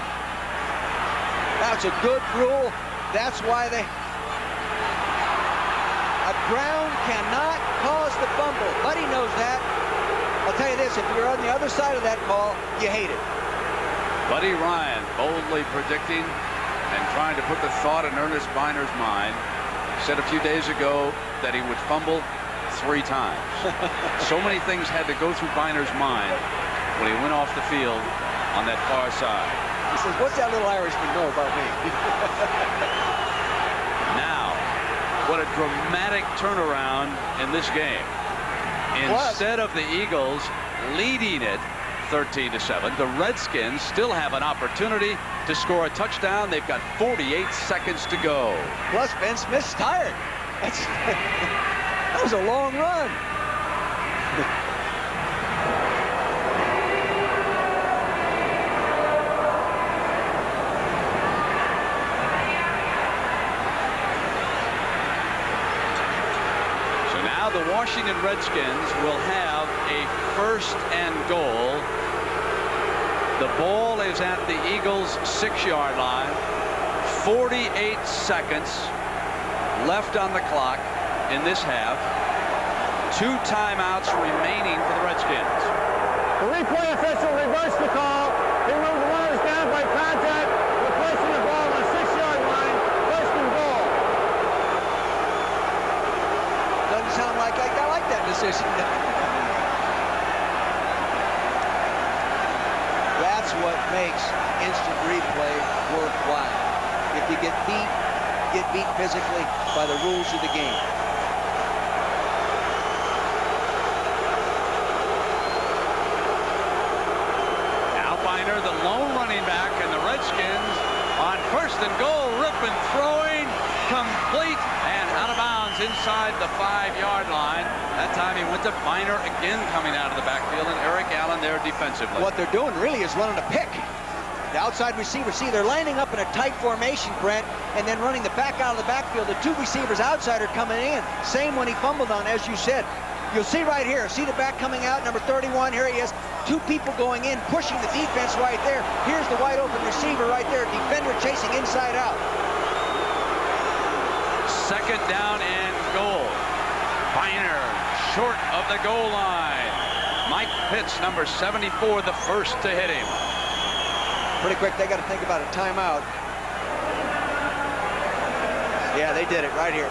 That's a good rule. That's why a ground cannot cause the fumble. Buddy knows that. I'll tell you this, if you're on the other side of that call, you hate it. Buddy Ryan boldly predicting and trying to put the thought in Ernest Biner's mind. Said a few days ago that he would fumble 3 times. So many things had to go through Biner's mind when he went off the field on that far side. He says, what's that little Irishman know about me? Now, what a dramatic turnaround in this game. Instead of the Eagles leading it 13-7, the Redskins still have an opportunity to score a touchdown. They've got 48 seconds to go. Plus, Ben Smith's tired. That was a long run. So now the Washington Redskins will have a 1st and goal. The ball is at the Eagles' 6-yard line. 48 seconds left on the clock in this half. 2 timeouts remaining for the Redskins. The replay official reversed the call. He ruled the runners down by contact, replacing the ball on the 6-yard line. 1st and goal. Doesn't sound like I like that decision. That's what makes instant replay worthwhile. If you get beat physically by the rules of the game. Now Biner, the lone running back, and the Redskins on 1st and goal, ripping, throwing, complete, and out of bounds inside the 5-yard line. That time he went to Biner again coming out of the backfield, and Eric Allen there defensively. What they're doing really is running a pick. The outside receiver, see, they're lining up in a tight formation, Brent, and then running the back out of the backfield. The 2 receivers outside are coming in. Same one he fumbled on, as you said. You'll see right here, see the back coming out, number 31, here he is. 2 people going in, pushing the defense right there. Here's the wide open receiver right there, defender chasing inside out. 2nd down and goal. Biner short of the goal line. Mike Pitts, number 74, the first to hit him. Pretty quick, they got to think about a timeout. Yeah, they did it right here.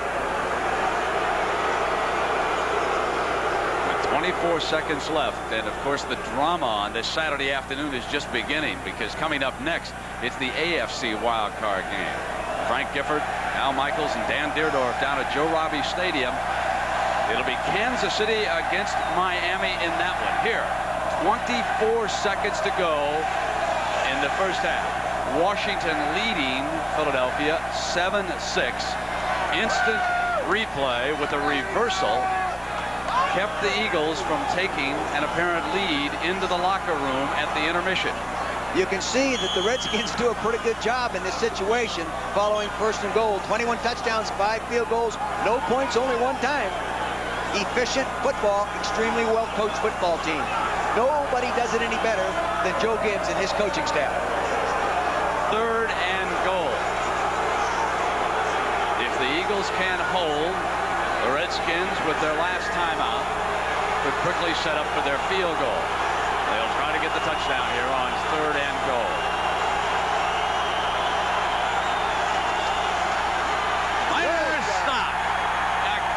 With 24 seconds left, and of course the drama on this Saturday afternoon is just beginning, because coming up next, it's the AFC wildcard game. Frank Gifford, Al Michaels, and Dan Dierdorf down at Joe Robbie Stadium. It'll be Kansas City against Miami in that one. Here, 24 seconds to go in the first half. Washington leading Philadelphia 7-6. Instant replay with a reversal kept the Eagles from taking an apparent lead into the locker room at the intermission. You can see that the Redskins do a pretty good job in this situation following 1st and goal. 21 touchdowns, 5 field goals, no points, only 1 time. Efficient football, extremely well-coached football team. Nobody does it any better than Joe Gibbs and his coaching staff. 3rd and goal. If the Eagles can hold The Redskins, with their last timeout, could quickly set up for their field goal. They'll try to get the touchdown here on 3rd and goal. Minor stop.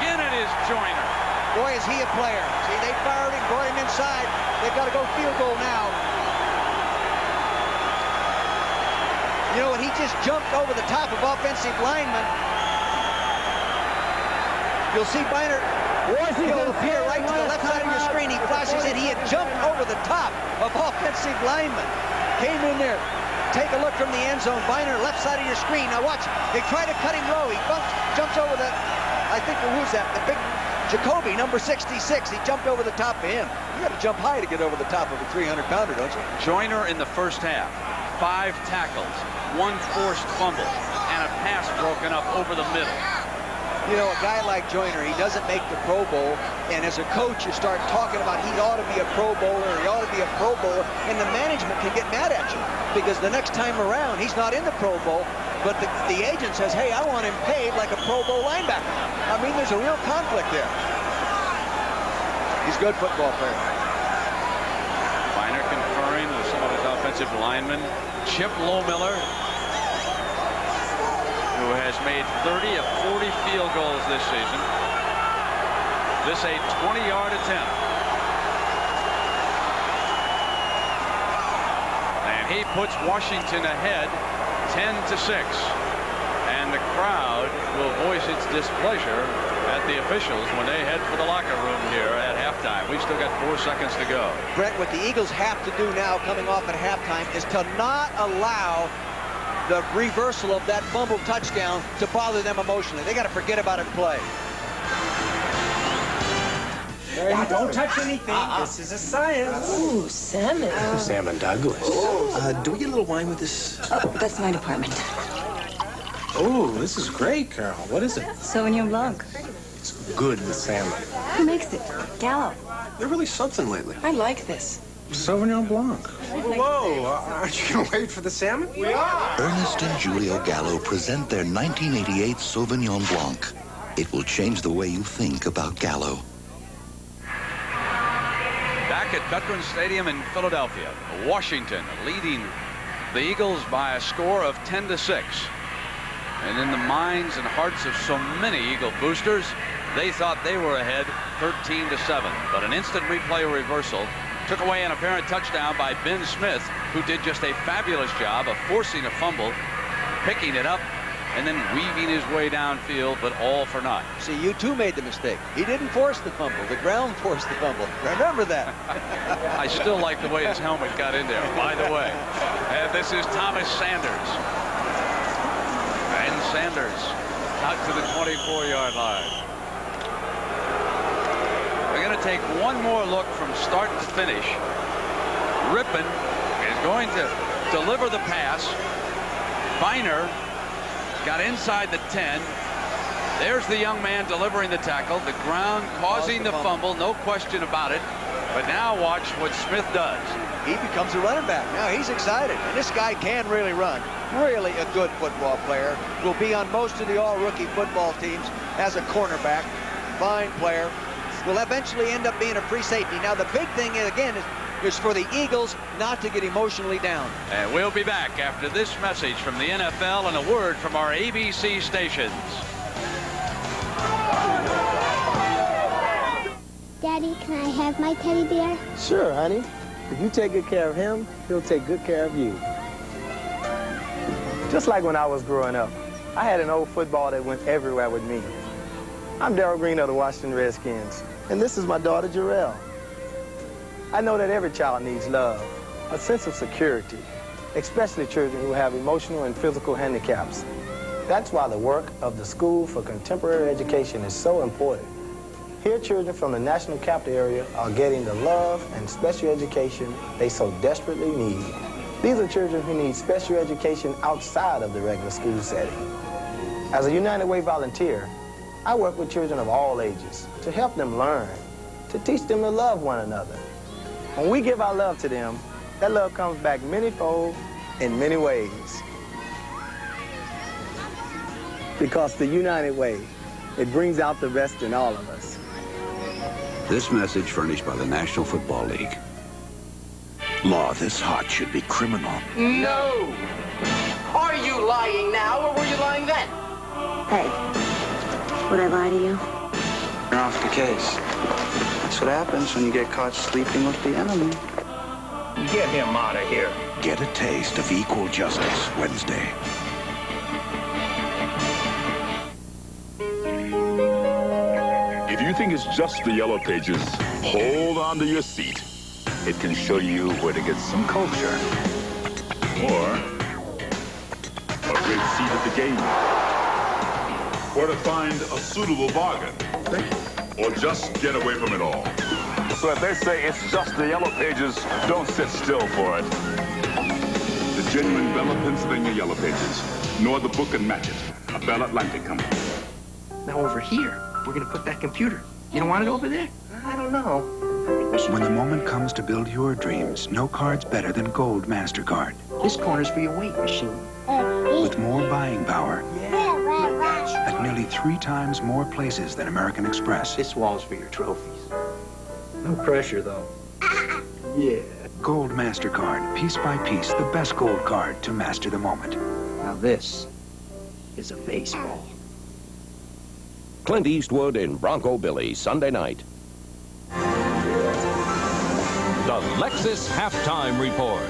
Again it is Joyner. Boy, is he a player. See, they fired him, brought him inside. They've got to go field goal now. You know what? He just jumped over the top of offensive linemen. You'll see Bynert. He'll appear right to the left side of your screen. He flashes in. He had jumped over the top of offensive linemen. Came in there. Take a look from the end zone. Bynert, left side of your screen. Now watch. They try to cut him low. He jumps over the, I think, who's that? The big Jacoby, number 66. He jumped over the top of him. You got to jump high to get over the top of a 300-pounder, don't you? Joyner in the first half. 5 tackles, 1 forced fumble, and a pass broken up over the middle. You know, a guy like Joyner, he doesn't make the Pro Bowl, and as a coach, you start talking about he ought to be a Pro Bowler, he ought to be a Pro Bowler, and the management can get mad at you because the next time around, he's not in the Pro Bowl, but the agent says, hey, I want him paid like a Pro Bowl linebacker. I mean, there's a real conflict there. He's a good football player. Bynert conferring with some of his offensive linemen. Chip Lohmiller, who has made 30 of 40 field goals this season. This a 20-yard attempt. And he puts Washington ahead 10-6. And the crowd will voice its displeasure at the officials when they head for the locker room here at halftime. We've still got 4 seconds to go. Brett, what the Eagles have to do now coming off at halftime is to not allow the reversal of that fumble touchdown to bother them emotionally. They got to forget about it and play. Don't touch anything. This is a science. Ooh, salmon. Salmon Douglas. Do we get a little wine with this? Oh, that's my department. Oh, this is great, Carol. What is it? Sauvignon Blanc. It's good with salmon. Who makes it? Gallo. They're really something lately. I like this. Sauvignon Blanc. Whoa, aren't you going to wait for the salmon? We are. Ernest and Julio Gallo present their 1988 Sauvignon Blanc. It will change the way you think about Gallo. Back at Veterans Stadium in Philadelphia, Washington leading the Eagles by a score of 10-6. And in the minds and hearts of so many Eagle boosters, they thought they were ahead 13-7. But an instant replay reversal took away an apparent touchdown by Ben Smith, who did just a fabulous job of forcing a fumble, picking it up, and then weaving his way downfield, but all for naught. See, you too made the mistake. He didn't force the fumble. The ground forced the fumble. Remember that. I still like the way his helmet got in there, by the way. And this is Thomas Sanders. And Sanders out to the 24-yard line. We're going to take one more look from start to finish. Rypien is going to deliver the pass. Bynert got inside the 10. There's the young man delivering the tackle. The ground causing the fumble, no question about it. But now watch what Smith does. He becomes a running back. Now he's excited. And this guy can really run. Really a good football player. Will be on most of the all-rookie football teams as a cornerback. Fine player. Will eventually end up being a free safety. Now the big thing, again, is for the Eagles not to get emotionally down. And we'll be back after this message from the NFL and a word from our ABC stations. Daddy, can I have my teddy bear? Sure, honey. If you take good care of him, he'll take good care of you. Just like when I was growing up, I had an old football that went everywhere with me. I'm Darryl Green of the Washington Redskins, and this is my daughter, Jarrell. I know that every child needs love, a sense of security, especially children who have emotional and physical handicaps. That's why the work of the School for Contemporary Education is so important. Here, children from the National Capital Area are getting the love and special education they so desperately need. These are children who need special education outside of the regular school setting. As a United Way volunteer, I work with children of all ages to help them learn, to teach them to love one another. When we give our love to them, that love comes back many-fold in many ways. Because the United Way It brings out the best in all of us. This message furnished by the National Football League. Law this hot should be criminal. No! Are you lying now, or were you lying then? Hey, would I lie to you? You're off the case. That's what happens when you get caught sleeping with the enemy. Get him out of here. Get a taste of equal justice Wednesday. If you think it's just the Yellow Pages, hold on to your seat. It can show you where to get some culture. Or a great seat at the game. Or to find a suitable bargain. Or just get away from it all. So if they say it's just the Yellow Pages, don't sit still for it. The genuine Bella Pennsylvania Yellow Pages, nor the book and match it, a Bell Atlantic company. Now over here, we're gonna put that computer. You don't want it over there? I don't know. When the moment comes to build your dreams, no card's better than Gold MasterCard. This corner's for your weight machine. With more buying power at nearly 3 times more places than American Express. This wall's for your trophies. No pressure, though. Yeah. Gold MasterCard, piece by piece, the best gold card to master the moment. Now this is a baseball. Clint Eastwood in Bronco Billy, Sunday night. The Lexus Halftime Report.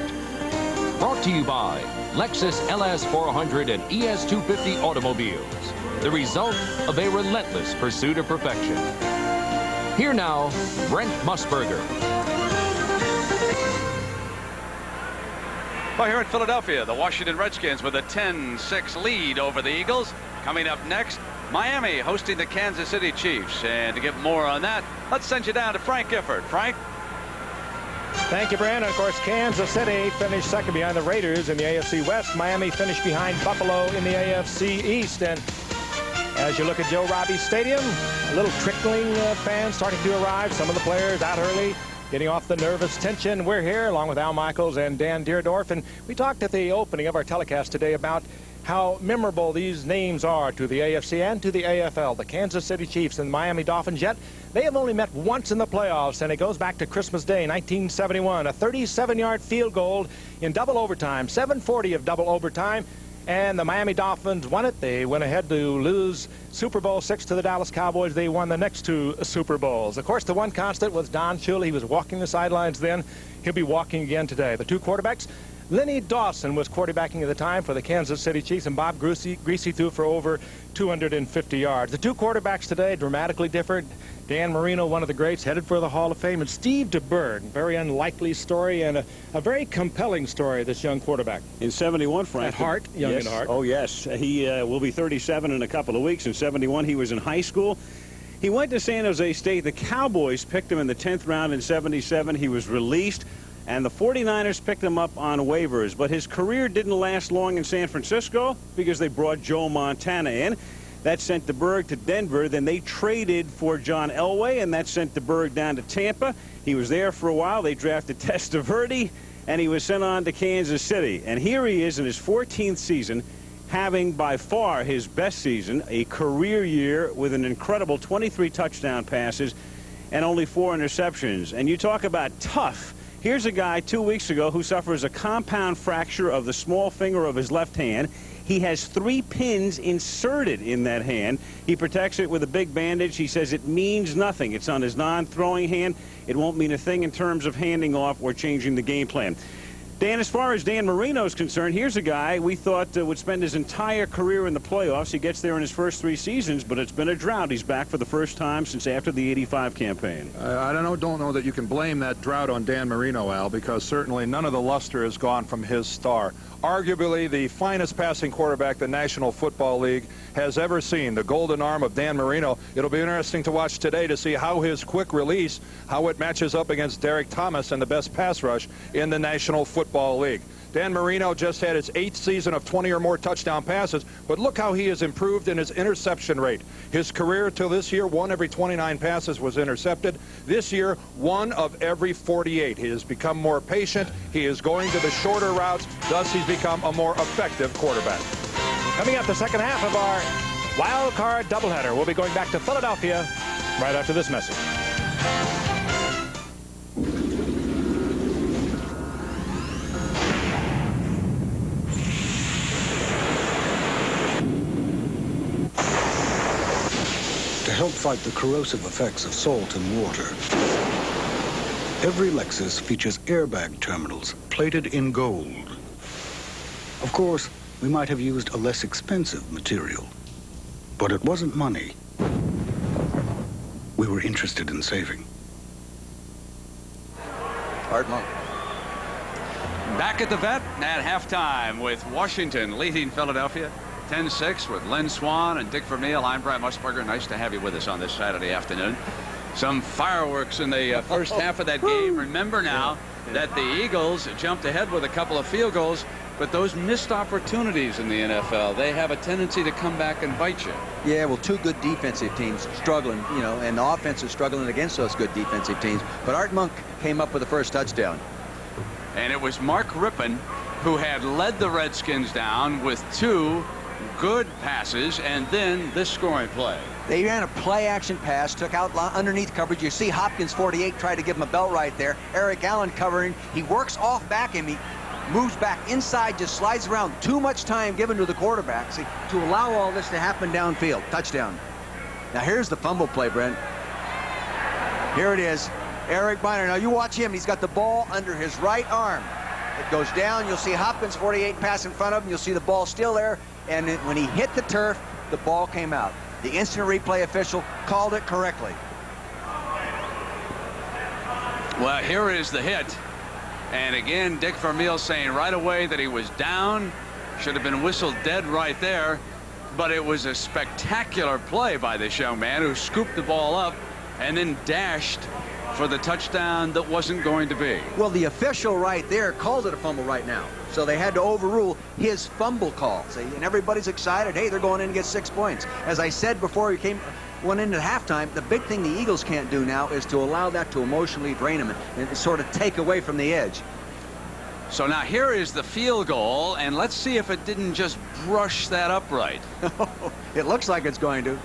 Brought to you by Lexus LS400 and ES250 automobiles. The result of a relentless pursuit of perfection. Here now, Brent Musburger. Well, here in Philadelphia, the Washington Redskins with a 10-6 lead over the Eagles. Coming up next, Miami hosting the Kansas City Chiefs. And to get more on that, let's send you down to Frank Gifford. Frank? Thank you, Brand. And of course, Kansas City finished second behind the Raiders in the AFC West. Miami finished behind Buffalo in the AFC East. And as you look at Joe Robbie Stadium, a little trickling fans starting to arrive. Some of the players out early, getting off the nervous tension. We're here along with Al Michaels and Dan Deerdorf. And we talked at the opening of our telecast today about how memorable these names are to the AFC and to the AFL. The Kansas City Chiefs and the Miami Dolphins, yet they have only met once in the playoffs, and it goes back to Christmas Day, 1971. A 37-yard field goal in double overtime, 7:40 of double overtime, and the Miami Dolphins won it. They went ahead to lose Super Bowl VI to the Dallas Cowboys. They won the next 2 Super Bowls. Of course, the one constant was Don Shula. He was walking the sidelines then. He'll be walking again today. The 2 quarterbacks, Lenny Dawson was quarterbacking at the time for the Kansas City Chiefs, and Bob Greasy threw for over 250 yards. The 2 quarterbacks today, dramatically different. Dan Marino, one of the greats, headed for the Hall of Fame, and Steve DeBerg, very unlikely story and a very compelling story, this young quarterback. In 71, Frank. At heart, young yes. at heart. Oh, yes. He will be 37 in a couple of weeks. In 71, he was in high school. He went to San Jose State. The Cowboys picked him in the 10th round in 77. He was released, and the 49ers picked him up on waivers. But his career didn't last long in San Francisco because they brought Joe Montana in. That sent DeBerg to Denver. Then they traded for John Elway, and that sent DeBerg down to Tampa. He was there for a while. They drafted Testaverde, and he was sent on to Kansas City. And here he is in his 14th season, having by far his best season, a career year with an incredible 23 touchdown passes and only 4 interceptions. And you talk about tough. Here's a guy 2 weeks ago who suffers a compound fracture of the small finger of his left hand. He has 3 pins inserted in that hand. He protects it with a big bandage. He says it means nothing. It's on his non-throwing hand. It won't mean a thing in terms of handing off or changing the game plan. Dan, as far as Dan Marino is concerned, here's a guy we thought would spend his entire career in the playoffs. He gets there in his first 3 seasons, but it's been a drought. He's back for the first time since after the '85 campaign. I don't know that you can blame that drought on Dan Marino, Al, because certainly none of the luster has gone from his star. Arguably the finest passing quarterback the National Football League has ever seen, the golden arm of Dan Marino. It'll be interesting to watch today to see how his quick release, how it matches up against Derek Thomas and the best pass rush in the National Football League. Dan Marino just had his 8th season of 20 or more touchdown passes, but look how he has improved in his interception rate. His career till this year, 1 every 29 passes was intercepted. This year, 1 of every 48. He has become more patient. He is going to the shorter routes. Thus, he's become a more effective quarterback. Coming up the second half of our wild card doubleheader. We'll be going back to Philadelphia right after this message. To help fight the corrosive effects of salt and water, every Lexus features airbag terminals plated in gold. Of course, we might have used a less expensive material, but it wasn't money we were interested in saving. Art Monk. Back at the vet at halftime with Washington leading Philadelphia 10-6 with Lynn Swann and Dick Vermeil. I'm Brent Musburger. Nice to have you with us on this Saturday afternoon. Some fireworks in the first half of that game. Remember now that the Eagles jumped ahead with a couple of field goals, but those missed opportunities in the NFL, they have a tendency to come back and bite you. Yeah, well, two good defensive teams struggling, you know, and the offense is struggling against those good defensive teams. But Art Monk came up with the first touchdown. And it was Mark Rypien who had led the Redskins down with two good passes and then this scoring play. They ran a play-action pass, took out underneath coverage. You see Hopkins, 48, tried to give him a belt right there. Eric Allen covering. He works off back him. He moves back inside, just slides around. Too much time given to the quarterback, see, to allow all this to happen downfield. Touchdown. Now here's the fumble play, Brent. Here it is. Eric Biner. Now you watch him. He's got the ball under his right arm. It goes down. You'll see Hopkins, 48, pass in front of him. You'll see the ball still there. And when he hit the turf, the ball came out. The instant replay official called it correctly. Well, here is the hit. And again, Dick Vermeil saying right away that he was down. Should have been whistled dead right there. But it was a spectacular play by this young man who scooped the ball up and then dashed for the touchdown that wasn't going to be. Well, the official right there called it a fumble right now. So they had to overrule his fumble call. See, and everybody's excited. Hey, they're going in to get 6 points. As I said before we went into halftime, the big thing the Eagles can't do now is to allow that to emotionally drain them and sort of take away from the edge. So now here is the field goal, and let's see if it didn't just brush that upright. It looks like it's going to.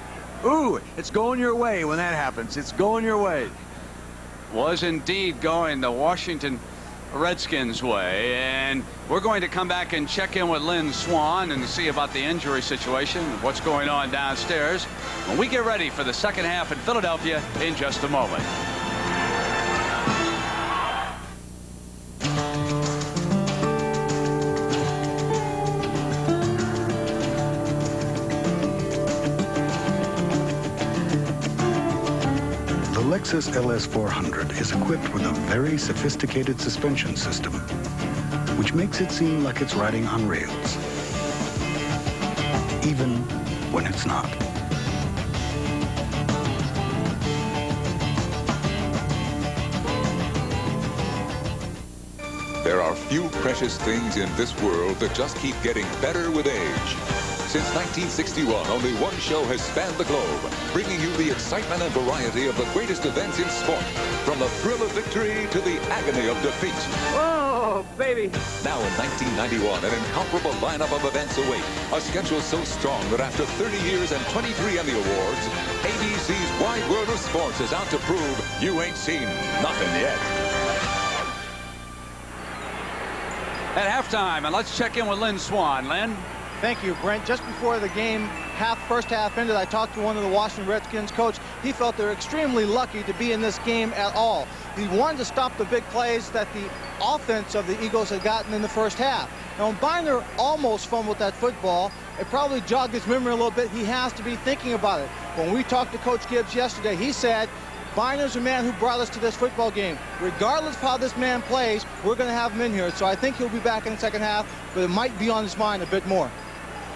Ooh, it's going your way when that happens. It's going your way. Was indeed going the Washington Redskins way, and we're going to come back and check in with Lynn Swann and see about the injury situation, what's going on downstairs, when we get ready for the second half in Philadelphia in just a moment. The Lexus LS400 is equipped with a very sophisticated suspension system, which makes it seem like it's riding on rails, even when it's not. There are few precious things in this world that just keep getting better with age. Since 1961, only one show has spanned the globe, bringing you the excitement and variety of the greatest events in sport, from the thrill of victory to the agony of defeat. Oh, baby. Now in 1991, an incomparable lineup of events await, a schedule so strong that after 30 years and 23 Emmy Awards, ABC's Wide World of Sports is out to prove you ain't seen nothing yet. At halftime, and let's check in with Lynn Swann. Lynn? Thank you, Brent. Just before the game, first half ended, I talked to one of the Washington Redskins coach. He felt they're extremely lucky to be in this game at all. He wanted to stop the big plays that the offense of the Eagles had gotten in the first half. Now, when Biner almost fumbled that football, it probably jogged his memory a little bit. He has to be thinking about it. When we talked to Coach Gibbs yesterday, he said, Biner's a man who brought us to this football game. Regardless of how this man plays, we're going to have him in here. So I think he'll be back in the second half, but it might be on his mind a bit more.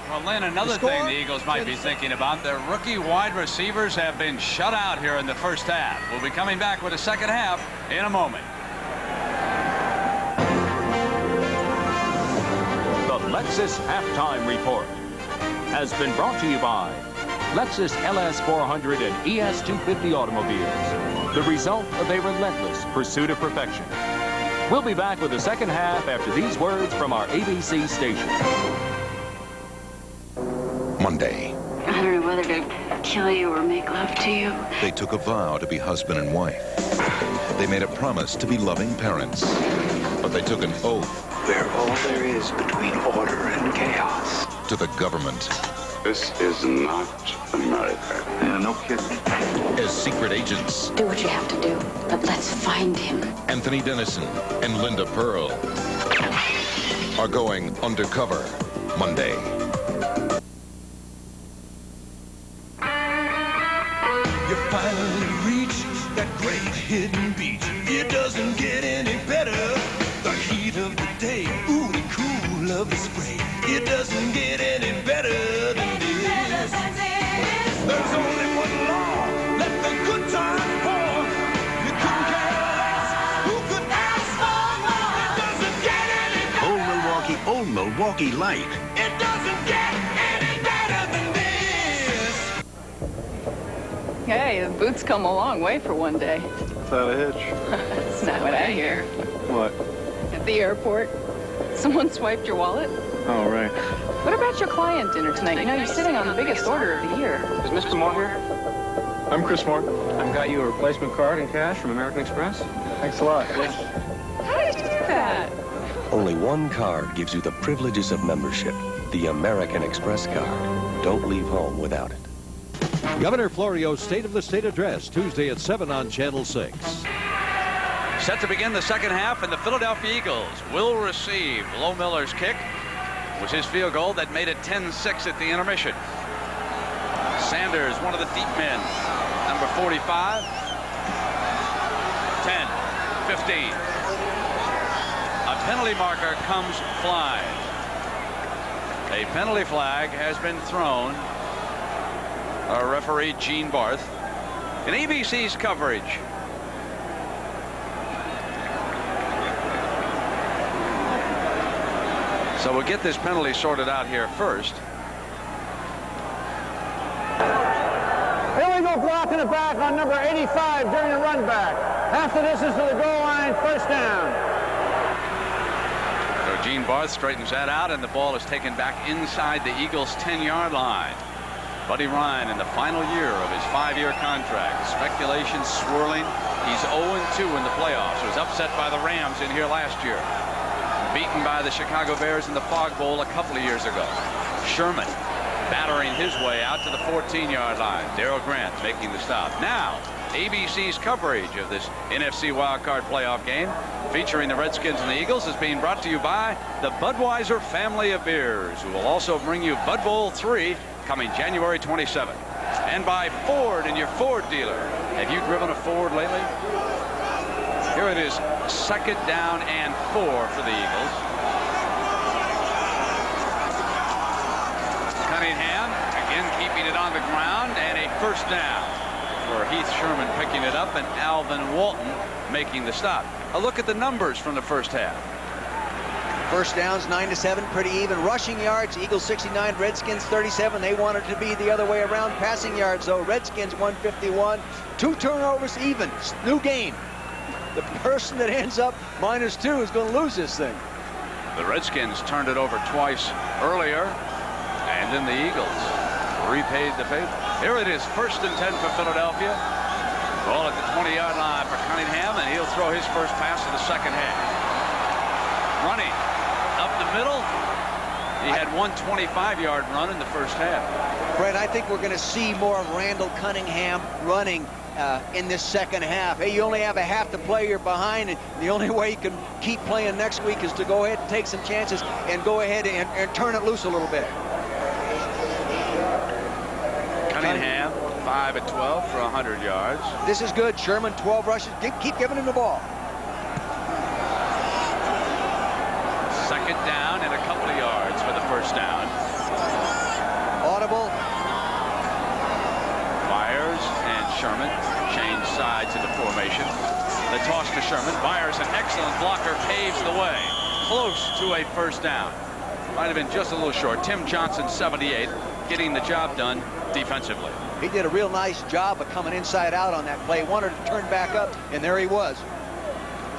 Well, Lynn, another thing the Eagles might be thinking about, their rookie wide receivers have been shut out here in the first half. We'll be coming back with the second half in a moment. The Lexus Halftime Report has been brought to you by Lexus LS400 and ES250 automobiles, the result of a relentless pursuit of perfection. We'll be back with the second half after these words from our ABC station. Monday. I don't know kill you or make love to you. They took a vow to be husband and wife. They made a promise to be loving parents. But they took an oath. We're all there is between order and chaos. To the government. This is not America. Yeah, no kidding. As secret agents. Do what you have to do, but let's find him. Anthony Dennison and Linda Pearl are going undercover Monday. You finally reach that great hidden beach. It doesn't get any better. The heat of the day, ooh, the cool of the spray. It doesn't get any better than this. There's only one law, let the good times pour. You couldn't care less, who could ask for more? It doesn't get any better. Old Milwaukee Light. It doesn't get any better than this. Hey, the boots come a long way for one day. Without a hitch. That's not what I hear. What? At the airport, someone swiped your wallet? Oh, right. What about your client dinner tonight? You know, you're sitting on the biggest order of the year. Is Mr. Moore here? I'm Chris Moore. I've got you a replacement card in cash from American Express. Thanks a lot. How did you do that? Only one card gives you the privileges of membership. The American Express card. Don't leave home without it. Governor Florio's State of the State address, Tuesday at 7 on Channel 6. Set to begin the second half, and the Philadelphia Eagles will receive. Lo Miller's kick was his field goal that made it 10-6 at the intermission. Sanders, one of the deep men, number 45. 10, 15. A penalty marker comes flying. A penalty flag has been thrown. Our referee, Gene Barth, in ABC's coverage. So we'll get this penalty sorted out here first. Here we go, blocking it back on number 85 during the run back. Half the distance to the goal line, first down. So Gene Barth straightens that out, and the ball is taken back inside the Eagles' 10-yard line. Buddy Ryan in the final year of his 5-year contract. Speculation swirling. He's 0-2 in the playoffs. He was upset by the Rams in here last year. Beaten by the Chicago Bears in the Fog Bowl a couple of years ago. Sherman battering his way out to the 14-yard line. Darryl Grant making the stop. Now, ABC's coverage of this NFC wildcard playoff game featuring the Redskins and the Eagles is being brought to you by the Budweiser family of beers, who will also bring you Bud Bowl 3 coming January 27th. And by Ford and your Ford dealer. Have you driven a Ford lately? Here it is, second down and 4 for the Eagles. Cunningham again keeping it on the ground, and a first down for Heath Sherman picking it up and Alvin Walton making the stop. A look at the numbers from the first half. First downs 9-7, pretty even. Rushing yards, Eagles 69, Redskins 37. They wanted to be the other way around. Passing yards, though, Redskins 151. 2 turnovers even. New game. The person that ends up -2 is going to lose this thing. The Redskins turned it over twice earlier, and then the Eagles repaid the favor. Here it is, 1st and 10 for Philadelphia. Ball at the 20-yard line for Cunningham, and he'll throw his first pass of the second half. Running up the middle. He had one 25-yard run in the first half. Fred, I think we're going to see more of Randall Cunningham running in this second half. Hey, you only have a half to play, you're behind, and the only way you can keep playing next week is to go ahead and take some chances and go ahead and turn it loose a little bit. Cunningham, 5 at 12 for 100 yards. This is good. Sherman, 12 rushes. Keep giving him the ball. Second down and a couple of yards for the first down. Audible. Byers and Sherman change sides of the formation. The toss to Sherman. Byers, an excellent blocker, paves the way. Close to a first down. Might have been just a little short. Tim Johnson, 78, getting the job done defensively. He did a real nice job of coming inside out on that play. Wanted to turn back up, and there he was.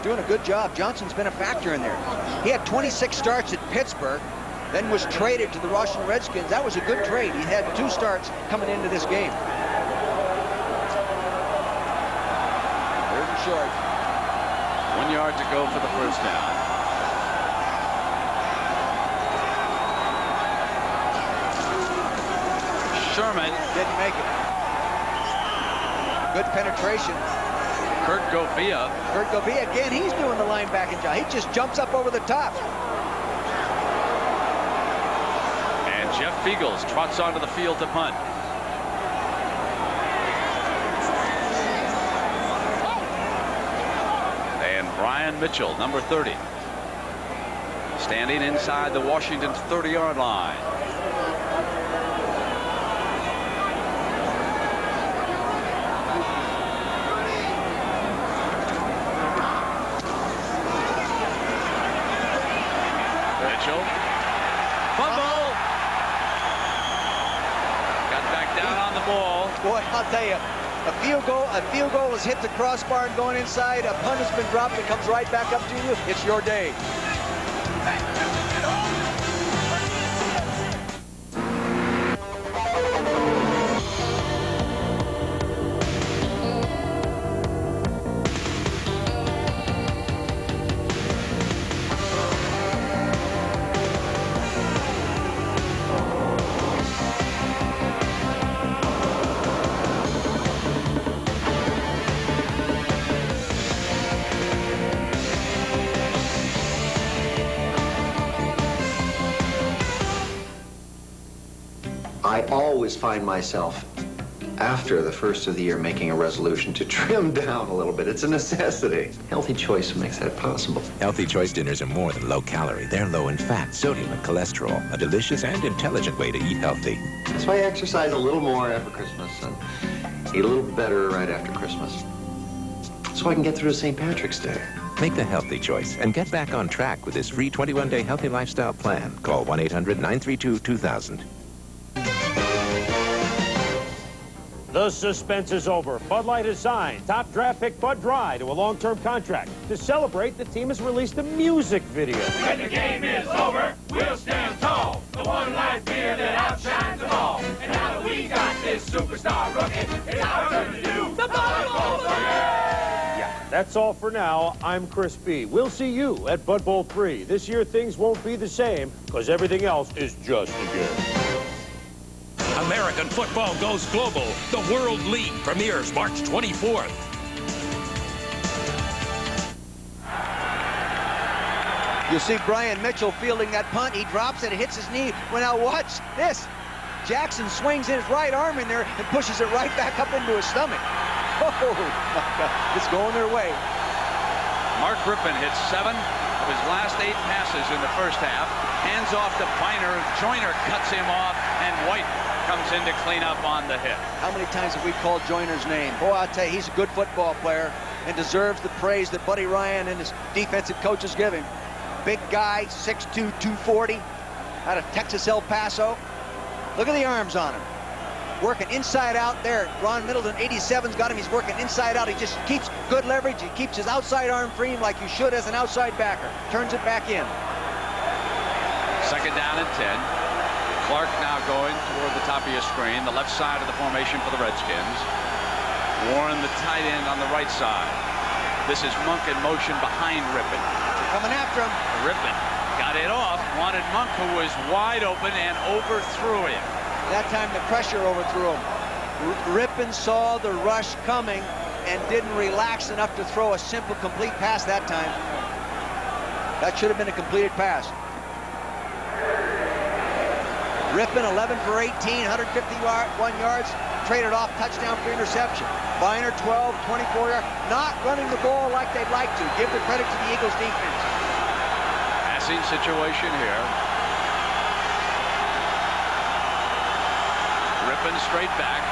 Doing a good job. Johnson's been a factor in there. He had 26 starts at Pittsburgh, then was traded to the Washington Redskins. That was a good trade. He had 2 starts coming into this game. short. 1 yard to go for the first down. Sherman didn't make it. Good penetration. Kurt Govea. Kurt Govea, again, he's doing the linebacking job. He just jumps up over the top. And Jeff Feagles trots onto the field to punt. And Brian Mitchell, number 30, standing inside the Washington 30-yard line. Fumble. Got back down on the ball. Boy, I'll tell you, a field goal has hit the crossbar and going inside. A punt has been dropped and comes right back up to you. It's your day. I always find myself, after the first of the year, making a resolution to trim down a little bit. It's a necessity. Healthy Choice makes that possible. Healthy Choice dinners are more than low calorie. They're low in fat, sodium, and cholesterol. A delicious and intelligent way to eat healthy. That's why I exercise a little more after Christmas and eat a little better right after Christmas. So I can get through to St. Patrick's Day. Make the healthy choice and get back on track with this free 21-day healthy lifestyle plan. Call 1-800-932-2000. The suspense is over. Bud Light has signed top draft pick Bud Dry to a long-term contract. To celebrate, the team has released a music video. When the game is over, we'll stand tall. The one light beer that outshines them all. And now that we got this superstar rookie, it's our turn to do the Bud Bowl 3. Yeah, that's all for now. I'm Chris B. We'll see you at Bud Bowl 3. This year, things won't be the same because everything else is just a gift. American football goes global. The World League premieres March 24th. You see Brian Mitchell fielding that punt. He drops it, it hits his knee. Well, now watch this. Jackson swings in his right arm in there and pushes it right back up into his stomach. Oh, my God. It's going their way. Mark Rypien hit 7 of his last 8 passes in the first half. Hands off to Biner. Joyner cuts him off, and White comes in to clean up on the hit. How many times have we called Joyner's name? Boy, I'll tell you, he's a good football player and deserves the praise that Buddy Ryan and his defensive coaches give him. Big guy, 6'2", 240, out of Texas El Paso. Look at the arms on him. Working inside out there. Ron Middleton, 87's got him. He's working inside out. He just keeps good leverage. He keeps his outside arm free like you should as an outside backer. Turns it back in. Second down and 10. Clark now going toward the top of your screen, the left side of the formation for the Redskins. Warren, the tight end, on the right side. This is Monk in motion behind Rypien. They're coming after him. Rypien got it off, wanted Monk, who was wide open, and overthrew him. That time the pressure overthrew him. Rypien saw the rush coming and didn't relax enough to throw a simple, complete pass that time. That should have been a completed pass. Rypien 11 for 18, 151 yards, traded off, touchdown for interception. Biner 12, 24 yards, not running the ball like they'd like to. Give the credit to the Eagles defense. Passing situation here. Rypien straight back,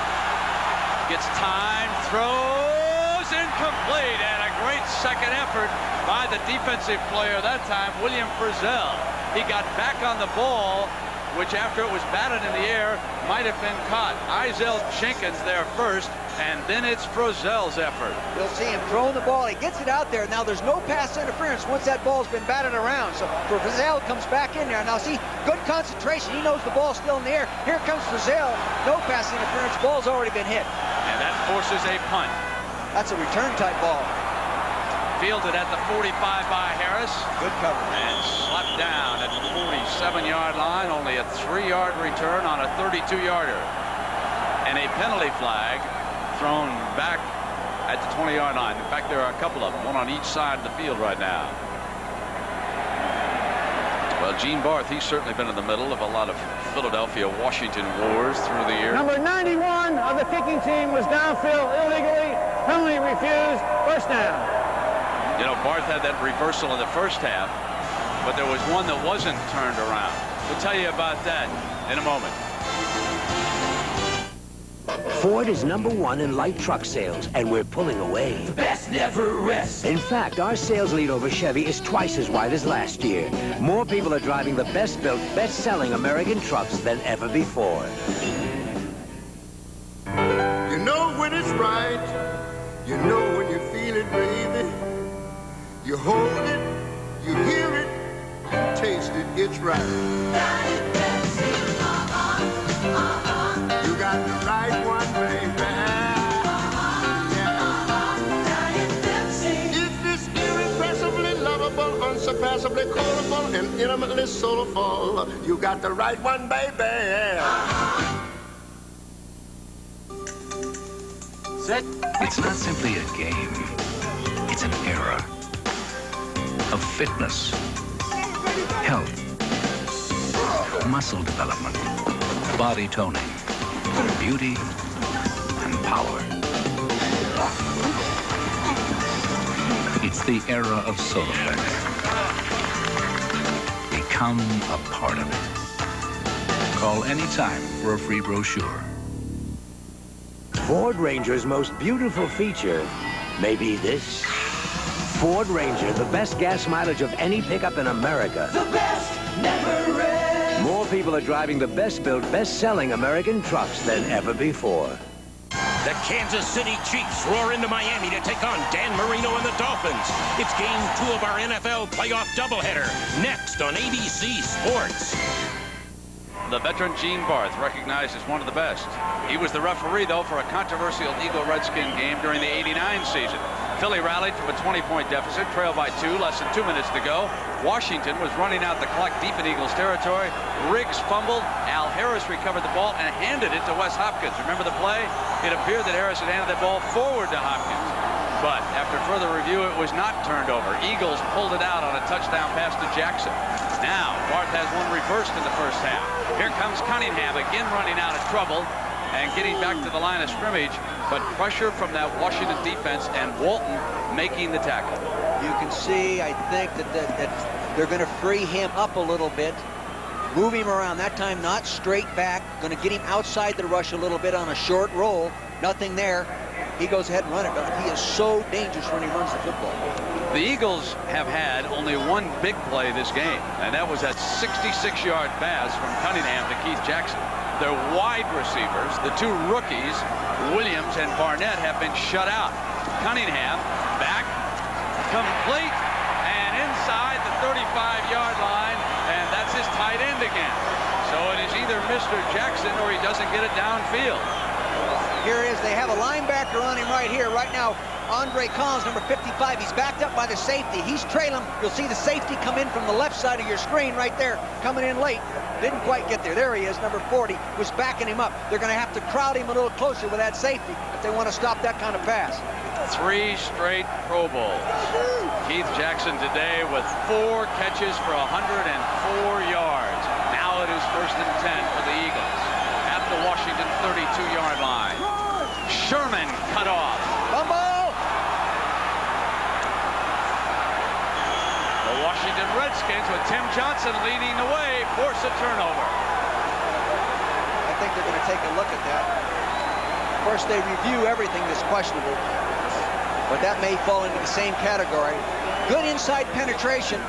gets time, throws, incomplete, and a great second effort by the defensive player that time, William Frizzell. He got back on the ball, which after it was batted in the air might have been caught. Isel Jenkins there first, and then it's Frizzell's effort. You'll see him throwing the ball. He gets it out there. Now there's no pass interference once that ball's been batted around. So Frizzell comes back in there. Now see, good concentration. He knows the ball's still in the air. Here comes Frizzell. No pass interference. Ball's already been hit. And that forces a punt. That's a return type ball. Fielded at the 45 by Harris. Good cover. And slapped down at the 47-yard line. Only a 3-yard return on a 32-yarder. And a penalty flag thrown back at the 20-yard line. In fact, there are a couple of them, one on each side of the field right now. Well, Gene Barth, he's certainly been in the middle of a lot of Philadelphia-Washington wars through the years. Number 91 of the kicking team was downfield illegally. Penalty refused. First down. You know, Barth had that reversal in the first half, but there was one that wasn't turned around. We'll tell you about that in a moment. Ford is #1 in light truck sales, and we're pulling away. The best never rests. In fact, our sales lead over Chevy is twice as wide as last year. More people are driving the best-built, best-selling American trucks than ever before. You know when it's right. You know when you feel it, baby. You hold it, you hear it, you taste it, it's right. You got the right one, baby. If it's irrepressibly lovable, unsurpassably quotable, and intimately soulful, you got the right one, baby. Set. It's not simply a game. It's an era of fitness, health, muscle development, body toning, beauty, and power. It's the era of Soloflex. Become a part of it. Call anytime for a free brochure. Ford Ranger's most beautiful feature may be this. Ford Ranger, the best gas mileage of any pickup in America. The best never rests. More people are driving the best-built, best-selling American trucks than ever before. The Kansas City Chiefs roar into Miami to take on Dan Marino and the Dolphins. It's game 2 of our NFL playoff doubleheader, next on ABC Sports. The veteran Gene Barth, recognized as one of the best. He was the referee, though, for a controversial Eagle-Redskin game during the '89 season. Philly rallied from a 20-point deficit, trailed by 2, less than 2 minutes to go. Washington was running out the clock deep in Eagles territory. Riggs fumbled. Al Harris recovered the ball and handed it to Wes Hopkins. Remember the play? It appeared that Harris had handed the ball forward to Hopkins. But after further review, it was not turned over. Eagles pulled it out on a touchdown pass to Jackson. Now, Barth has one reversed in the first half. Here comes Cunningham again running out of trouble and getting back to the line of scrimmage, but pressure from that Washington defense and Walton making the tackle. You can see, I think, that they're going to free him up a little bit, move him around. That time not straight back, going to get him outside the rush a little bit on a short roll. Nothing there. He goes ahead and runs it, but he is so dangerous when he runs the football. The Eagles have had only one big play this game, and that was that 66-yard pass from Cunningham to Keith Jackson. Their wide receivers, the 2 rookies, Williams and Barnett, have been shut out. Cunningham back, complete, and inside the 35-yard line, and that's his tight end again. So it is either Mr. Jackson or he doesn't get it downfield. Here is, they have a linebacker on him right here. Right now, Andre Collins, number 55, he's backed up by the safety. He's trailing. You'll see the safety come in from the left side of your screen right there, coming in late. Didn't quite get there. There he is, number 40, was backing him up. They're going to have to crowd him a little closer with that safety if they want to stop that kind of pass. 3 straight Pro Bowls. Keith Jackson today with 4 catches for 104 yards. Now it is 1st and 10 for the Eagles at the Washington 32-yard line. Sherman cut off. Fumble! The Washington Redskins, with Tim Johnson leading the way, force a turnover. I think they're going to take a look at that. Of course, they review everything that's questionable, but that may fall into the same category. Good inside penetration.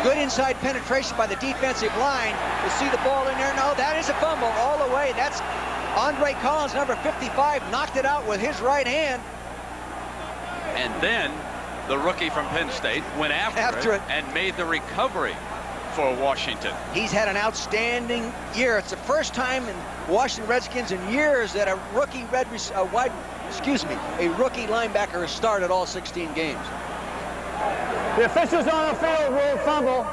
Good inside penetration by the defensive line. You see the ball in there. No, that is a fumble all the way. That's Andre Collins, number 55, knocked it out with his right hand. And then the rookie from Penn State went after it and made the recovery for Washington. He's had an outstanding year. It's the first time in Washington Redskins in years that a rookie a rookie linebacker has started all 16 games. The officials on the field ruled fumble.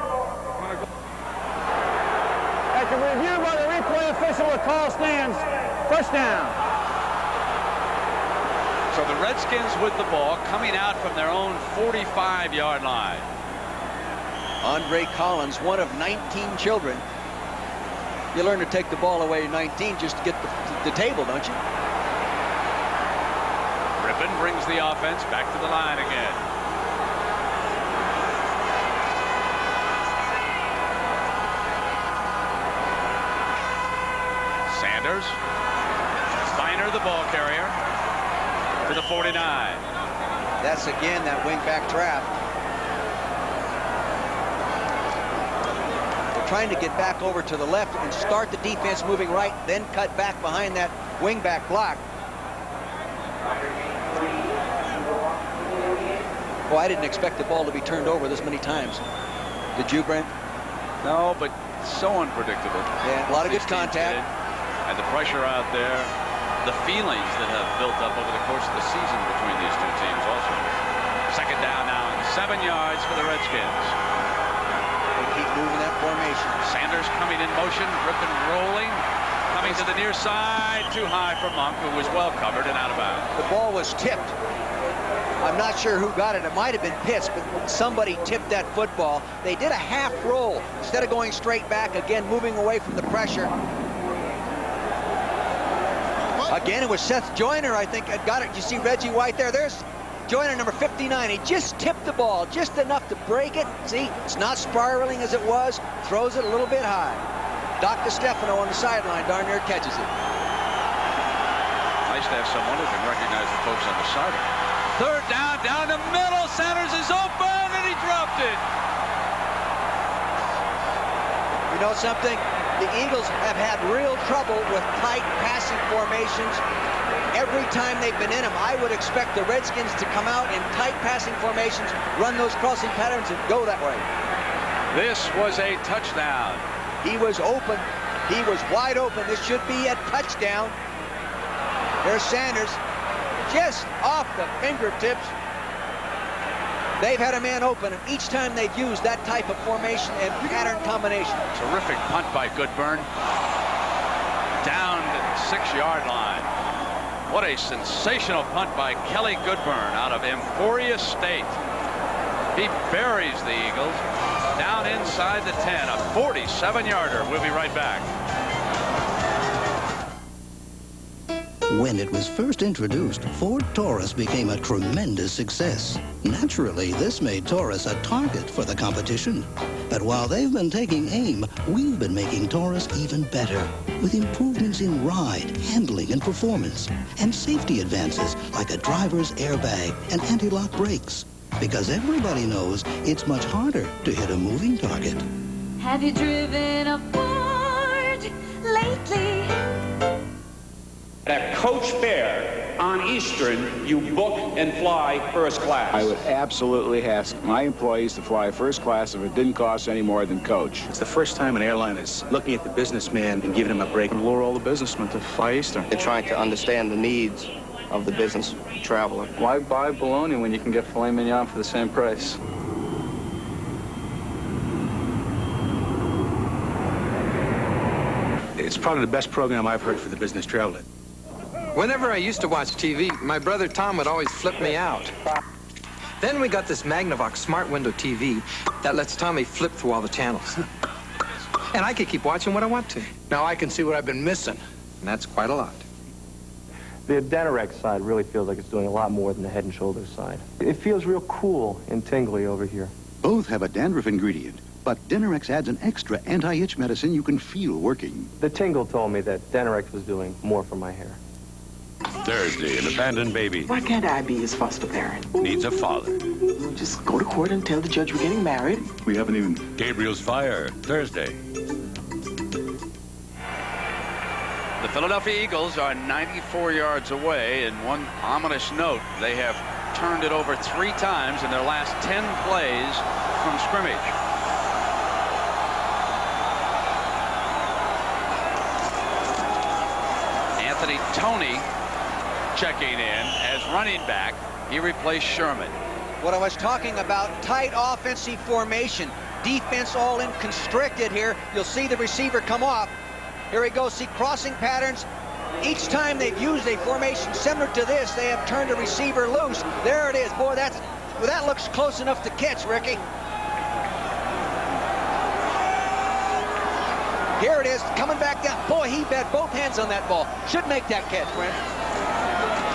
After review by the replay official, the call stands. First down. So the Redskins with the ball coming out from their own 45-yard line. Andre Collins, one of 19 children. You learn to take the ball away at 19 just to get the table, don't you? Rypien brings the offense back to the line again. Sanders. Steiner, the ball carrier, to the 49. That's again that wing-back trap. They're trying to get back over to the left and start the defense moving right, then cut back behind that wing-back block. Well, I didn't expect the ball to be turned over this many times. Did you, Brent? No, but so unpredictable. Yeah, a lot of good contact. And the pressure out there, the feelings that have built up over the course of the season between these two teams also. Second down now and 7 yards for the Redskins. They keep moving that formation. Sanders coming in motion, Rypien rolling, coming to the near side, too high for Monk, who was well covered and out of bounds. The ball was tipped. I'm not sure who got it. It might have been Pitts, but somebody tipped that football. They did a half roll. Instead of going straight back, again, moving away from the pressure. Again, it was Seth Joyner, I think, got it. You see Reggie White there? There's Joyner, number 59. He just tipped the ball, just enough to break it. See, it's not spiraling as it was. Throws it a little bit high. Doc DeStefano on the sideline, darn near catches it. Nice to have someone who can recognize the folks on the sideline. Third down, down the middle. Sanders is open, and he dropped it. You know something? The Eagles have had real trouble with tight passing formations. Every time they've been in them, I would expect the Redskins to come out in tight passing formations, run those crossing patterns, and go that way. This was a touchdown. He was open. He was wide open. This should be a touchdown. There's Sanders. Just off the fingertips. They've had a man open, and each time they've used that type of formation and pattern combination. Terrific punt by Goodburn. Down to the 6-yard line. What a sensational punt by Kelly Goodburn out of Emporia State. He buries the Eagles down inside the 10, a 47-yarder. We'll be right back. When it was first introduced, Ford Taurus became a tremendous success. Naturally, this made Taurus a target for the competition. But while they've been taking aim, we've been making Taurus even better, with improvements in ride, handling, and performance, and safety advances like a driver's airbag and anti-lock brakes. Because everybody knows it's much harder to hit a moving target. Have you driven a Ford lately? At Coach Fair on Eastern, you book and fly first class. I would absolutely ask my employees to fly first class if it didn't cost any more than Coach. It's the first time an airline is looking at the businessman and giving him a break and lure all the businessmen to fly Eastern. They're trying to understand the needs of the business traveler. Why buy bologna when you can get filet mignon for the same price? It's probably the best program I've heard for the business traveler. Whenever I used to watch TV, my brother Tom would always flip me out. Then we got this Magnavox Smart Window TV that lets Tommy flip through all the channels. And I could keep watching what I want to. Now I can see what I've been missing. And that's quite a lot. The Denorex side really feels like it's doing a lot more than the Head & Shoulders side. It feels real cool and tingly over here. Both have a dandruff ingredient, but Denorex adds an extra anti-itch medicine you can feel working. The tingle told me that Denorex was doing more for my hair. Thursday, an abandoned baby. Why can't I be his foster parent? Needs a father. We'll just go to court and tell the judge we're getting married. We haven't even... Gabriel's Fire, Thursday. The Philadelphia Eagles are 94 yards away, and one ominous note, they have turned it over 3 times in their last 10 plays from scrimmage. Tony checking in as running back. He replaced Sherman. What I was talking about, tight offensive formation. Defense all in constricted here. You'll see the receiver come off. Here he goes. See crossing patterns. Each time they've used a formation similar to this, they have turned a receiver loose. There it is. Boy, that looks close enough to catch, Ricky. Here it is, coming back down. Boy, he bet both hands on that ball. Should make that catch, Brent.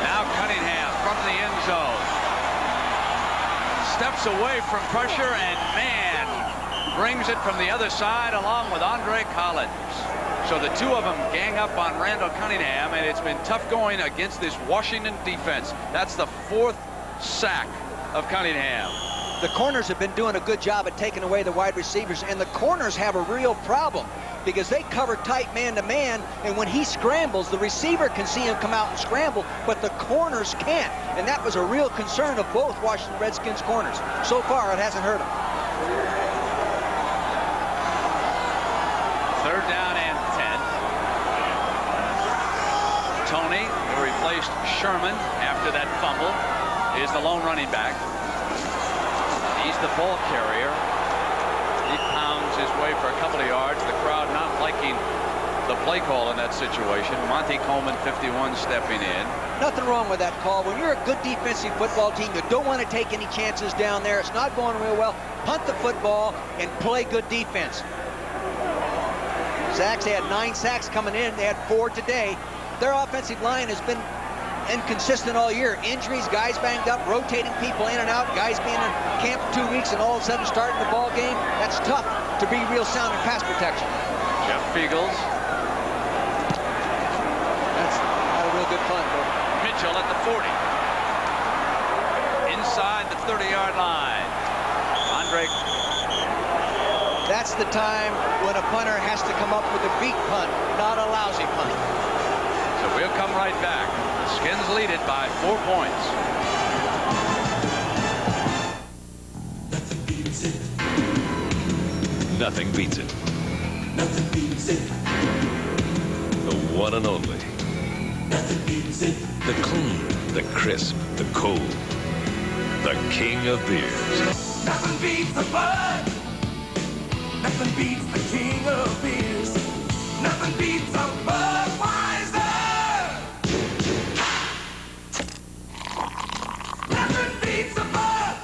Now Cunningham from the end zone. Steps away from pressure and, man, brings it from the other side along with Andre Collins. So the two of them gang up on Randall Cunningham, and it's been tough going against this Washington defense. That's the 4th sack of Cunningham. The corners have been doing a good job at taking away the wide receivers, and the corners have a real problem because they cover tight man-to-man, and when he scrambles, the receiver can see him come out and scramble, but the corners can't, and that was a real concern of both Washington Redskins corners. So far, it hasn't hurt them. 3rd down and 10. Tony, who replaced Sherman after that fumble, is the lone running back. He's the ball carrier. He pounds his way for a couple of yards. The crowd not liking the play call in that situation. Monty Coleman, 51, stepping in. Nothing wrong with that call. When you're a good defensive football team, you don't want to take any chances down there. It's not going real well. Punt the football and play good defense. Sacks, they had 9 sacks coming in. They had 4 today. Their offensive line has been inconsistent all year. Injuries, guys banged up, rotating people in and out, guys being in camp for 2 weeks and all of a sudden starting the ball game. That's tough to be real sound in pass protection. Jeff Fiegels. That's not a real good punt, though. Mitchell at the 40. Inside the 30-yard line. Andre. That's the time when a punter has to come up with a beat punt, not a lousy punt. So we'll come right back. The Skins lead it by 4 points. Nothing beats it. Nothing beats it. Nothing beats it. The one and only. Nothing beats it. The clean, the crisp, the cold. The king of beers. Nothing beats the Bud. Nothing beats the king of beers. Nothing beats a Budweiser. Nothing beats a Bud.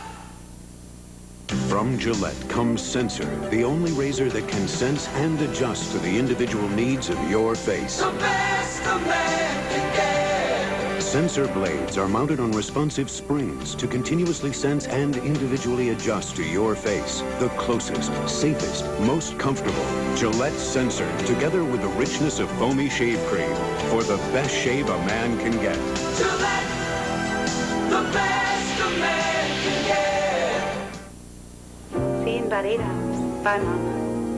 From Gillette comes Sensor, the only razor that can sense and adjust to the individual needs of your face. The best a man can get. Sensor blades are mounted on responsive springs to continuously sense and individually adjust to your face. The closest, safest, most comfortable. Gillette Sensor, together with the richness of foamy shave cream, for the best shave a man can get. Gillette, the best a man can get. Being burritos by Mama.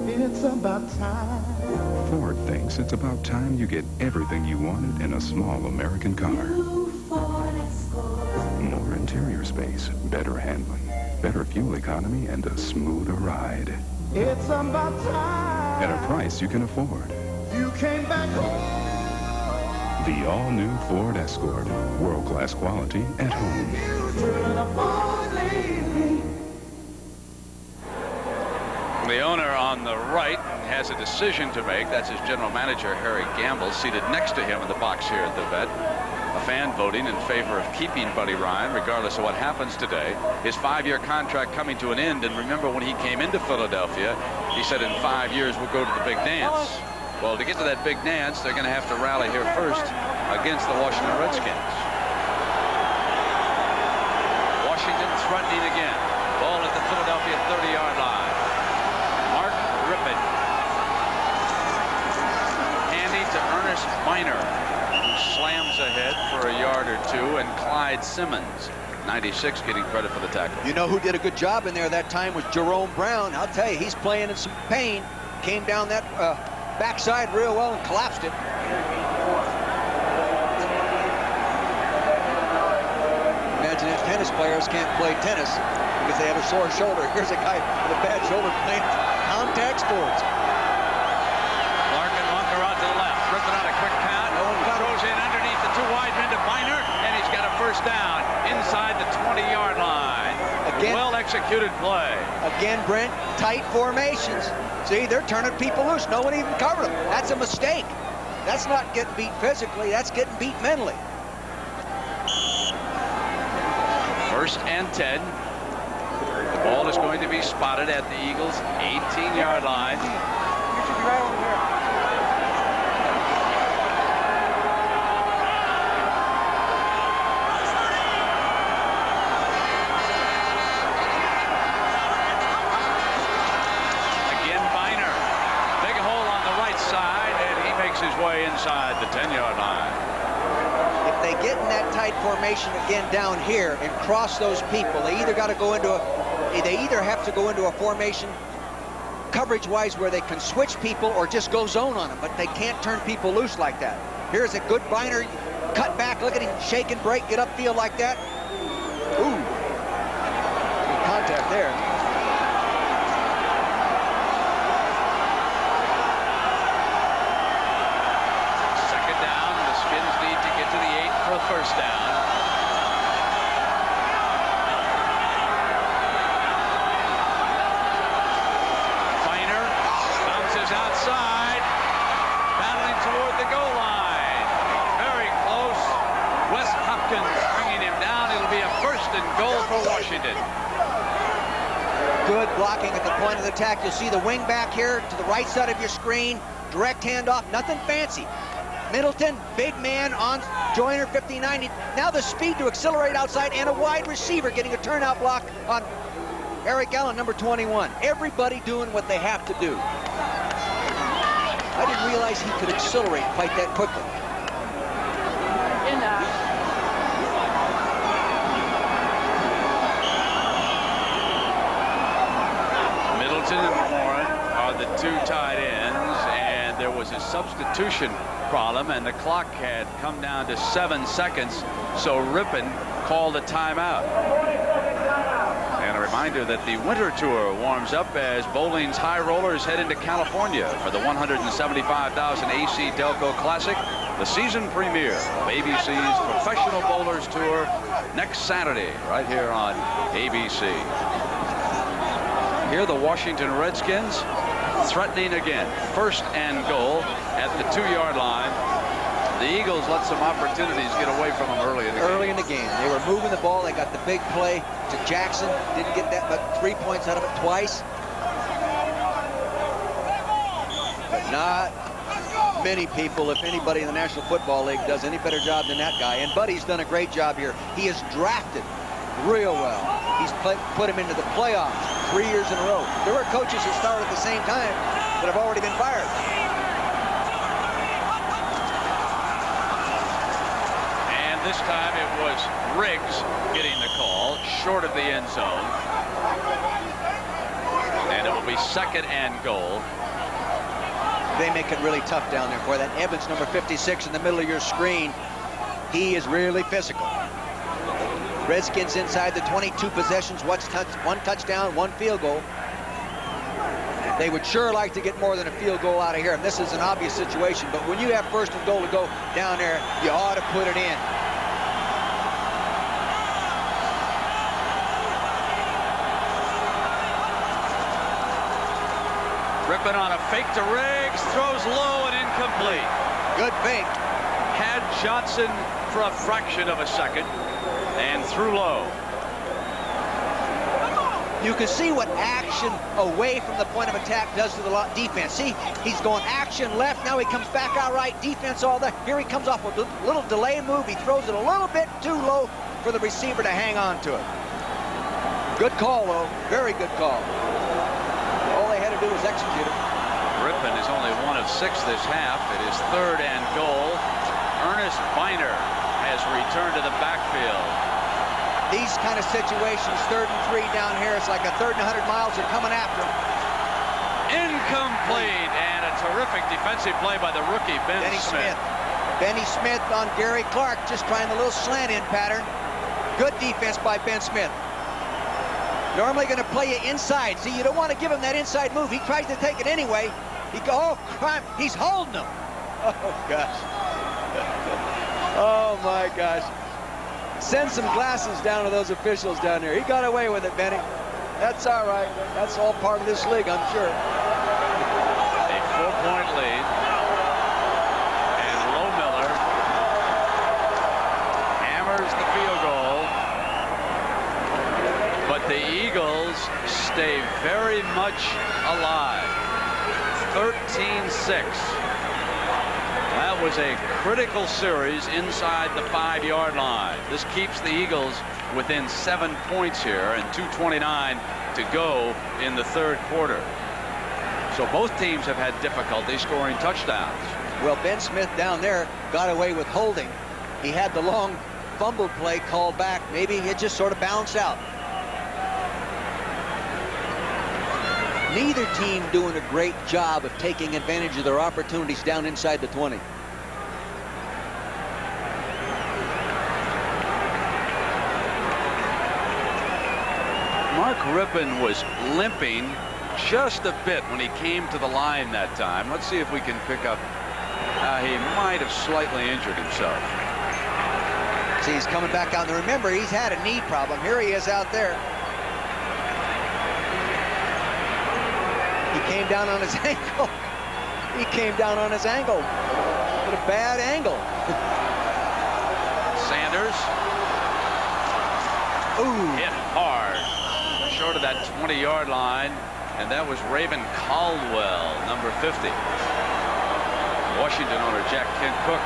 It's about time. Ford thinks it's about time you get everything you wanted in a small American car. More interior space, better handling, better fuel economy, and a smoother ride. It's about time. At a price you can afford. You came back home. The all-new Ford Escort. World-class quality at home. The owner on the right has a decision to make. That's his general manager, Harry Gamble, seated next to him in the box here at the vet. A fan voting in favor of keeping Buddy Ryan, regardless of what happens today. His 5-year contract coming to an end, and remember when he came into Philadelphia, he said in 5 years we'll go to the big dance. Well, to get to that big dance, they're going to have to rally here first against the Washington Redskins. Washington threatening again. Ball at the Philadelphia 30-yard line. Mark Rippon. Handy to Ernest Miner, who slams ahead for a yard or two, and Clyde Simmons, 96, getting credit for the tackle. You know who did a good job in there that time was Jerome Brown. I'll tell you, he's playing in some pain. Came down that backside real well and collapsed it. Imagine if tennis players can't play tennis because they have a sore shoulder. Here's a guy with a bad shoulder playing contact sports. Larkin, Monker out to the left. Ripping out a quick count. Throws in underneath inside the 20-yard line. Again, well-executed play. Again, Brent, tight formations. See, they're turning people loose. No one even covered them. That's a mistake. That's not getting beat physically. That's getting beat mentally. 1st and 10. The ball is going to be spotted at the Eagles' 18-yard line. You should be right over here. His way inside the 10-yard line. If they get in that tight formation again down here and cross those people, they either got to go into they either have to go into a formation coverage-wise where they can switch people or just go zone on them, but they can't turn people loose like that. Here's a good Biner, cut back, look at him, shake and break, get upfield like that. Ooh, good contact there. First down. Feiner bounces outside, battling toward the goal line. Very close. Wes Hopkins bringing him down. It'll be a 1st and goal for Washington. Good blocking at the point of the attack. You'll see the wing back here to the right side of your screen. Direct handoff, nothing fancy. Middleton, big man on Joyner, 59. Now the speed to accelerate outside, and a wide receiver getting a turnout block on Eric Allen, number 21. Everybody doing what they have to do. I didn't realize he could accelerate quite that quickly. Middleton and Warren are the 2 tight ends, and there was a substitution problem, and the clock had come down to 7 seconds, so Rippon called a timeout. And a reminder that the Winter Tour warms up as Bowling's High Rollers head into California for the 175,000 AC Delco Classic, the season premiere of ABC's Professional Bowlers Tour next Saturday right here on ABC. Here the Washington Redskins threatening again. 1st and goal at the 2-yard line. The Eagles let some opportunities get away from them early in the game. Early in the game. They were moving the ball. They got the big play to Jackson. Didn't get that, but 3 points out of it twice. But not many people, if anybody in the National Football League does any better job than that guy. And Buddy's done a great job here. He is drafted real well. He's put him into the playoffs 3 years in a row. There were coaches that started at the same time that have already been fired. And this time it was Riggs getting the call, short of the end zone. And it will be 2nd and goal. They make it really tough down there. Boy, that Evans, number 56, in the middle of your screen, he is really physical. Redskins inside the 22 possessions, 1 touchdown, 1 field goal. They would sure like to get more than a field goal out of here, and this is an obvious situation, but when you have 1st and goal to go down there, you ought to put it in. Rippon on a fake to Riggs, throws low and incomplete. Good fake. Had Johnson for a fraction of a second and threw low. You can see what action away from the point of attack does to the defense. See, he's going action left, now he comes back out right, defense all there. Here he comes off with a little delay move. He throws it a little bit too low for the receiver to hang on to it. Good call, though. Very good call. All they had to do was execute it. Rippon is only 1 of 6 this half. It is 3rd and goal. Ernest Biner has returned to the backfield. These kind of situations, 3rd and 3 down here, it's like a 3rd and 100 miles. They're coming after him. Incomplete, and a terrific defensive play by the rookie, Benny Smith. Benny Smith on Gary Clark, just trying the little slant-in pattern. Good defense by Ben Smith. Normally going to play you inside. See, you don't want to give him that inside move. He tries to take it anyway. He goes, oh, crime. He's holding him. Oh, gosh. Oh, my gosh. Send some glasses down to those officials down there. He got away with it, Benny. That's all right. That's all part of this league, I'm sure. A 4-point lead. And Lohmiller hammers the field goal. But the Eagles stay very much alive. 13-6. That was a critical series inside the 5-yard line. This keeps the Eagles within 7 points here and 2:29 to go in the third quarter. So both teams have had difficulty scoring touchdowns. Well, Ben Smith down there got away with holding. He had the long fumble play called back. Maybe it just sort of bounced out. Neither team doing a great job of taking advantage of their opportunities down inside the 20. Mark Rypien was limping just a bit when he came to the line that time. Let's see if we can pick up. He might have slightly injured himself. See, he's coming back out. And remember, he's had a knee problem. Here he is out there. He came down on his ankle. He came down on his ankle. What a bad angle. Sanders. Ooh. Hit hard. Short of that 20-yard line. And that was Raven Caldwell, number 50. Washington owner Jack Kent Cooke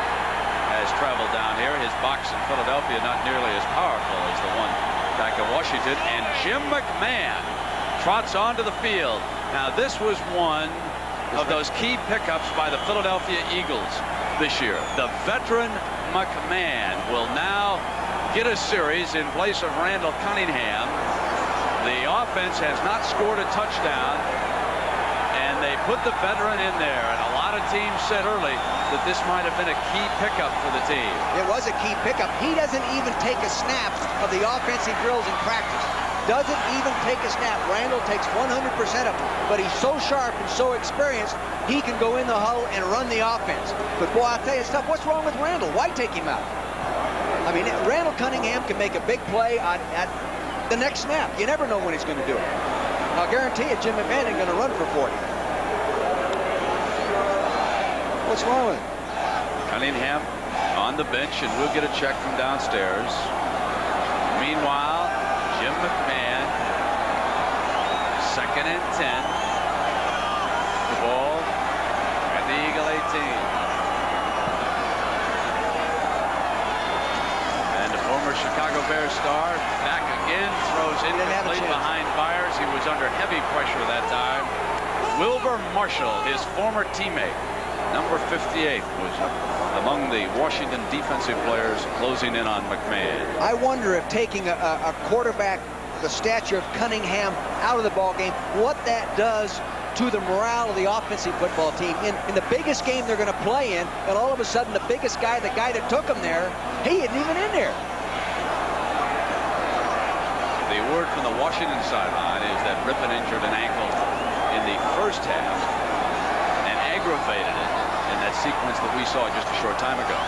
has traveled down here. His box in Philadelphia not nearly as powerful as the one back in Washington. And Jim McMahon trots onto the field. Now, this was one of those key pickups by the Philadelphia Eagles this year. The veteran McMahon will now get a series in place of Randall Cunningham. The offense has not scored a touchdown, and they put the veteran in there. And a lot of teams said early that this might have been a key pickup for the team. It was a key pickup. He doesn't even take a snap of the offensive drills in practice. Doesn't even take a snap. Randall takes 100% of them, but he's so sharp and so experienced, he can go in the huddle and run the offense. But boy, I'll tell you stuff, what's wrong with Randall? Why take him out? I mean, Randall Cunningham can make a big play at the next snap. You never know when he's going to do it. I'll guarantee you, Jim McMahon ain't going to run for 40. What's wrong with him? Cunningham on the bench, and we'll get a check from downstairs. Meanwhile, Jim McMahon, 2nd and 10. The ball at the Eagle 18. And the former Chicago Bears star back again, throws incomplete behind Byers. He was under heavy pressure that time. Wilbur Marshall, his former teammate, number 58, was among the Washington defensive players closing in on McMahon. I wonder if taking a quarterback the stature of Cunningham out of the ball game, what that does to the morale of the offensive football team. In the biggest game they're going to play in, and all of a sudden the biggest guy, the guy that took him there, he isn't even in there. The word from the Washington sideline is that Rypien injured an ankle in the first half and aggravated it in that sequence that we saw just a short time ago.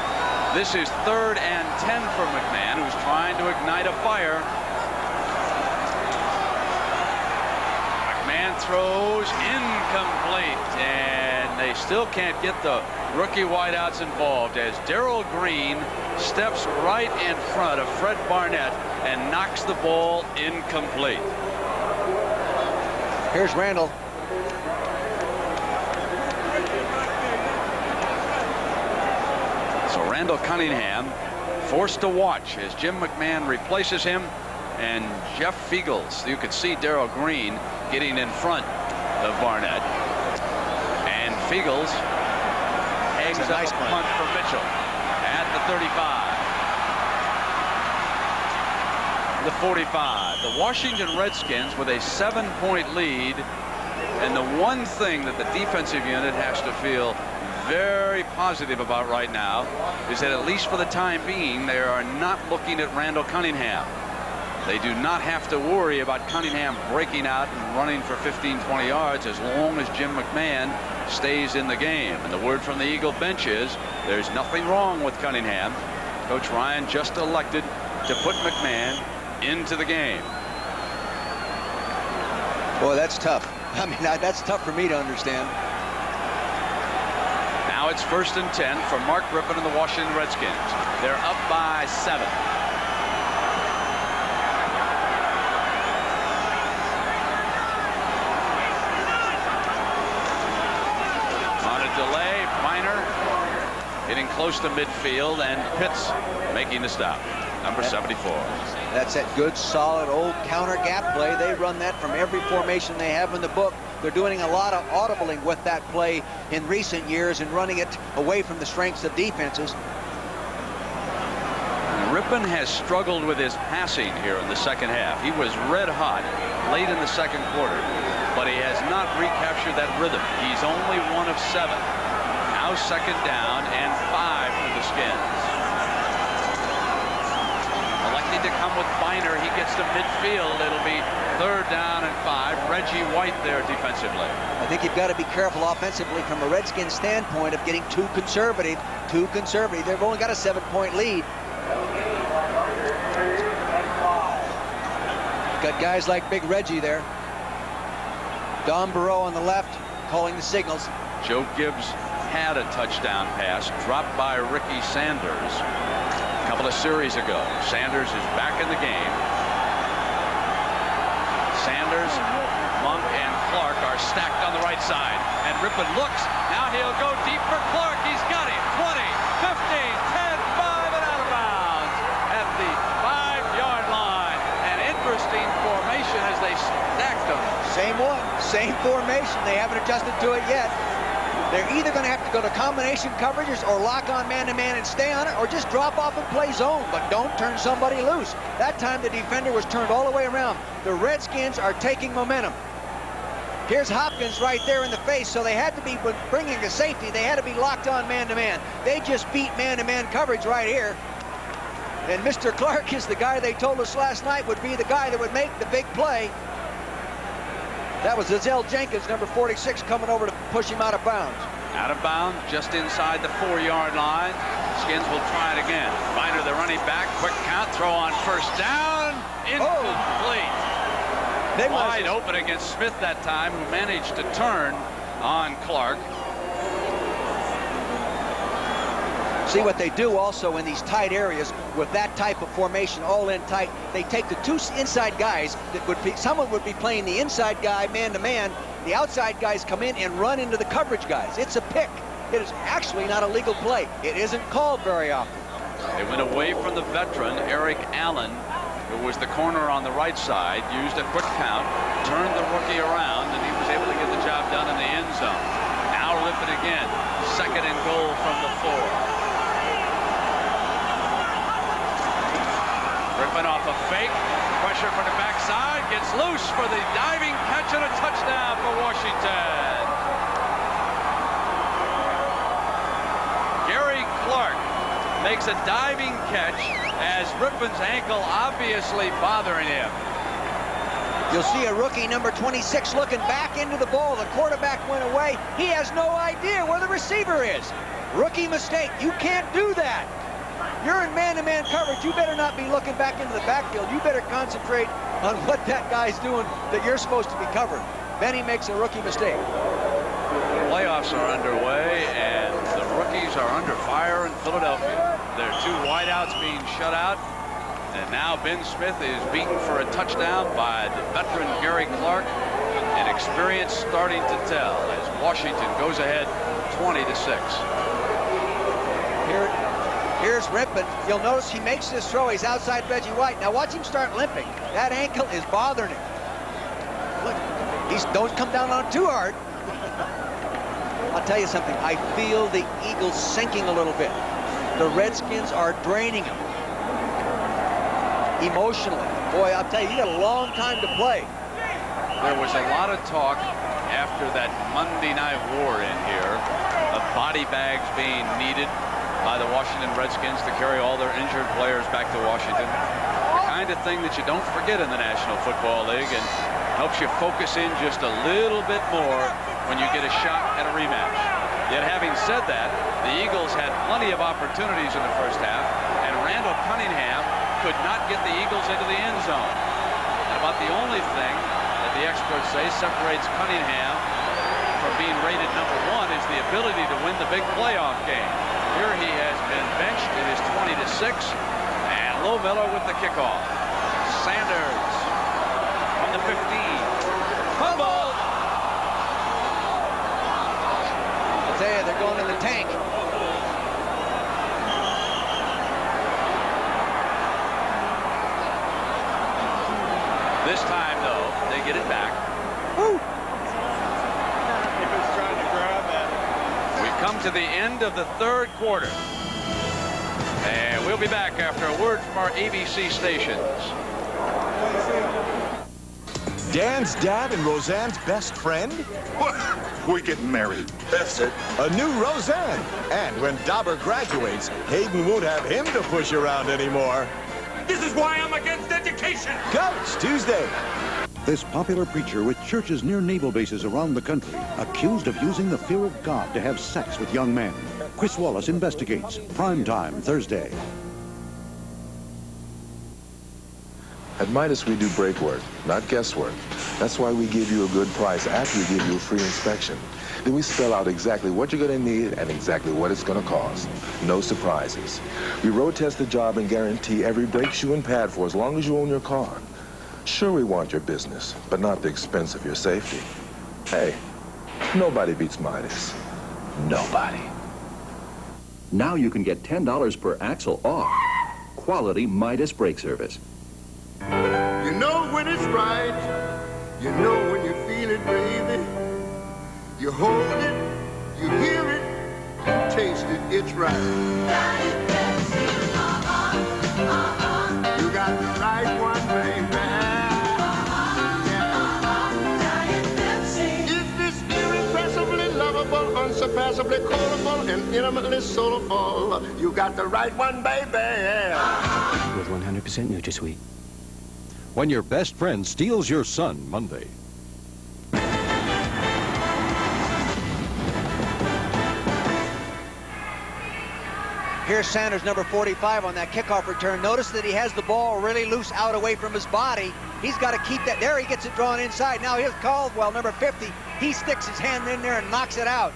This is 3rd and 10 for McMahon, who's trying to ignite a fire. McMahon throws incomplete, and they still can't get the rookie wideouts involved as Darrell Green steps right in front of Fred Barnett and knocks the ball incomplete. Here's Randall. So Randall Cunningham forced to watch as Jim McMahon replaces him, and Jeff Fiegels. You could see Darrell Green getting in front of Barnett, and Fiegels hangs up a punt for Mitchell at the 35. The 45. The Washington Redskins with a 7-point lead, and the one thing that the defensive unit has to feel very positive about right now is that at least for the time being, they are not looking at Randall Cunningham. They do not have to worry about Cunningham breaking out and running for 15, 20 yards as long as Jim McMahon stays in the game. And the word from the Eagle bench is there's nothing wrong with Cunningham. Coach Ryan just elected to put McMahon into the game. Boy, that's tough. I mean, that's tough for me to understand. Now it's 1st and 10 for Mark Rypien and the Washington Redskins. They're up by 7. On a delay, Biner getting close to midfield, and Pitts making the stop. Number 74. That's that good, solid, old counter gap play. They run that from every formation they have in the book. They're doing a lot of audibling with that play in recent years and running it away from the strengths of defenses. Rypien has struggled with his passing here in the second half. He was red hot late in the second quarter, but he has not recaptured that rhythm. He's only 1 of 7. Now 2nd down and 5 for the Skins. Electing to come with Biner. He gets to midfield. It'll be 3rd down and 5. Reggie White there defensively. I think you've got to be careful offensively from a Redskins standpoint of getting too conservative. Too conservative. They've only got a 7-point lead. Got guys like Big Reggie there. Don Burrow on the left calling the signals. Joe Gibbs had a touchdown pass dropped by Ricky Sanders a couple of series ago. Sanders is back in the game. Sanders, Monk, and Clark are stacked on the right side. And Rypien looks. Now he'll go deep for Clark. He's got him. 20, 15, 10, 5, and out of bounds at the 5-yard line. An interesting formation as they stacked them. Same one, same formation. They haven't adjusted to it yet. They're either going to have to go to combination coverages or lock on man-to-man and stay on it, or just drop off and play zone, but don't turn somebody loose. That time the defender was turned all the way around. The Redskins are taking momentum. Here's Hopkins right there in the face, so they had to be bringing a safety. They had to be locked on man-to-man. They just beat man-to-man coverage right here. And Mr. Clark is the guy they told us last night would be the guy that would make the big play. That was Zell Jenkins, number 46, coming over to push him out of bounds. Out of bounds, just inside the 4-yard line. Skins will try it again. Biner, the running back, quick count, throw on 1st down, incomplete. Wide open against Smith that time, who managed to turn on Clark. See what they do also in these tight areas with that type of formation, all in tight. They take the 2 inside guys that would be, someone would be playing the inside guy man-to-man. The outside guys come in and run into the coverage guys. It's a pick. It is actually not a legal play. It isn't called very often. They went away from the veteran, Eric Allen, who was the corner on the right side, used a quick count, turned the rookie around, and he was able to get the job done in the end zone. Now Rypien again, 2nd and goal from the 4. Rypien off a fake, pressure from the backside, gets loose for the diving catch and a touchdown for Washington. Gary Clark makes a diving catch as Rypien's ankle obviously bothering him. You'll see a rookie, number 26, looking back into the ball. The quarterback went away. He has no idea where the receiver is. Rookie mistake. You can't do that. You're in man-to-man coverage. You better not be looking back into the backfield. You better concentrate on what that guy's doing that you're supposed to be covering. Then he makes a rookie mistake. Playoffs are underway, and the rookies are under fire in Philadelphia. There are 2 wideouts being shut out, and now Ben Smith is beaten for a touchdown by the veteran Gary Clark, and experience starting to tell as Washington goes ahead 20-6. Here's Rypien. You'll notice he makes this throw. He's outside Reggie White. Now watch him start limping. That ankle is bothering him. Look, don't come down on it too hard. I'll tell you something. I feel the Eagles sinking a little bit. The Redskins are draining him emotionally. Boy, I'll tell you, you got a long time to play. There was a lot of talk after that Monday Night War in here of body bags being needed by the Washington Redskins to carry all their injured players back to Washington. The kind of thing that you don't forget in the National Football League, and helps you focus in just a little bit more when you get a shot at a rematch. Yet having said that, the Eagles had plenty of opportunities in the first half, and Randall Cunningham could not get the Eagles into the end zone. And about the only thing that the experts say separates Cunningham from being rated #1 is the ability to win the big playoff game. Here he has been benched. It is 20-6, and Lo Miller with the kickoff. Sanders on the 15. Fumble! I'll tell you, they're going in the tank. This time, though, they get it back. Woo! He was trying to grab at it. We've come to the end of the third quarter. And we'll be back after a word from our ABC stations. Dan's dad and Roseanne's best friend? What? We're getting married. That's it. A new Roseanne. And when Dauber graduates, Hayden won't have him to push around anymore. This is why I'm against education. Coach, Tuesday. This popular preacher with churches near naval bases around the country, accused of using the fear of God to have sex with young men. Chris Wallace investigates. Primetime Thursday. At Midas, we do break work, not guesswork. That's why we give you a good price after we give you a free inspection. Then we spell out exactly what you're going to need and exactly what it's going to cost. No surprises. We road test the job and guarantee every brake shoe and pad for as long as you own your car. Sure, we want your business, but not the expense of your safety. Hey, nobody beats Midas. Nobody. Now you can get $10 per axle off. Quality Midas brake service. You know when it's right. You know when you feel it, baby. You hold it, you hear it, you taste it, it's right. You got the right one, baby. Is this irrepressibly lovable, unsurpassably quotable, and intimately soulful? You got the right one, baby. With 100% NutraSweet. When your best friend steals your son Monday. Here's Sanders, number 45, on that kickoff return. Notice that he has the ball really loose out away from his body. He's got to keep that. There he gets it drawn inside. Now here's Caldwell, number 50. He sticks his hand in there and knocks it out.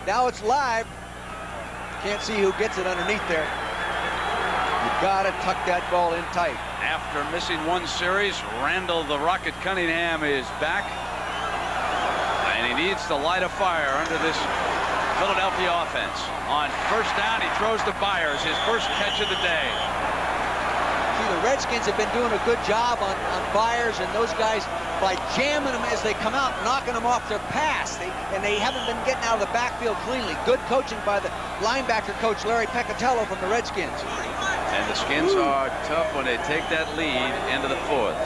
Now it's live. Can't see who gets it underneath there. You've got to tuck that ball in tight. After missing one series, Randall the Rocket Cunningham is back. And he needs to light a fire under this Philadelphia offense. On first down, he throws to Byers, his first catch of the day. See, the Redskins have been doing a good job on Byers and those guys by jamming them as they come out, knocking them off their pass. And they haven't been getting out of the backfield cleanly. Good coaching by the linebacker coach, Larry Peccatello, from the Redskins. And the Skins are tough when they take that lead into the fourth.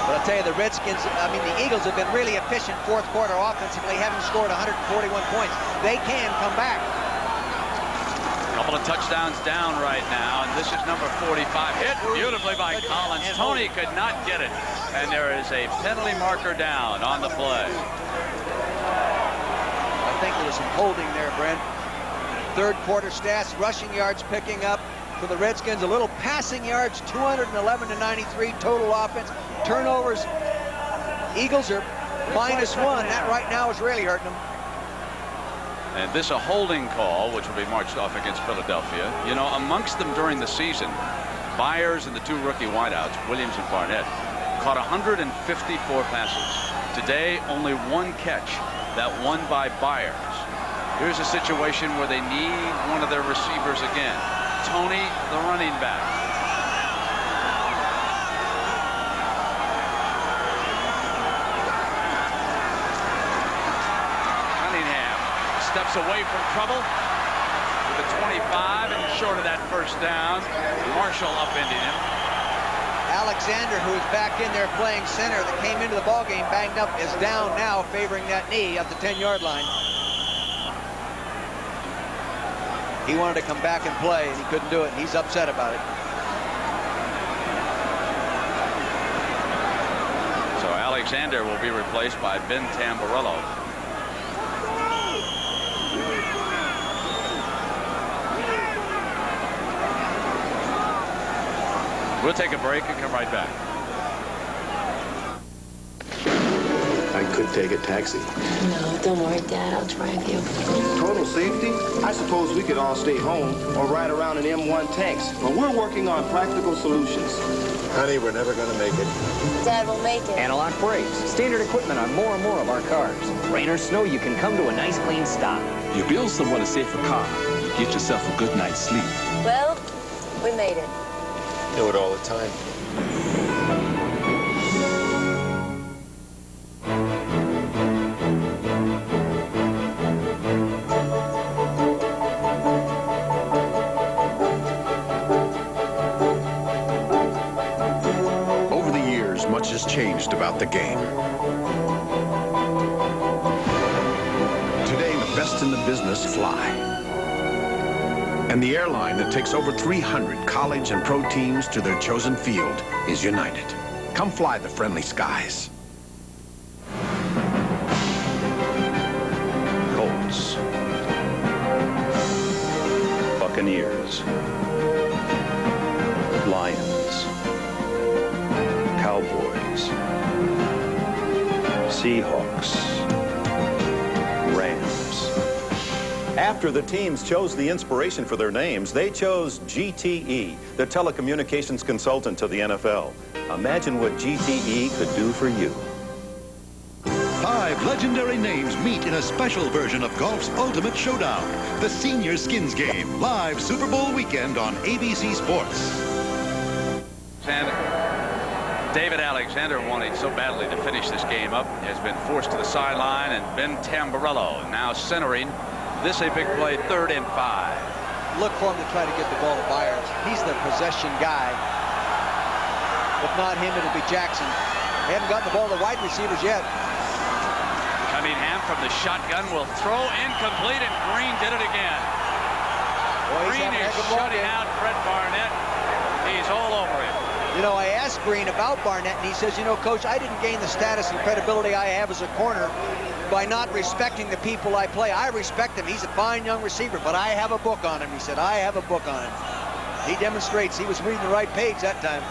But I'll tell you, the Redskins, I mean, the Eagles have been really efficient fourth quarter offensively, having scored 141 points. They can come back. A couple of touchdowns down right now, and this is number 45. Hit beautifully by Collins. Tony could not get it, and there is a penalty marker down on the play. I think there was some holding there, Brent. Third quarter stats, rushing yards picking up for the Redskins, a little passing yards, 211 to 93 total offense. Turnovers, Eagles are -1. That right now is really hurting them. And this a holding call, which will be marched off against Philadelphia. You know, amongst them during the season, Byers and the two rookie wideouts, Williams and Barnett, caught 154 passes. Today, only one catch, that one by Byers. Here's a situation where they need one of their receivers again. Tony, the running back. Cunningham steps away from trouble with a 25 and short of that first down. Marshall upending him. Alexander, who is back in there playing center, that came into the ballgame banged up, is down now, favoring that knee at the 10-yard line. He wanted to come back and play, and he couldn't do it, and he's upset about it. So Alexander will be replaced by Ben Tamburello. We'll take a break and come right back. I could take a taxi. No, don't worry, Dad. I'll drive you. Total safety? I suppose we could all stay home or ride around in M1 tanks. But we're working on practical solutions. Honey, we're never going to make it. Dad will make it. Analog brakes. Standard equipment on more and more of our cars. Rain or snow, you can come to a nice clean stop. You build someone a safer car. You get yourself a good night's sleep. Well, we made it. Do it all the time. Over the years, much has changed about the game. Today, the best in the business fly. And the airline that takes over 300 college and pro teams to their chosen field is United. Come fly the friendly skies. Colts. Buccaneers. Lions. Cowboys. Seahawks. Rams. After the teams chose the inspiration for their names, they chose GTE, the telecommunications consultant to the NFL. Imagine what GTE could do for you. 5 legendary names meet in a special version of golf's ultimate showdown, the Senior Skins Game, live Super Bowl weekend on ABC Sports. David Alexander wanted so badly to finish this game up, has been forced to the sideline, and Ben Tamburello now centering. This a big play, 3rd and 5. Look for him to try to get the ball to Byers. He's the possession guy. If not him, it'll be Jackson. They haven't gotten the ball to the wide receivers yet. Cunningham from the shotgun will throw incomplete, and Green did it again. Green is shutting out Fred Barnett. He's all over him. You know, I asked Green about Barnett, and he says, you know, Coach, I didn't gain the status and credibility I have as a corner by not respecting the people I play. I respect him. He's a fine young receiver, but I have a book on him. He said, I have a book on him. He demonstrates he was reading the right page that time.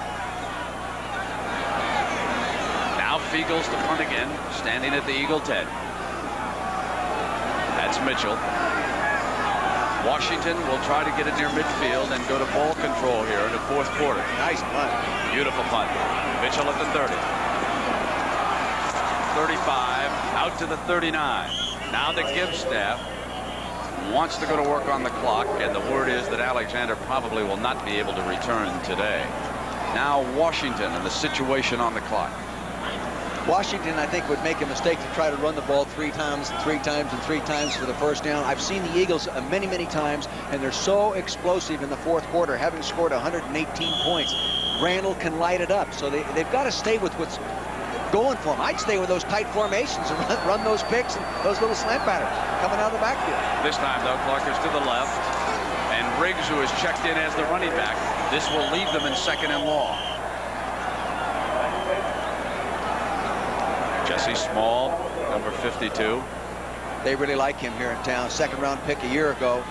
Now Fiegels to punt again, standing at the Eagle 10. That's Mitchell. Washington will try to get it near midfield and go to ball control here in the 4th quarter. Nice punt. Beautiful punt. Mitchell at the 30. 35, out to the 39. Now the Gibbs staff wants to go to work on the clock, and the word is that Alexander probably will not be able to return today. Now Washington and the situation on the clock. Washington, I think, would make a mistake to try to run the ball 3 times and 3 times and 3 times for the first down. I've seen the Eagles many, many times, and they're so explosive in the 4th quarter, having scored 118 points. Randall can light it up, so they've got to stay with what's going for them. I'd stay with those tight formations and run those picks and those little slant patterns coming out of the backfield. This time, though, Clark is to the left, and Riggs, who is checked in as the running back, this will leave them in 2nd and long. Jesse Small, number 52. They really like him here in town. 2nd-round pick a year ago.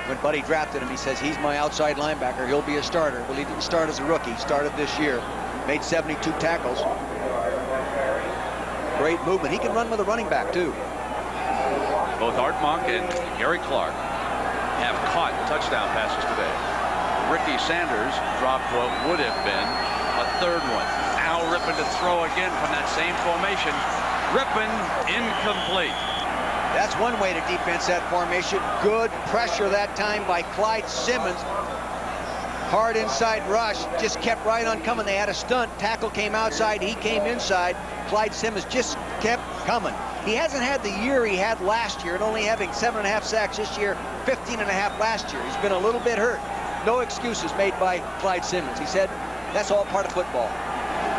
When Buddy drafted him, he says he's my outside linebacker. He'll be a starter. Well, he didn't start as a rookie. He started this year. Made 72 tackles. Great movement. He can run with a running back, too. Both Art Monk and Gary Clark have caught touchdown passes today. Ricky Sanders dropped what would have been a 3rd one. Now Rippon to throw again from that same formation. Rippon incomplete. That's one way to defense that formation. Good pressure that time by Clyde Simmons. Hard inside rush, just kept right on coming. They had a stunt. Tackle came outside, he came inside. Clyde Simmons just kept coming. He hasn't had the year he had last year, and only having 7.5 sacks this year, 15.5 last year. He's been a little bit hurt. No excuses made by Clyde Simmons. He said, that's all part of football.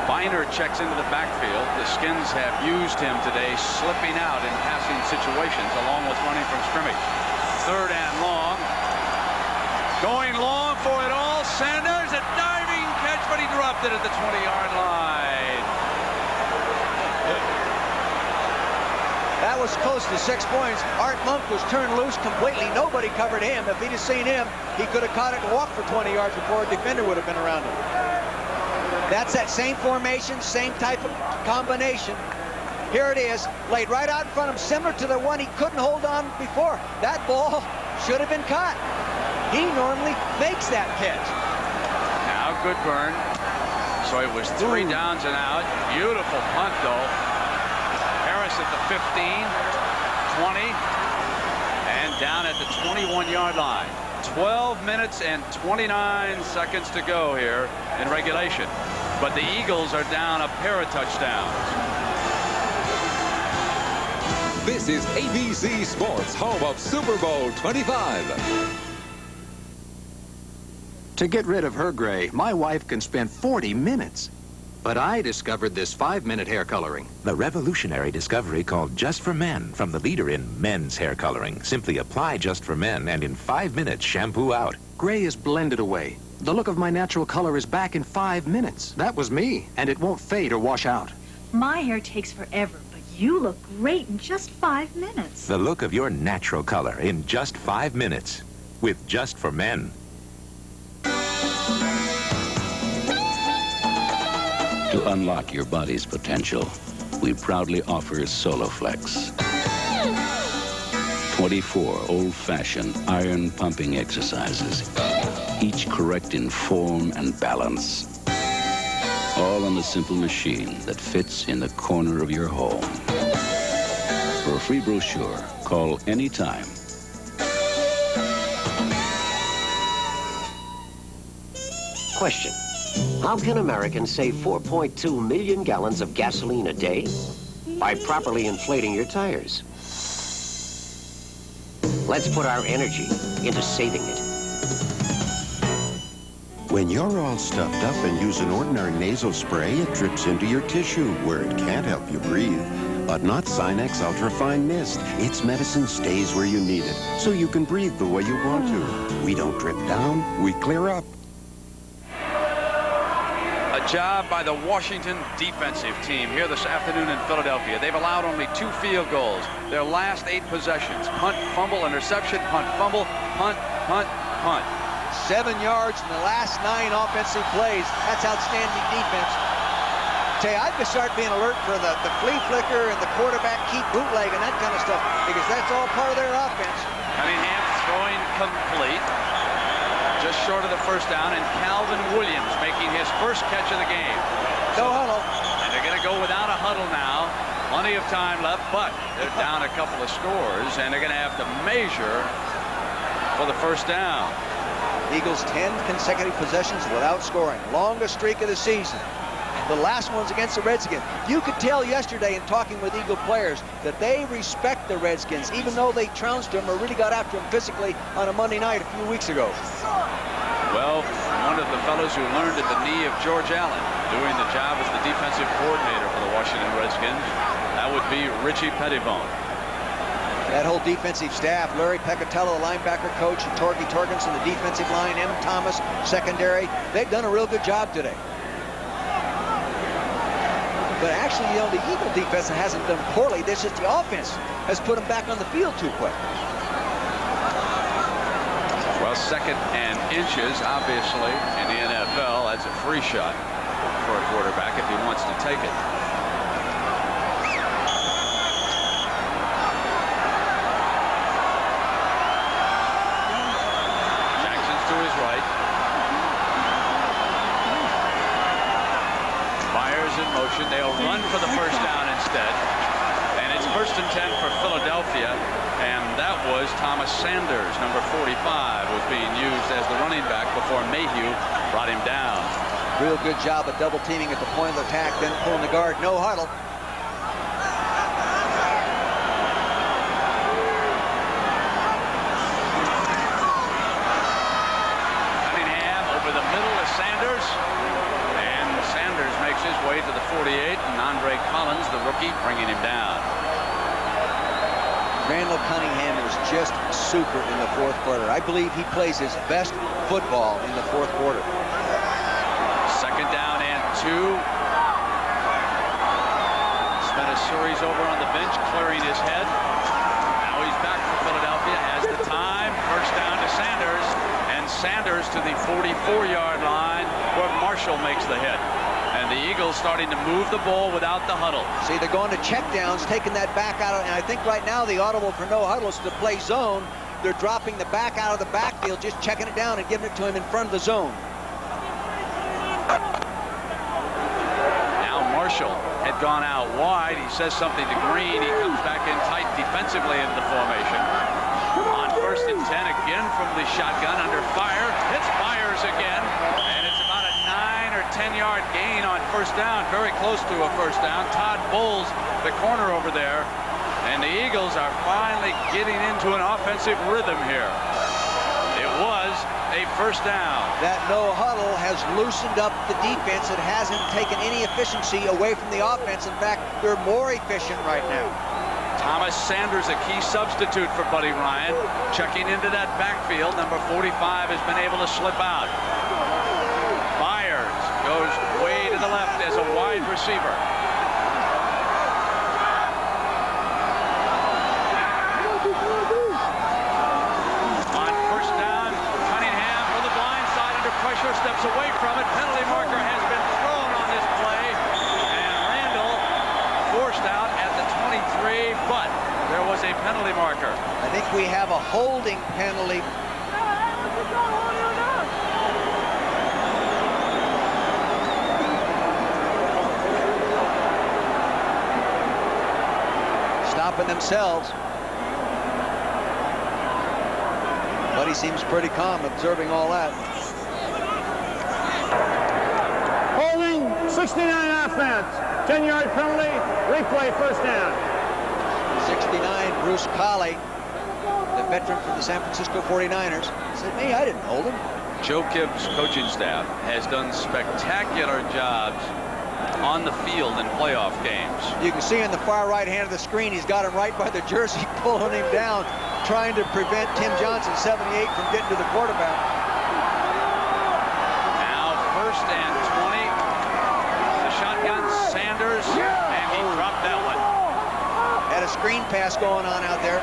Biner checks into the backfield. The Skins have used him today, slipping out in passing situations along with running from scrimmage. 3rd and long. Going long for it all. Sanders, a diving catch, but he dropped it at the 20-yard line. That was close to 6 points. Art Monk was turned loose completely. Nobody covered him. If he'd have seen him, he could have caught it and walked for 20 yards before a defender would have been around him. That's that same formation, same type of combination. Here it is, laid right out in front of him, similar to the one he couldn't hold on before. That ball should have been caught. He normally makes that catch. Now good burn. So it was 3 downs and out. Beautiful punt, though. Harris at the 15, 20, and down at the 21-yard line. 12 minutes and 29 seconds to go here in regulation. But the Eagles are down a pair of touchdowns. This is ABC Sports, home of Super Bowl 25. To get rid of her gray, my wife can spend 40 minutes. But I discovered this 5-minute hair coloring. The revolutionary discovery called Just for Men from the leader in men's hair coloring. Simply apply Just for Men and in 5 minutes shampoo out. Gray is blended away. The look of my natural color is back in 5 minutes. That was me, and it won't fade or wash out. My hair takes forever, but you look great in just 5 minutes. The look of your natural color in just 5 minutes with Just for Men. To unlock your body's potential, we proudly offer Soloflex. 24 old-fashioned iron pumping exercises, each correct in form and balance. All on the simple machine that fits in the corner of your home. For a free brochure, call anytime. Question. How can Americans save 4.2 million gallons of gasoline a day? By properly inflating your tires. Let's put our energy into saving it. When you're all stuffed up and use an ordinary nasal spray, it drips into your tissue where it can't help you breathe. But not Sinex Ultrafine Mist. Its medicine stays where you need it, so you can breathe the way you want to. We don't drip down, we clear up. Job by the Washington defensive team here this afternoon in Philadelphia. They've allowed only 2 field goals. Their last 8 possessions. Punt, fumble, interception, punt, fumble, punt, punt, punt. 7 yards in the last 9 offensive plays. That's outstanding defense. Tell you, I'd just start being alert for the flea flicker and the quarterback keep bootleg and that kind of stuff, because that's all part of their offense. Cunningham throwing complete. Just short of the first down, and Calvin Williams making his first catch of the game. No huddle. And they're going to go without a huddle now. Plenty of time left, but they're down a couple of scores, and they're going to have to measure for the first down. Eagles 10 consecutive possessions without scoring. Longest streak of the season. The last one's against the Redskins. You could tell yesterday in talking with Eagle players that they respect the Redskins, even though they trounced them or really got after them physically on a Monday night a few weeks ago. Well, one of the fellows who learned at the knee of George Allen, doing the job as the defensive coordinator for the Washington Redskins, that would be Richie Pettibone. That whole defensive staff, Larry Peccatello, the linebacker coach, and Torgy Torgensen, the defensive line, M. Thomas, secondary, they've done a real good job today. But actually, you know, the Eagle defense hasn't done poorly. This is the offense has put them back on the field too quick. Well, 2nd and inches, obviously, in the NFL. That's a free shot for a quarterback if he wants to take it. Jackson's to his right. In motion. They'll run for the first down instead, and it's 1st and 10 for Philadelphia, and that was Thomas Sanders, number 45, was being used as the running back before Mayhew brought him down. Real good job of double teaming at the point of attack, then pulling the guard. No huddle. Cunningham over the middle of Sanders. Sanders makes his way to the 48, and Andre Collins, the rookie, bringing him down. Randall Cunningham was just super in the 4th quarter. I believe he plays his best football in the 4th quarter. 2nd down and 2. Spent a series over on the bench, clearing his head. Sanders to the 44-yard line where Marshall makes the hit. And the Eagles starting to move the ball without the huddle. See, they're going to check downs, taking that back out of, and I think right now the audible for no huddle is to play zone. They're dropping the back out of the backfield, just checking it down and giving it to him in front of the zone. Now Marshall had gone out wide. He says something to Green. He comes back in tight defensively into the formation. On 1st and 10 again from the shotgun under fire. It's Byers again. And it's about a 9 or 10-yard gain on 1st down. Very close to a 1st down. Todd Bowles, the corner over there. And the Eagles are finally getting into an offensive rhythm here. It was a 1st down. That no huddle has loosened up the defense. It hasn't taken any efficiency away from the offense. In fact, they're more efficient right now. Thomas Sanders, a key substitute for Buddy Ryan, checking into that backfield. Number 45 has been able to slip out. Byers goes way to the left as a wide receiver. Steps away from it. Penalty marker has been thrown on this play, and Randall forced out at the 23, but there was a penalty marker. I think we have a holding penalty. Stopping themselves. But he seems pretty calm observing all that. 69 offense, 10-yard penalty, replay 1st down. 69, Bruce Colley, the veteran from the San Francisco 49ers, said, "Me, I didn't hold him." Joe Gibbs' coaching staff has done spectacular jobs on the field in playoff games. You can see on the far right hand of the screen, he's got him right by the jersey, pulling him down, trying to prevent Tim Johnson, 78, from getting to the quarterback. Now 1st and 20. Sanders, and he dropped that one. Had a screen pass going on out there.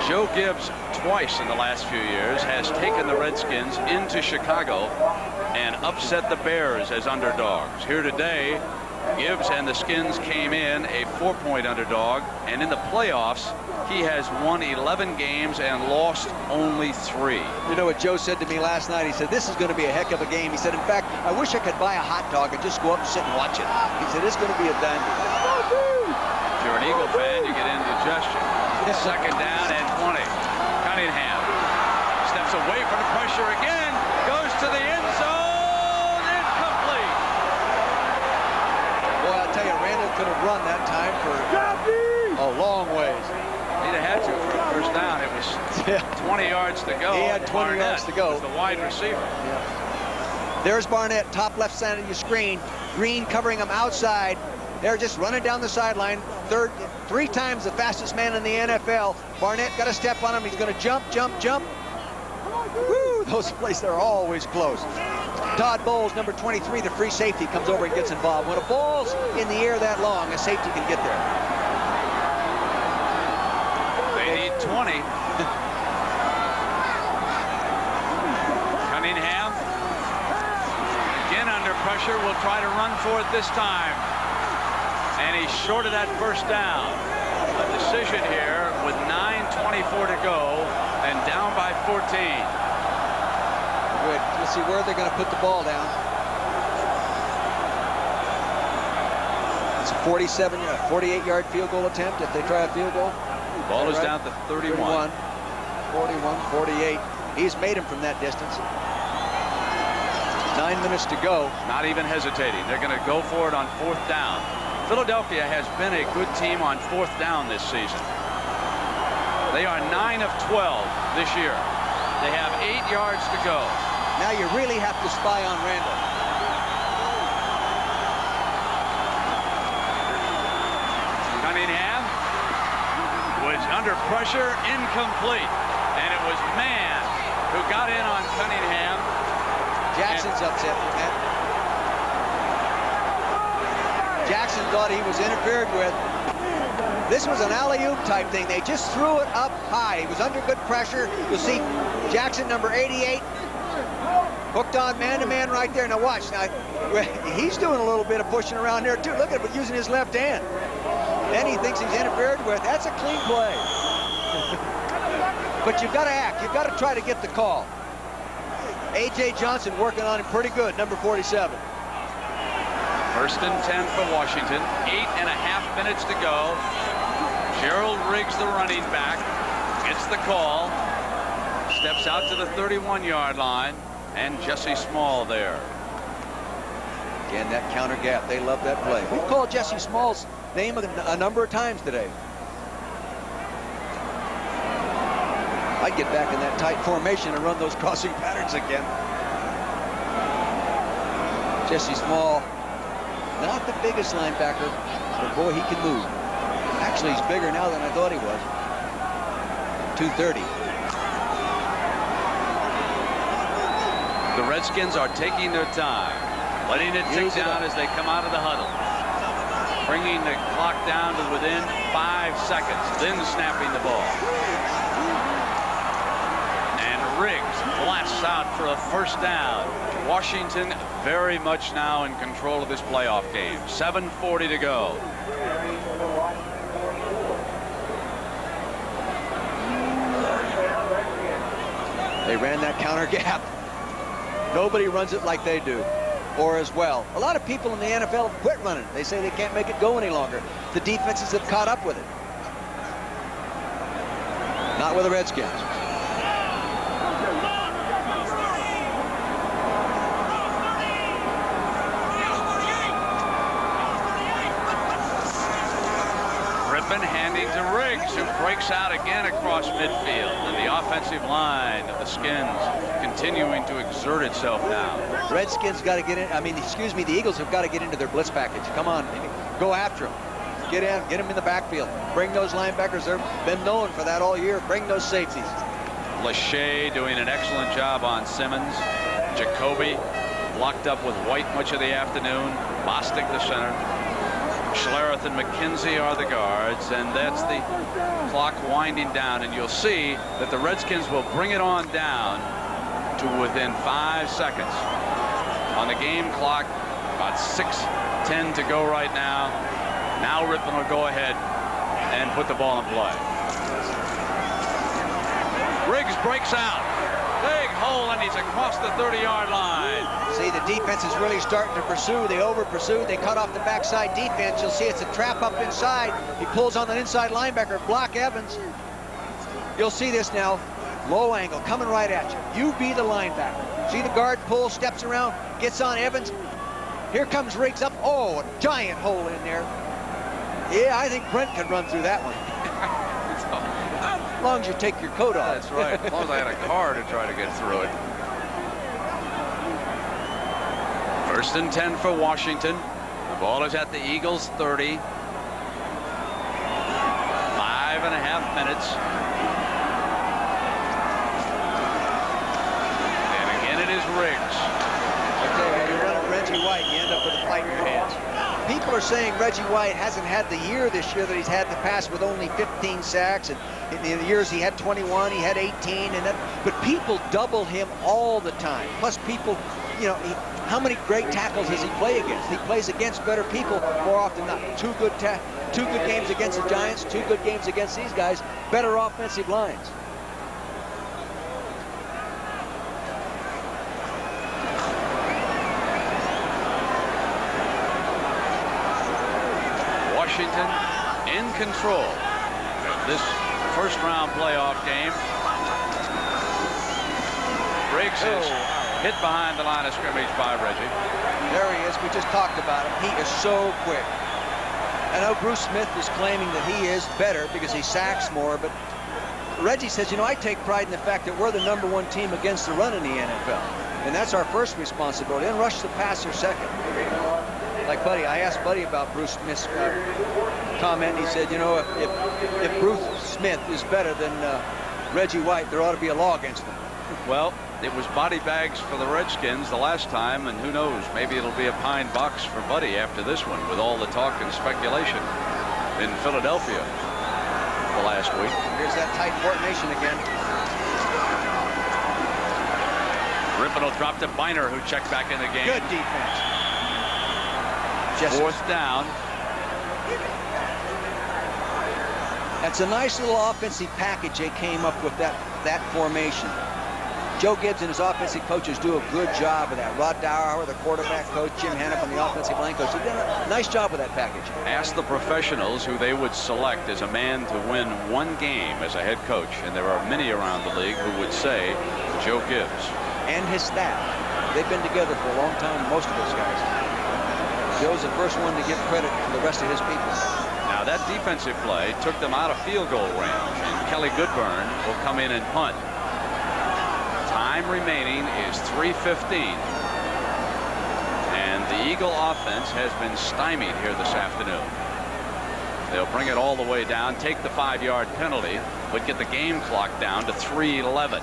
Joe Gibbs, twice in the last few years, has taken the Redskins into Chicago and upset the Bears as underdogs. Here today, Gibbs and the Skins came in a 4-point underdog, and in the playoffs, he has won 11 games and lost only 3. You know what Joe said to me last night? He said, "This is going to be a heck of a game." He said, "In fact, I wish I could buy a hot dog and just go up and sit and watch it." He said, "It's going to be a dandy." If you're an Eagle fan, you get indigestion. 2nd down and 20. Cunningham steps away from the pressure again, goes to the end zone, incomplete. Boy, I'll tell you, Randall could have run that time for a long ways. He'd have had to for a 1st down. It was 20 yards to go. He had 20 yards to go. Was the wide receiver. Yeah. There's Barnett, top left side of your screen. Green covering him outside. They're just running down the sideline. 3 times the fastest man in the NFL. Barnett got a step on him. He's going to jump, jump, jump. Woo, those plays are always close. Todd Bowles, number 23, the free safety, comes over and gets involved. When a ball's in the air that long, a safety can get there. They need 20. Cunningham, again under pressure, will try to run for it this time. And he's short of that 1st down. A decision here with 9:24 to go and down by 14. Good. Let's see where they're going to put the ball down. It's a 48-yard field goal attempt if they try a field goal. Ball is down to 31. 41, 48. He's made him from that distance. 9 minutes to go. Not even hesitating. They're going to go for it on 4th down. Philadelphia has been a good team on 4th down this season. They are 9 of 12 this year. They have 8 yards to go. Now you really have to spy on Randall. Cunningham was under pressure, incomplete. And it was Mann who got in on Cunningham. Jackson's upset with that. Jackson thought he was interfered with. This was an alley-oop type thing. They just threw it up high. He was under good pressure. You'll see Jackson, number 88, hooked on man-to-man right there. Now watch. Now, he's doing a little bit of pushing around there too. Look at him using his left hand. Then he thinks he's interfered with. That's a clean play. But you've got to act. You've got to try to get the call. A.J. Johnson working on him pretty good, number 47. First and 10 for Washington. 8.5 minutes to go. Gerald Riggs, the running back, gets the call. Steps out to the 31-yard line. And Jesse Small there. Again, that counter gap. They love that play. We've called Jesse Small's name a number of times today. I'd get back in that tight formation and run those crossing patterns again. Jesse Small, not the biggest linebacker, but boy, he can move. Actually, he's bigger now than I thought he was. 230. The Redskins are taking their time, letting it tick down as they come out of the huddle. Bringing the clock down to within 5 seconds, then snapping the ball. And Riggs blasts out for a first down. Washington very much now in control of this playoff game. 7:40 to go. They ran that counter gap. Nobody runs it like they do, or as well. A lot of people in the NFL have quit running. They say they can't make it go any longer. The defenses have caught up with it. Not with the Redskins. Rippon handing to Riggs, who breaks out again across midfield. And the offensive line of the Skins continuing to exert itself now. Redskins got to get in. The Eagles have got to get into their blitz package. Come on, go after them. Get in, get them in the backfield. Bring those linebackers. They've been known for that all year. Bring those safeties. Lachey doing an excellent job on Simmons. Jacoby locked up with White much of the afternoon. Bostic the center. Schlereth and McKenzie are the guards, and that's the clock winding down, and you'll see that the Redskins will bring it on down to within 5 seconds on the game clock. About 6:10 to go right now. Now Rippon will go ahead and put the ball in play. Riggs breaks out. Big hole, and he's across the 30-yard line. See, the defense is really starting to pursue. They over-pursue. They cut off the backside defense. You'll see it's a trap up inside. He pulls on the inside linebacker, Block Evans. You'll see this now. Low angle, coming right at you. You be the linebacker. See the guard pull, steps around, gets on Evans. Here comes Riggs up. Oh, a giant hole in there. Yeah, I think Brent could run through that one. As long as you take your coat off. That's right. As long as I had a car to try to get through it. First and 10 for Washington. The ball is at the Eagles 30. 5.5 minutes. And again it is Riggs. Okay, when you run at Reggie White, you end up with a fight in your hands. People are saying Reggie White hasn't had the year this year that he's had in the past with only 15 sacks. And in the years he had 21, he had 18, but people double him all the time. Plus people, how many great tackles does he play against? He plays against better people more often than not. Two good games against the Giants, 2 good games against these guys, better offensive lines. Washington in control of this first-round playoff game. Riggs is hit behind the line of scrimmage by Reggie. There he is. We just talked about him. He is so quick. I know Bruce Smith is claiming that he is better because he sacks more, but Reggie says, I take pride in the fact that we're the #1 team against the run in the NFL. And that's our first responsibility. And rush the passer second. Like Buddy, I asked Buddy about Bruce Smith's comment. He said, if Bruce Smith is better than Reggie White, there ought to be a law against him. Well, it was body bags for the Redskins the last time, and who knows, maybe it'll be a pine box for Buddy after this one with all the talk and speculation. in Philadelphia the last week. Here's that tight formation again. Rippon will drop to Biner, who checked back in the game. Good defense. Fourth down. That's a nice little offensive package they came up with, that formation. Joe Gibbs and his offensive coaches do a good job of that. Rod Dauer, the quarterback coach, Jim Hanna from the offensive line coach, they did a nice job with that package. Ask the professionals who they would select as a man to win one game as a head coach, and there are many around the league who would say Joe Gibbs. And his staff. They've been together for a long time, most of those guys. Joe's the first one to give credit to the rest of his people. Now that defensive play took them out of field goal range, and Kelly Goodburn will come in and punt. Time remaining is 3:15, and the Eagle offense has been stymied here this afternoon. They'll bring it all the way down, take the 5-yard penalty, but get the game clock down to 3:11.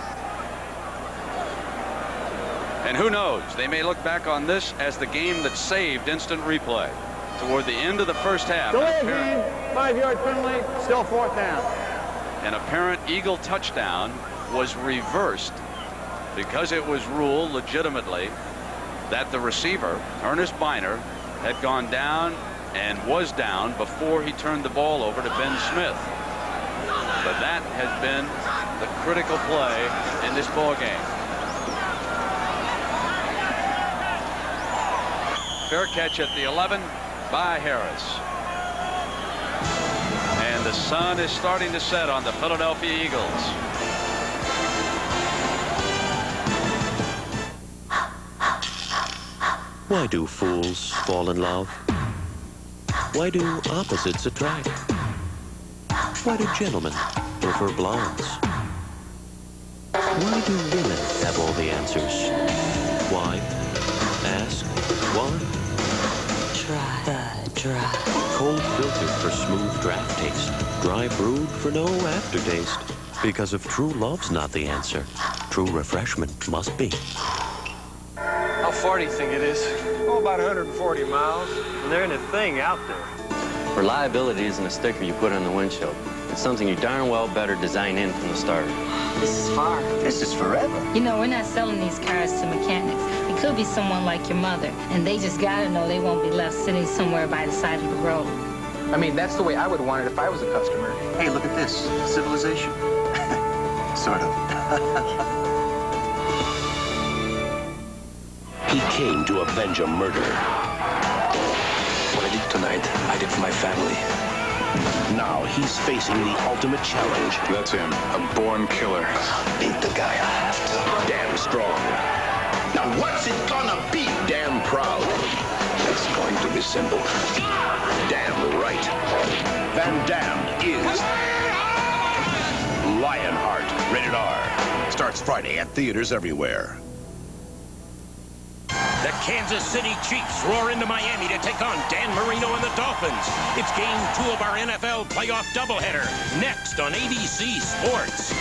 And who knows, they may look back on this as the game that saved instant replay. Toward the end of the first half, Delay game, 5-yard penalty, still 4th down. An apparent Eagle touchdown was reversed because it was ruled legitimately that the receiver, Ernest Biner, had gone down and was down before he turned the ball over to Ben Smith. But that has been the critical play in this ball game. Fair catch at the 11 by Harris. And the sun is starting to set on the Philadelphia Eagles. Why do fools fall in love? Why do opposites attract? Why do gentlemen prefer blondes? Why do women have all the answers? Why? Ask why? Dry. Cold filtered for smooth draft taste. Dry brewed for no aftertaste. Because if true love's not the answer, true refreshment must be. How far do you think it is? Oh, about 140 miles. And there ain't a thing out there. Reliability isn't a sticker you put on the windshield. It's something you darn well better design in from the start. This is far. This is forever. You know, we're not selling these cars to mechanics. It could be someone like your mother, and they just gotta know they won't be left sitting somewhere by the side of the road. I mean, that's the way I would want it if I was a customer. Hey, look at this. Civilization. Sort of. He came to avenge a murder. What I did tonight, I did for my family. Now he's facing the ultimate challenge. That's him, a born killer. Beat the guy I have to. Damn strong. Now what's it gonna be? Damn proud. It's going to be simple. Damn right. Van Damme is Lionheart. Rated R. Starts Friday at theaters everywhere. The Kansas City Chiefs roar into Miami to take on Dan Marino and the Dolphins. It's game 2 of our NFL playoff doubleheader, next on ABC Sports.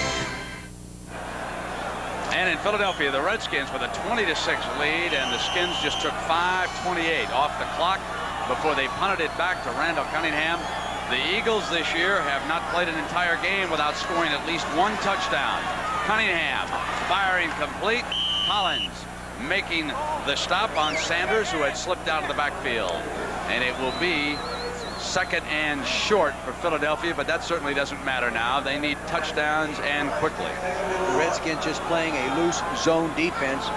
And in Philadelphia, the Redskins with a 20-6 lead, and the Skins just took 5:28 off the clock before they punted it back to Randall Cunningham. The Eagles this year have not played an entire game without scoring at least one touchdown. Cunningham firing complete. Collins making the stop on Sanders, who had slipped out of the backfield. And it will be 2nd and short for Philadelphia, but that certainly doesn't matter now. They need touchdowns, and quickly. The Redskins just playing a loose zone defense.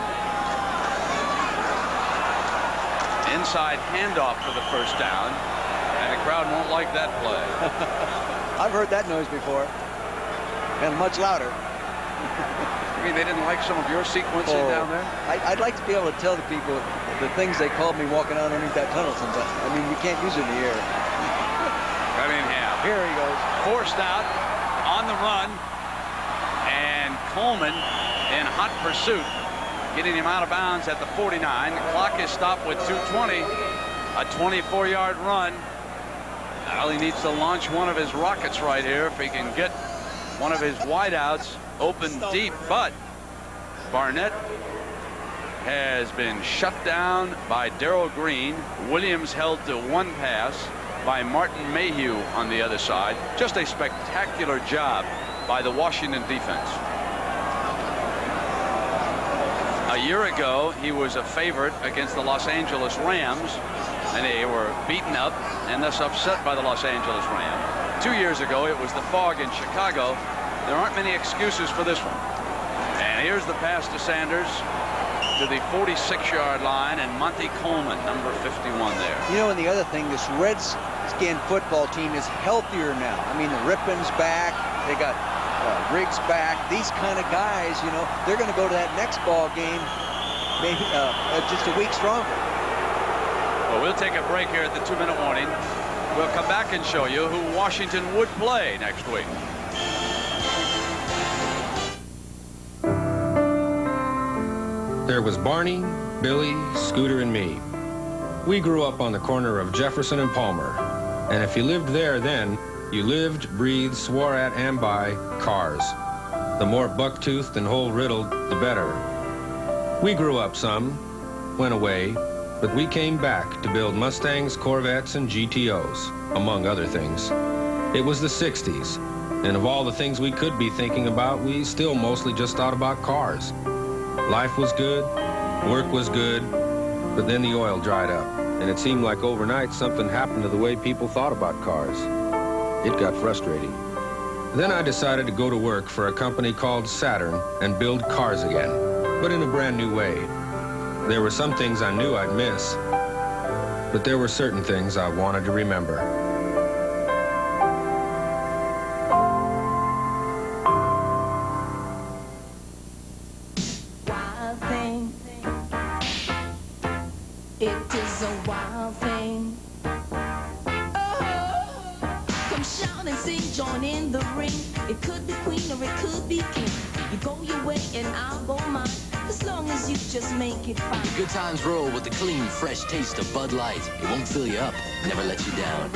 Inside handoff for the first down, and the crowd won't like that play. I've heard that noise before, and much louder. You mean they didn't like some of your sequencing down there? I'd like to be able to tell the people the things they called me walking out underneath that tunnel sometimes. I mean, you can't use it in the air. Cunningham. Here he goes. Forced out on the run, and Coleman in hot pursuit, getting him out of bounds at the 49. The clock is stopped with 2:20. A 24-yard run. Well, he needs to launch one of his rockets right here if he can get one of his wideouts open deep, but Barnett has been shut down by Darrell Green. Williams held to one pass. by Martin Mayhew on the other side. Just a spectacular job by the Washington defense. A year ago, he was a favorite against the Los Angeles Rams, and they were beaten up and thus upset by the Los Angeles Rams. 2 years ago, it was the fog in Chicago. There aren't many excuses for this one. And here's the pass to Sanders to the 46-yard line, and Monty Coleman, number 51 there. You know, and the other thing, this Redskin football team is healthier now. I mean, the Rippin's back. They got Riggs back. These kind of guys, you know, they're going to go to that next ball game maybe just a week stronger. Well, we'll take a break here at the 2-minute warning. We'll come back and show you who Washington would play next week. There was Barney, Billy, Scooter, and me. We grew up on the corner of Jefferson and Palmer. And if you lived there then, you lived, breathed, swore at, and by cars. The more buck-toothed and hole-riddled, the better. We grew up some, went away, but we came back to build Mustangs, Corvettes, and GTOs, among other things. It was the 60s, and of all the things we could be thinking about, we still mostly just thought about cars. Life was good, work was good, but then the oil dried up, and it seemed like overnight something happened to the way people thought about cars. It got frustrating. Then I decided to go to work for a company called Saturn and build cars again, but in a brand new way. There were some things I knew I'd miss, but there were certain things I wanted to remember. Wild thing. It is a wild thing. Oh, come shout and sing, join in the ring. It could be queen or it could be king. You go your way and I'll go mine. As long as you just make it fine. Good times roll with the clean, fresh taste of Bud Light. It won't fill you up, never let you down.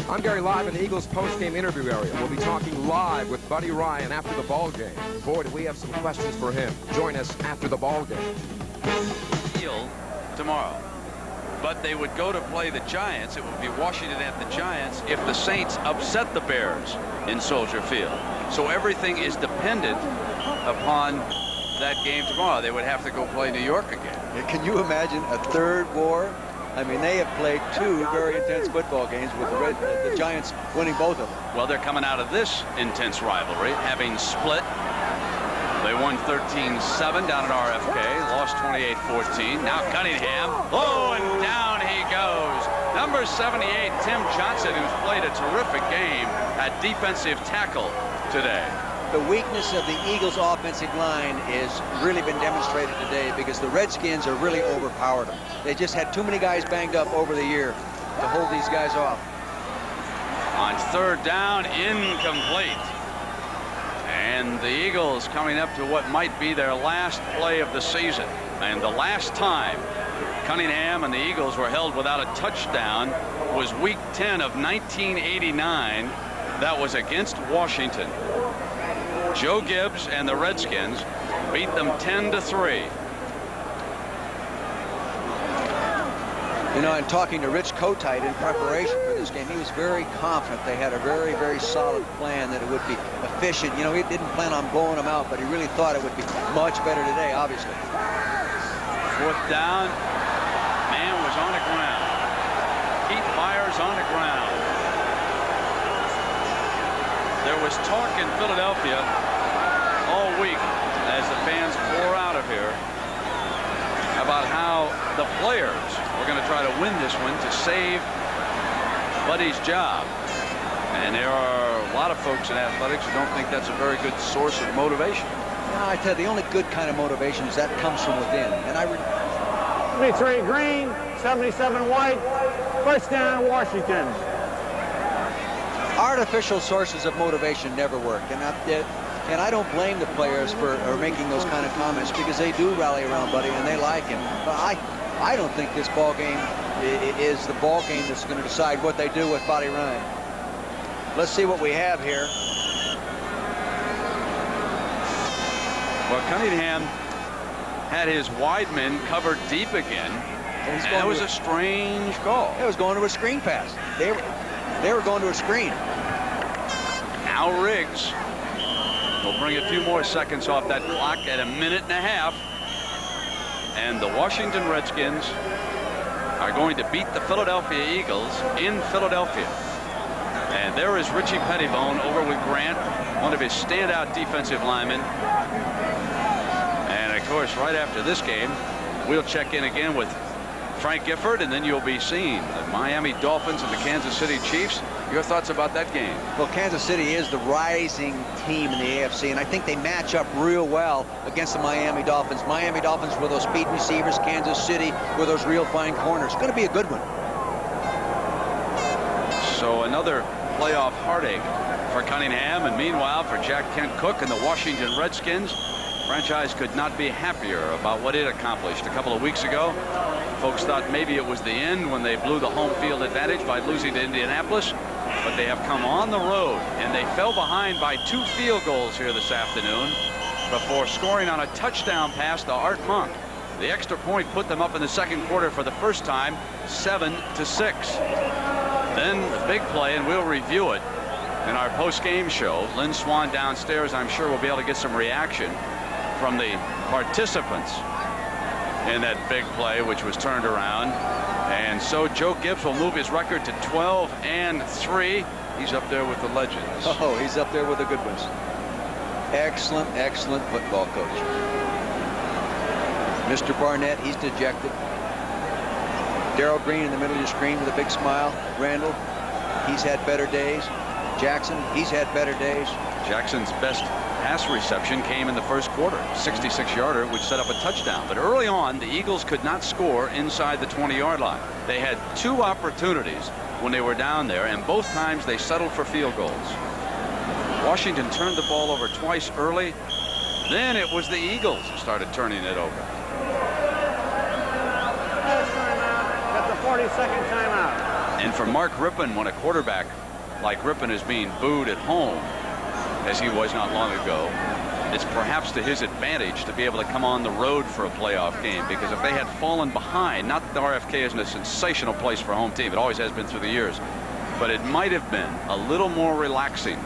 I'm Gary live in the Eagles post-game interview area. We'll be talking live with Buddy Ryan after the ball game. Boy, do we have some questions for him. Join us after the ball game. Field tomorrow. But they would go to play the Giants. It would be Washington at the Giants if the Saints upset the Bears in Soldier Field. So everything is dependent upon that game tomorrow. They would have to go play New York again. Yeah, can you imagine a third war? I mean, they have played two very intense football games with the Giants winning both of them. Well, they're coming out of this intense rivalry, having split. They won 13-7 down at RFK, lost 28-14. Now Cunningham, oh, and down he goes. Number 78, Tim Johnson, who's played a terrific game at defensive tackle today. The weakness of the Eagles' offensive line has really been demonstrated today because the Redskins are really overpowered them. They just had too many guys banged up over the year to hold these guys off. On third down, incomplete. And the Eagles coming up to what might be their last play of the season. And the last time Cunningham and the Eagles were held without a touchdown was week 10 of 1989. That was against Washington. Joe Gibbs and the Redskins beat them 10-3. You know, and talking to Rich Kotite in preparation for this game, he was very confident they had a very, very solid plan, that it would be efficient. You know, he didn't plan on blowing them out, but he really thought it would be much better today, obviously. Fourth down. Man was on the ground. Keith Myers on the ground. There was talk in Philadelphia all week as the fans pour out of here about how the players were going to try to win this one to save Buddy's job. And there are a lot of folks in athletics who don't think that's a very good source of motivation. No, I tell you, the only good kind of motivation is that comes from within. And 23 green, 77 white, first down Washington. Artificial sources of motivation never work. And I don't blame the players for making those kind of comments, because they do rally around Buddy and they like him. But I don't think this ball game is the ball game that's going to decide what they do with Buddy Ryan. Let's see what we have here. Well, Cunningham had his wide men covered deep again. And that was a strange call. It was going to a screen pass. They were going to a screen. Now Riggs will bring a few more seconds off that clock at 1.5 minutes. And the Washington Redskins are going to beat the Philadelphia Eagles in Philadelphia. And there is Richie Pettibone over with Grant, one of his standout defensive linemen. And of course, right after this game, we'll check in again with Frank Gifford, and then you'll be seeing the Miami Dolphins and the Kansas City Chiefs. Your thoughts about that game? Well, Kansas City is the rising team in the AFC, and I think they match up real well against the Miami Dolphins. Miami Dolphins with those speed receivers, Kansas City with those real fine corners. It's going to be a good one. So another playoff heartache for Cunningham, and meanwhile for Jack Kent Cooke and the Washington Redskins. Franchise could not be happier about what it accomplished a couple of weeks ago. Folks thought maybe it was the end when they blew the home field advantage by losing to Indianapolis, but they have come on the road, and they fell behind by 2 field goals here this afternoon before scoring on a touchdown pass to Art Monk. The extra point put them up in the second quarter for the first time, 7-6. Then the big play, and we'll review it in our post-game show. Lynn Swan downstairs, I'm sure we'll be able to get some reaction from the participants in that big play, which was turned around. And so Joe Gibbs will move his record to 12-3. He's up there with the legends. Oh, he's up there with the good ones. Excellent, excellent football coach. Mr. Barnett, he's dejected. Darrell Green in the middle of the screen with a big smile. Randall, he's had better days. Jackson, he's had better days. Jackson's best pass reception came in the first quarter, 66-yarder, which set up a touchdown. But early on, the Eagles could not score inside the 20-yard line. They had 2 opportunities when they were down there, and both times they settled for field goals. Washington turned the ball over twice early. Then it was the Eagles who started turning it over. That's a 40-second timeout. And for Mark Rypien, when a quarterback like Rypien is being booed at home, as he was not long ago, it's perhaps to his advantage to be able to come on the road for a playoff game, because if they had fallen behind, not that the RFK isn't a sensational place for a home team, it always has been through the years, but it might have been a little more relaxing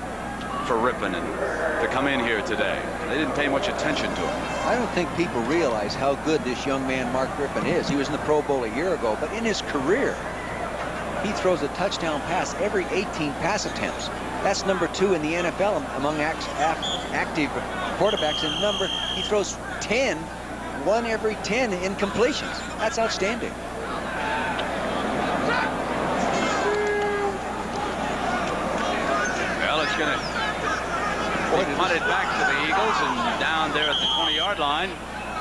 for Rypien to come in here today. They didn't pay much attention to him. I don't think people realize how good this young man Mark Rypien is. He was in the Pro Bowl a year ago, but in his career, he throws a touchdown pass every 18 pass attempts. That's number 2 in the NFL among active quarterbacks. And he throws 1 every 10 incompletions. That's outstanding. Well, it's going to be punted back to the Eagles and down there at the 20-yard line.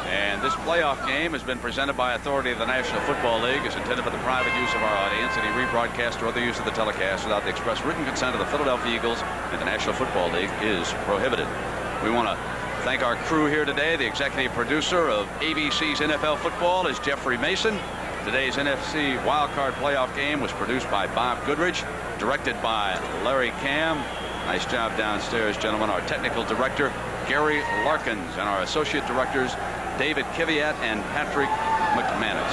And this playoff game has been presented by authority of the National Football League, is intended for the private use of our audience. Any rebroadcast or other use of the telecast without the express written consent of the Philadelphia Eagles and the National Football League is prohibited. We want to thank our crew here today. The executive producer of ABC's NFL Football is Jeffrey Mason. Today's NFC wildcard playoff game was produced by Bob Goodrich, directed by Larry Cam. Nice job downstairs, gentlemen. Our technical director, Gary Larkins, and our associate directors, David Kiviat and Patrick McManus.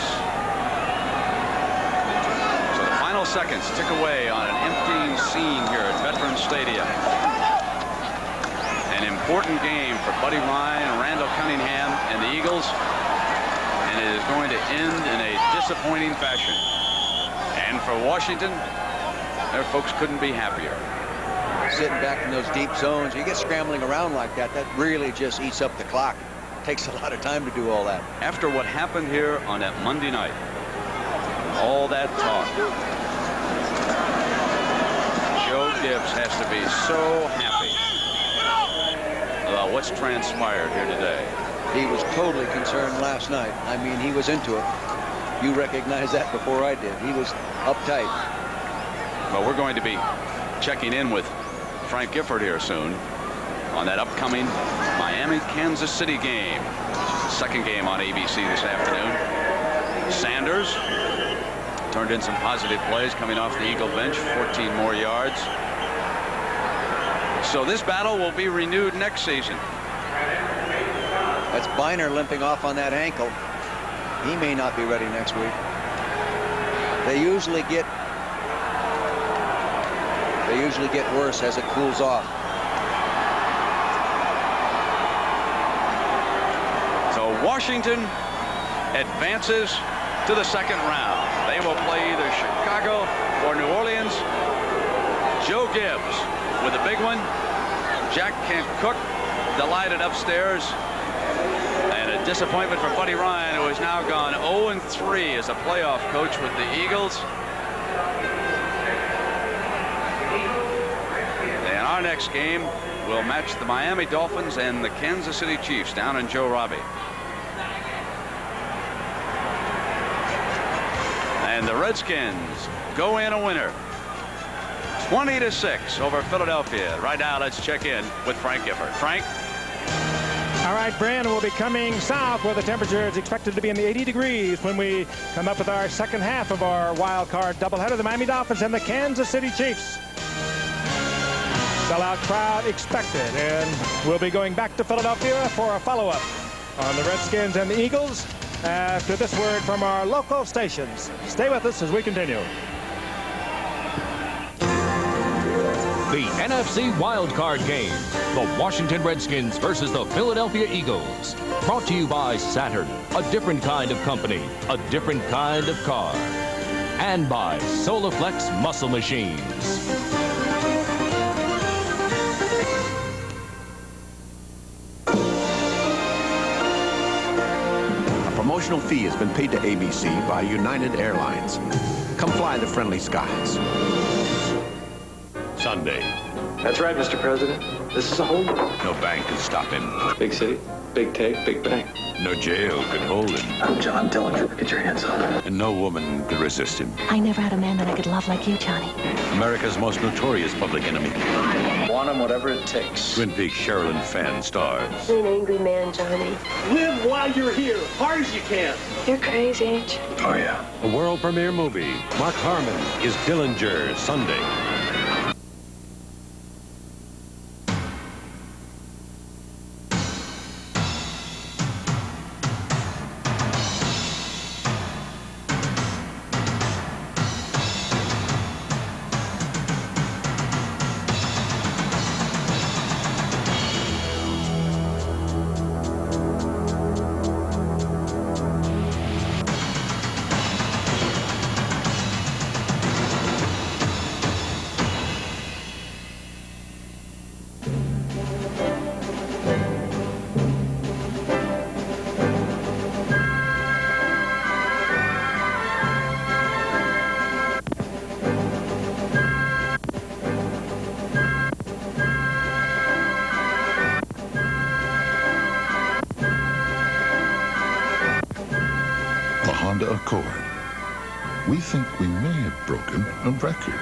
So the final seconds tick away on an emptying scene here at Veterans Stadium. An important game for Buddy Ryan, Randall Cunningham, and the Eagles, and it is going to end in a disappointing fashion. And for Washington, their folks couldn't be happier. Sitting back in those deep zones, you get scrambling around like that, that really just eats up the clock. Takes a lot of time to do all that. After what happened here on that Monday night, all that talk, Joe Gibbs has to be so happy about what's transpired here today. He was totally concerned last night. I mean, he was into it. You recognize that before I did. He was uptight. Well, we're going to be checking in with Frank Gifford here soon on that upcoming Miami-Kansas City game. The second game on ABC this afternoon. Sanders turned in some positive plays coming off the Eagle bench, 14 more yards. So this battle will be renewed next season. That's Biner limping off on that ankle. He may not be ready next week. They usually get worse as it cools off. So Washington advances to the second round. They will play either Chicago or New Orleans. Joe Gibbs with a big one. Jack Kent Cook delighted upstairs. And a disappointment for Buddy Ryan, who has now gone 0-3 as a playoff coach with the Eagles. And our next game will match the Miami Dolphins and the Kansas City Chiefs down in Joe Robbie. And the Redskins go in a winner. 20-6 over Philadelphia. Right now, let's check in with Frank Gifford. Frank? All right, Brand, we'll be coming south where the temperature is expected to be in the 80 degrees when we come up with our second half of our wild card doubleheader, the Miami Dolphins and the Kansas City Chiefs. Sellout crowd expected, and we'll be going back to Philadelphia for a follow-up on the Redskins and the Eagles after this word from our local stations. Stay with us as we continue. The NFC wildcard game, the Washington Redskins versus the Philadelphia Eagles. Brought to you by Saturn, a different kind of company, a different kind of car. And by Solaflex Muscle Machines. A promotional fee has been paid to ABC by United Airlines. Come fly the friendly skies. Sunday. That's right, Mr. President. This is a holdup. No bank can stop him. Big city, big take, big bank. No jail can hold him. I'm John Dillinger. Get your hands up. And no woman could resist him. I never had a man that I could love like you, Johnny. America's most notorious public enemy. Want him whatever it takes. Twin Peaks Sherilyn fan stars. You're an angry man, Johnny. Live while you're here. Hard as you can. You're crazy, ain't you? Oh, yeah. A world premiere movie. Mark Harmon is Dillinger, Sunday. Accord. We think we may have broken a record.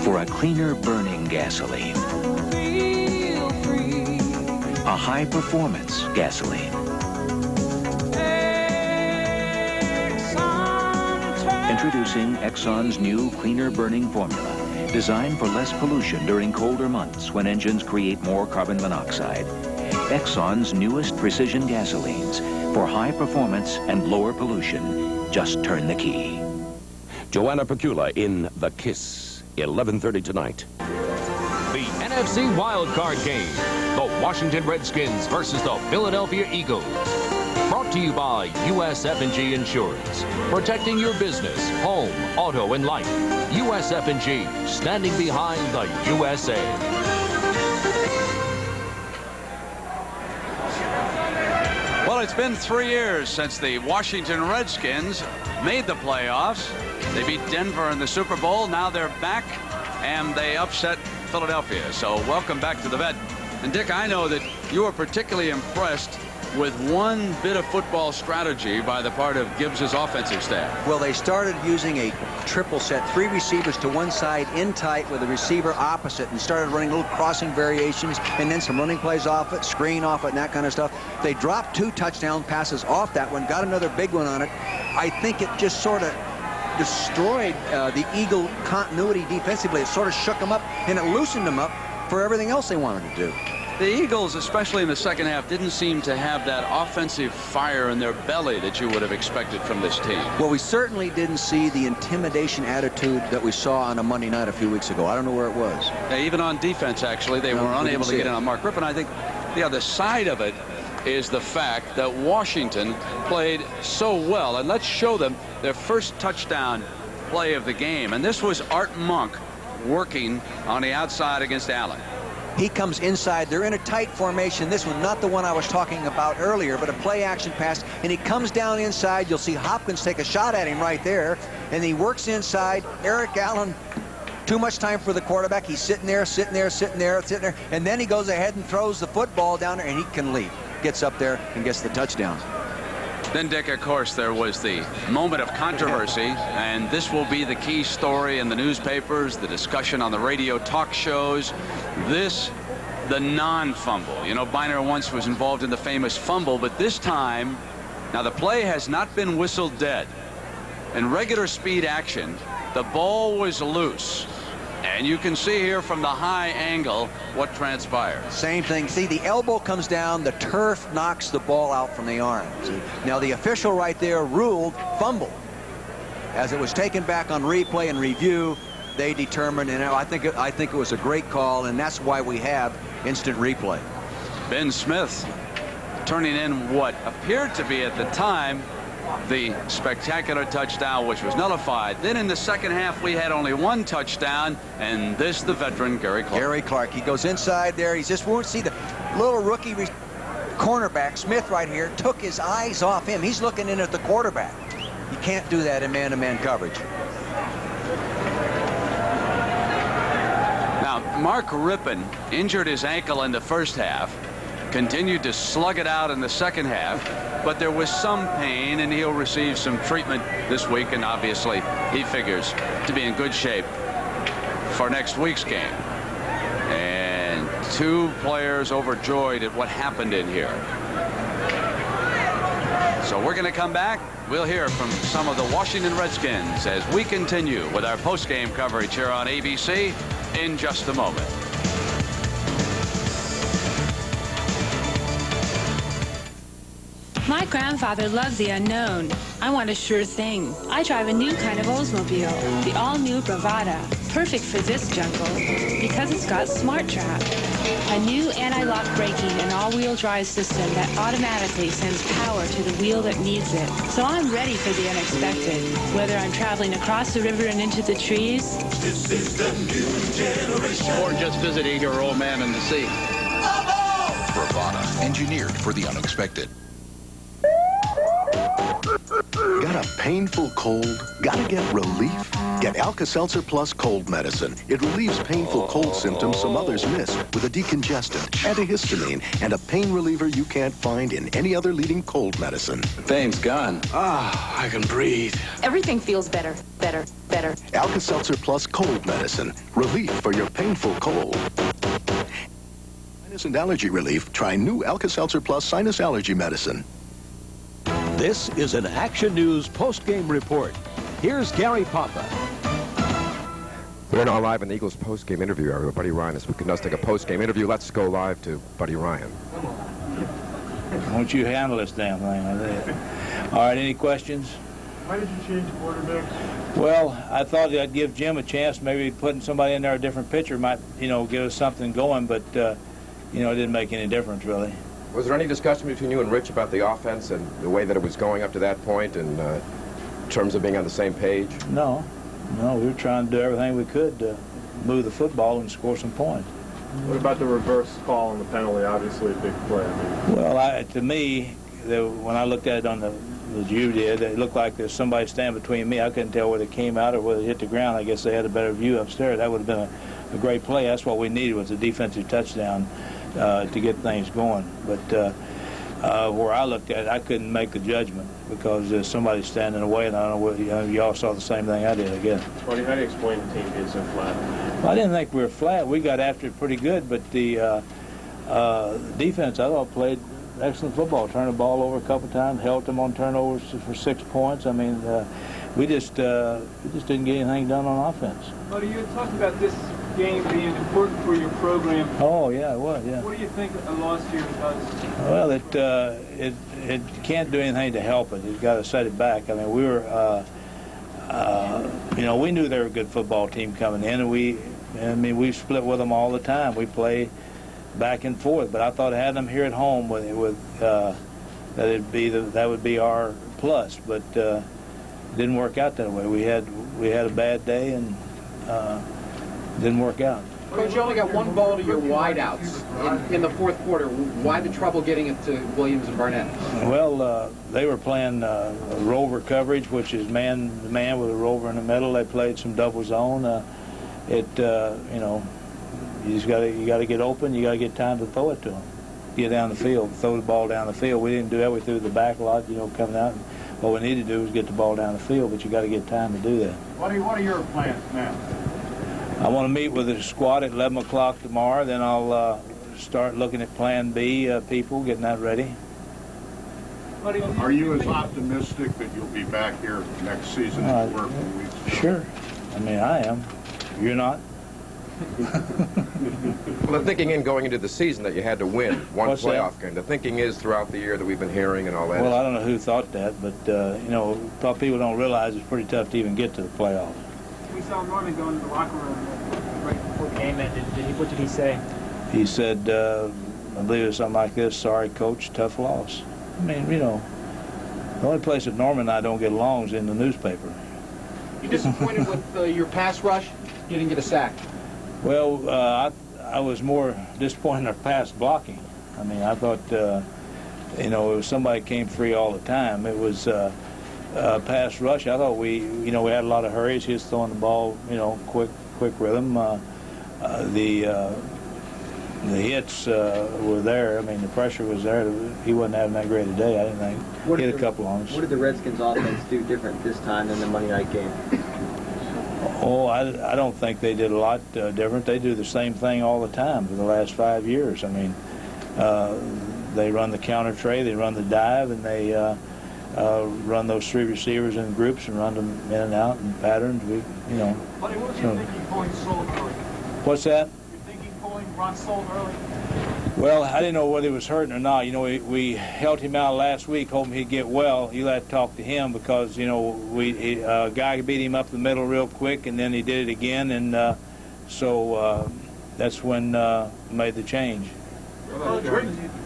For a cleaner burning gasoline. A high performance gasoline. Introducing Exxon's new cleaner burning formula. Designed for less pollution during colder months when engines create more carbon monoxide. Exxon's newest precision gasolines for high performance and lower pollution. Just turn the key. Joanna Pecula in The Kiss, 11:30 tonight. The NFC wildcard game, the Washington Redskins versus the Philadelphia Eagles. Brought to you by USF&G Insurance. Protecting your business, home, auto, and life. USF&G, standing behind the USA. Well, it's been 3 years since the Washington Redskins made the playoffs. They beat Denver in the Super Bowl. Now they're back, and they upset Philadelphia. So welcome back to the Vet. And Dick, I know that you were particularly impressed with one bit of football strategy by the part of Gibbs's offensive staff. Well, they started using a triple set, 3 receivers to one side in tight with the receiver opposite, and started running little crossing variations and then some running plays off it, screen off it, and that kind of stuff. They dropped 2 touchdown passes off that one, got another big one on it. I think it just sort of destroyed the Eagle continuity defensively. It sort of shook them up, and it loosened them up for everything else they wanted to do. The Eagles, especially in the second half, didn't seem to have that offensive fire in their belly that you would have expected from this team. Well, we certainly didn't see the intimidation attitude that we saw on a Monday night a few weeks ago. I don't know where it was. Yeah, even on defense, actually, they were unable to get in on Mark Rypien. I think the other side of it is the fact that Washington played so well. And let's show them their first touchdown play of the game. And this was Art Monk working on the outside against Allen. He comes inside. They're in a tight formation. This one, not the one I was talking about earlier, but a play action pass. And he comes down inside. You'll see Hopkins take a shot at him right there. And he works inside. Eric Allen, too much time for the quarterback. He's sitting there. And then he goes ahead and throws the football down there, and he can leap. Gets up there and gets the touchdown. Then, Dick, of course, there was the moment of controversy, and this will be the key story in the newspapers, the discussion on the radio talk shows. The non-fumble. You know, Byner once was involved in the famous fumble, but this time, now the play has not been whistled dead. In regular speed action, the ball was loose. And you can see here from the high angle what transpired. Same thing. See, the elbow comes down, the turf knocks the ball out from the arm. See? Now, the official right there ruled fumble. As it was taken back on replay and review, they determined, and I think it was a great call, and that's why we have instant replay. Ben Smith turning in what appeared to be at the time the spectacular touchdown, which was nullified. Then in the second half, we had only one touchdown, and this, the veteran, Gary Clark. Gary Clark, he goes inside there. He just won't see the little rookie cornerback, Smith, right here, took his eyes off him. He's looking in at the quarterback. You can't do that in man-to-man coverage. Now, Mark Rypien injured his ankle in the first half, continued to slug it out in the second half, but there was some pain, and he'll receive some treatment this week, and obviously he figures to be in good shape for next week's game. And two players overjoyed at what happened in here. So we're going to come back. We'll hear from some of the Washington Redskins as we continue with our post-game coverage here on ABC in just a moment. My grandfather loved the unknown. I want a sure thing. I drive a new kind of Oldsmobile, the all-new Bravada, perfect for this jungle because it's got Smart Trap, a new anti-lock braking and all-wheel drive system that automatically sends power to the wheel that needs it. So I'm ready for the unexpected, whether I'm traveling across the river and into the trees. This is the new generation. Or just visiting your old man in the sea. Bravada, engineered for the unexpected. Got a painful cold? Gotta get relief? Get Alka-Seltzer Plus cold medicine. It relieves painful cold symptoms some others miss with a decongestant, antihistamine, and a pain reliever you can't find in any other leading cold medicine. The pain's gone. Ah, I can breathe. Everything feels better, better, better. Alka-Seltzer Plus cold medicine. Relief for your painful cold. Sinus and allergy relief. Try new Alka-Seltzer Plus sinus allergy medicine. This is an Action News post-game report. Here's Gary Papa. We're now live in the Eagles post-game interview area with Buddy Ryan as we conduct a post-game interview. Let's go live to Buddy Ryan. Why don't you handle this damn thing like that? All right, any questions? Why did you change quarterbacks? Well, I thought I'd give Jim a chance. Maybe putting somebody in there, a different pitcher might, give us something going, but, it didn't make any difference, really. Was there any discussion between you and Rich about the offense and the way that it was going up to that point in terms of being on the same page? No, we were trying to do everything we could to move the football and score some points. What about the reverse call on the penalty? Obviously a big play. Well, to me, when I looked at it as you did, it looked like there's somebody standing between me. I couldn't tell whether it came out or whether it hit the ground. I guess they had a better view upstairs. That would have been a great play. That's what we needed, was a defensive touchdown to get things going. But where I looked at it, I couldn't make the judgment because there's somebody standing in the way, and I don't know whether y'all saw the same thing I did, I guess. Buddy, how do you explain the team being so flat? Well, I didn't think we were flat. We got after it pretty good, but the defense, I thought, played excellent football. Turned the ball over a couple times, held them on turnovers for 6 points. I mean, we just didn't get anything done on offense. Buddy, you had talked about this game being important for your program. Oh yeah, it was. Yeah. What do you think a loss here does? Well, it can't do anything to help it. It's got to set it back. I mean, we were, we knew they were a good football team coming in, and we split with them all the time. We play back and forth, but I thought having them here at home that would be our plus, but it didn't work out that way. We had a bad day and didn't work out. Coach, you only got one ball to your wideouts in the fourth quarter. Why the trouble getting it to Williams and Barnett? Well, they were playing rover coverage, which is man-to-man with a rover in the middle. They played some double zone. You got to get open. You got to get time to throw it to them. Get down the field, throw the ball down the field. We didn't do that. We threw the back a lot, coming out. And what we needed to do was get the ball down the field, but you got to get time to do that. What are your plans now? I want to meet with the squad at 11 o'clock tomorrow. Then I'll start looking at Plan B people, getting that ready. Are you as optimistic that you'll be back here next season as you were a few weeks ago? Sure. I mean, I am. You're not? Well, the thinking in going into the season that you had to win one playoff game. The thinking is throughout the year that we've been hearing and all that. Well, I don't know who thought that, but, people don't realize it's pretty tough to even get to the playoffs. We saw Norman go into the locker room right before the game ended. What did he say? He said, I believe it was something like this: "Sorry, coach, tough loss." I mean, the only place that Norman and I don't get along is in the newspaper. You disappointed with your pass rush? You didn't get a sack. Well, I was more disappointed in our pass blocking. I mean, I thought, it was somebody came free all the time. It was pass rush. I thought we had a lot of hurries. He was throwing the ball, quick rhythm. The hits were there. I mean, the pressure was there. He wasn't having that great a day, I didn't think. He hit a couple on us. What did the Redskins offense do different this time than the Monday night game? Oh, I don't think they did a lot different. They do the same thing all the time for the last 5 years. I mean, they run the counter tray, they run the dive, and they run those three receivers in groups and run them in and out in patterns. Buddy, what was your thinking pulling Sold early? What's that? You're thinking pulling Ron Sold early? Well, I didn't know whether he was hurting or not. We held him out last week, hoping he'd get well. You had to talk to him because, a guy beat him up the middle real quick, and then he did it again, and so that's when made the change.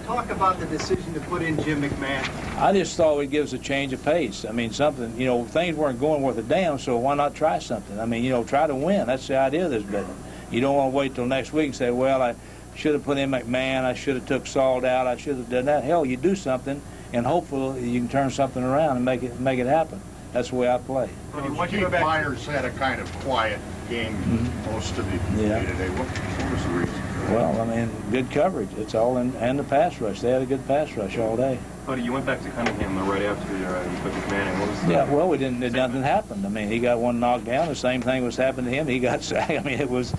Talk about the decision to put in Jim McMahon. I just thought it gives a change of pace. I mean, something, things weren't going worth a damn, so why not try something? I mean, try to win. That's the idea of this business. You don't want to wait till next week and say, well, I should have put in McMahon, I should have took Salt out, I should have done that. Hell, you do something, and hopefully you can turn something around and make it happen. That's the way I play. Keith Myers had a kind of quiet game most of the day today. What was the reason? Well, I mean, good coverage. It's all in, and the pass rush. They had a good pass rush all day. Buddy, you went back to Cunningham right after you put McMahon in. What was Yeah, well, nothing happened. I mean, he got one knocked down. The same thing was happening to him. He got sacked. I mean, it was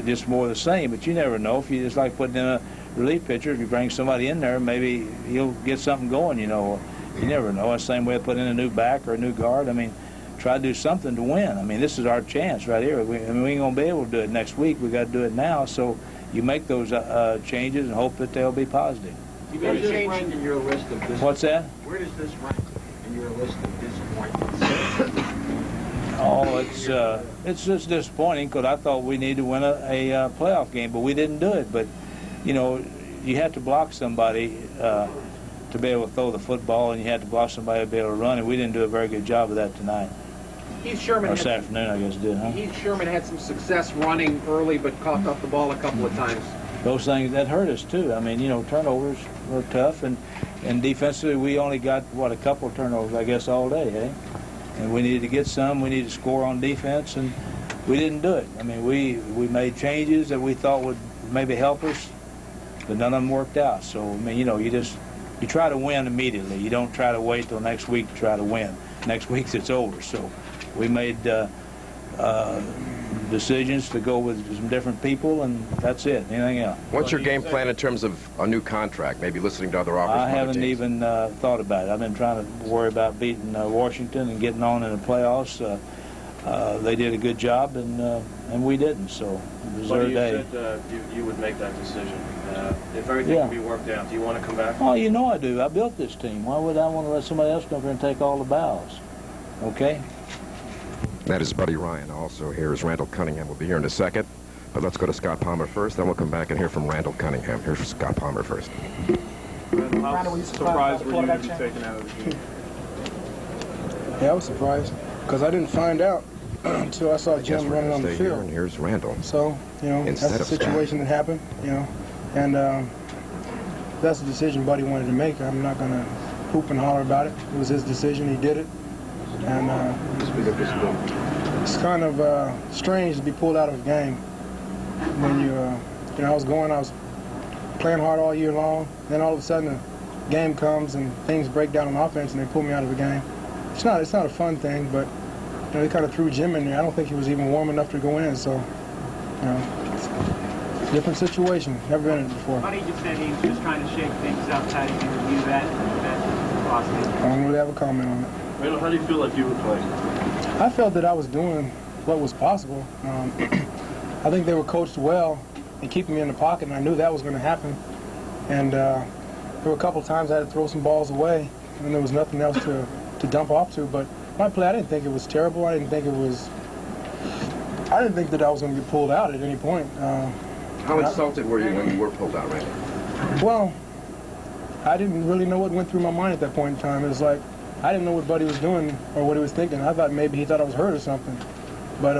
just more the same. But you never know. If you just like putting in a relief pitcher, if you bring somebody in there, maybe he'll get something going. You never know. It's the same way of putting in a new back or a new guard. I mean, try to do something to win. I mean, this is our chance right here. We ain't gonna be able to do it next week. We got to do it now. So you make those changes and hope that they'll be positive. You got a change in your list of disappointments. What's that? Where does this rank in your list of disappointments? Oh, it's just disappointing because I thought we needed to win a playoff game, but we didn't do it. But you have to block somebody to be able to throw the football, and you had to block somebody to be able to run, and we didn't do a very good job of that tonight. Heath Sherman. Or this afternoon, I guess, did, huh? Heath Sherman had some success running early, but coughed up the ball a couple of times. Those things that hurt us too. I mean, turnovers were tough, and defensively we only got a couple of turnovers, I guess, all day, eh? And we needed to get some. We needed to score on defense, and we didn't do it. I mean, we made changes that we thought would maybe help us, but none of them worked out. So I mean, you try to win immediately. You don't try to wait till next week to try to win. Next week it's over. So we made decisions to go with some different people, and that's it. Anything else? What's your game plan in terms of a new contract? Maybe listening to other offers. I haven't even thought about it. I've been trying to worry about beating Washington and getting on in the playoffs. They did a good job, and we didn't. So it was their day. You said you would make that decision if everything can be worked out. Do you want to come back? Oh, you know I do. I built this team. Why would I want to let somebody else come up here and take all the bows? Okay. That is Buddy Ryan. Also here is Randall Cunningham. We'll be here in a second. But let's go to Scott Palmer first. Then we'll come back and hear from Randall Cunningham. Here's Scott Palmer first. How surprised were you to be taken out of the game? Yeah, I was surprised because I didn't find out until I saw Jim running on the field. And here's Randall. So, you know, that's the situation that happened, you know. And that's the decision Buddy wanted to make. I'm not going to hoop and holler about it. It was his decision. He did it. And it's kind of strange to be pulled out of a game when you know, I was playing hard all year long. Then all of a sudden the game comes and things break down on offense and they pull me out of the game. It's not a fun thing, but you know, they kind of threw Jim in there. I don't think he was even warm enough to go in, so you know, different situation. Never been in it before. Buddy just said he was just trying to shake things up. How do you review that philosophy? I don't really have a comment on it. Randall, how do you feel like you were playing? I felt that I was doing what was possible. I think they were coached well and keeping me in the pocket, and I knew that was going to happen. And there were a couple times I had to throw some balls away, and there was nothing else to dump off to. But my play, I didn't think it was terrible. I didn't think that I was going to get pulled out at any point. How insulted were you when you were pulled out, Randall? Well, I didn't really know what went through my mind at that point in time. It was like, I didn't know what Buddy was doing or what he was thinking. I thought maybe he thought I was hurt or something. But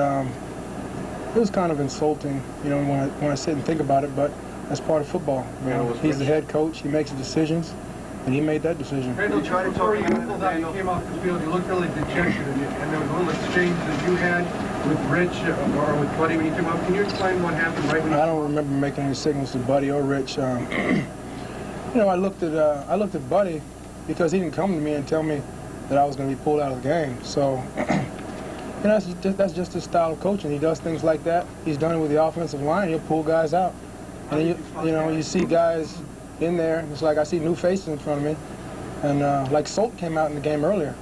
it was kind of insulting, you know, when I sit and think about it, but that's part of football. You know, he's the head coach, he makes the decisions, and he made that decision. Randall, before you pulled out, you came off the field, you looked really dejected, and there was a little exchange that you had with Rich or with Buddy when you came up. Can you explain what happened right when you... I don't remember making any signals to Buddy or Rich. You know, I looked at Buddy because he didn't come to me and tell me that I was going to be pulled out of the game. So, you know, that's just his style of coaching. He does things like that. He's done it with the offensive line. He'll pull guys out. And you know, you see guys in there. It's like I see new faces in front of me. And like Solt came out in the game earlier,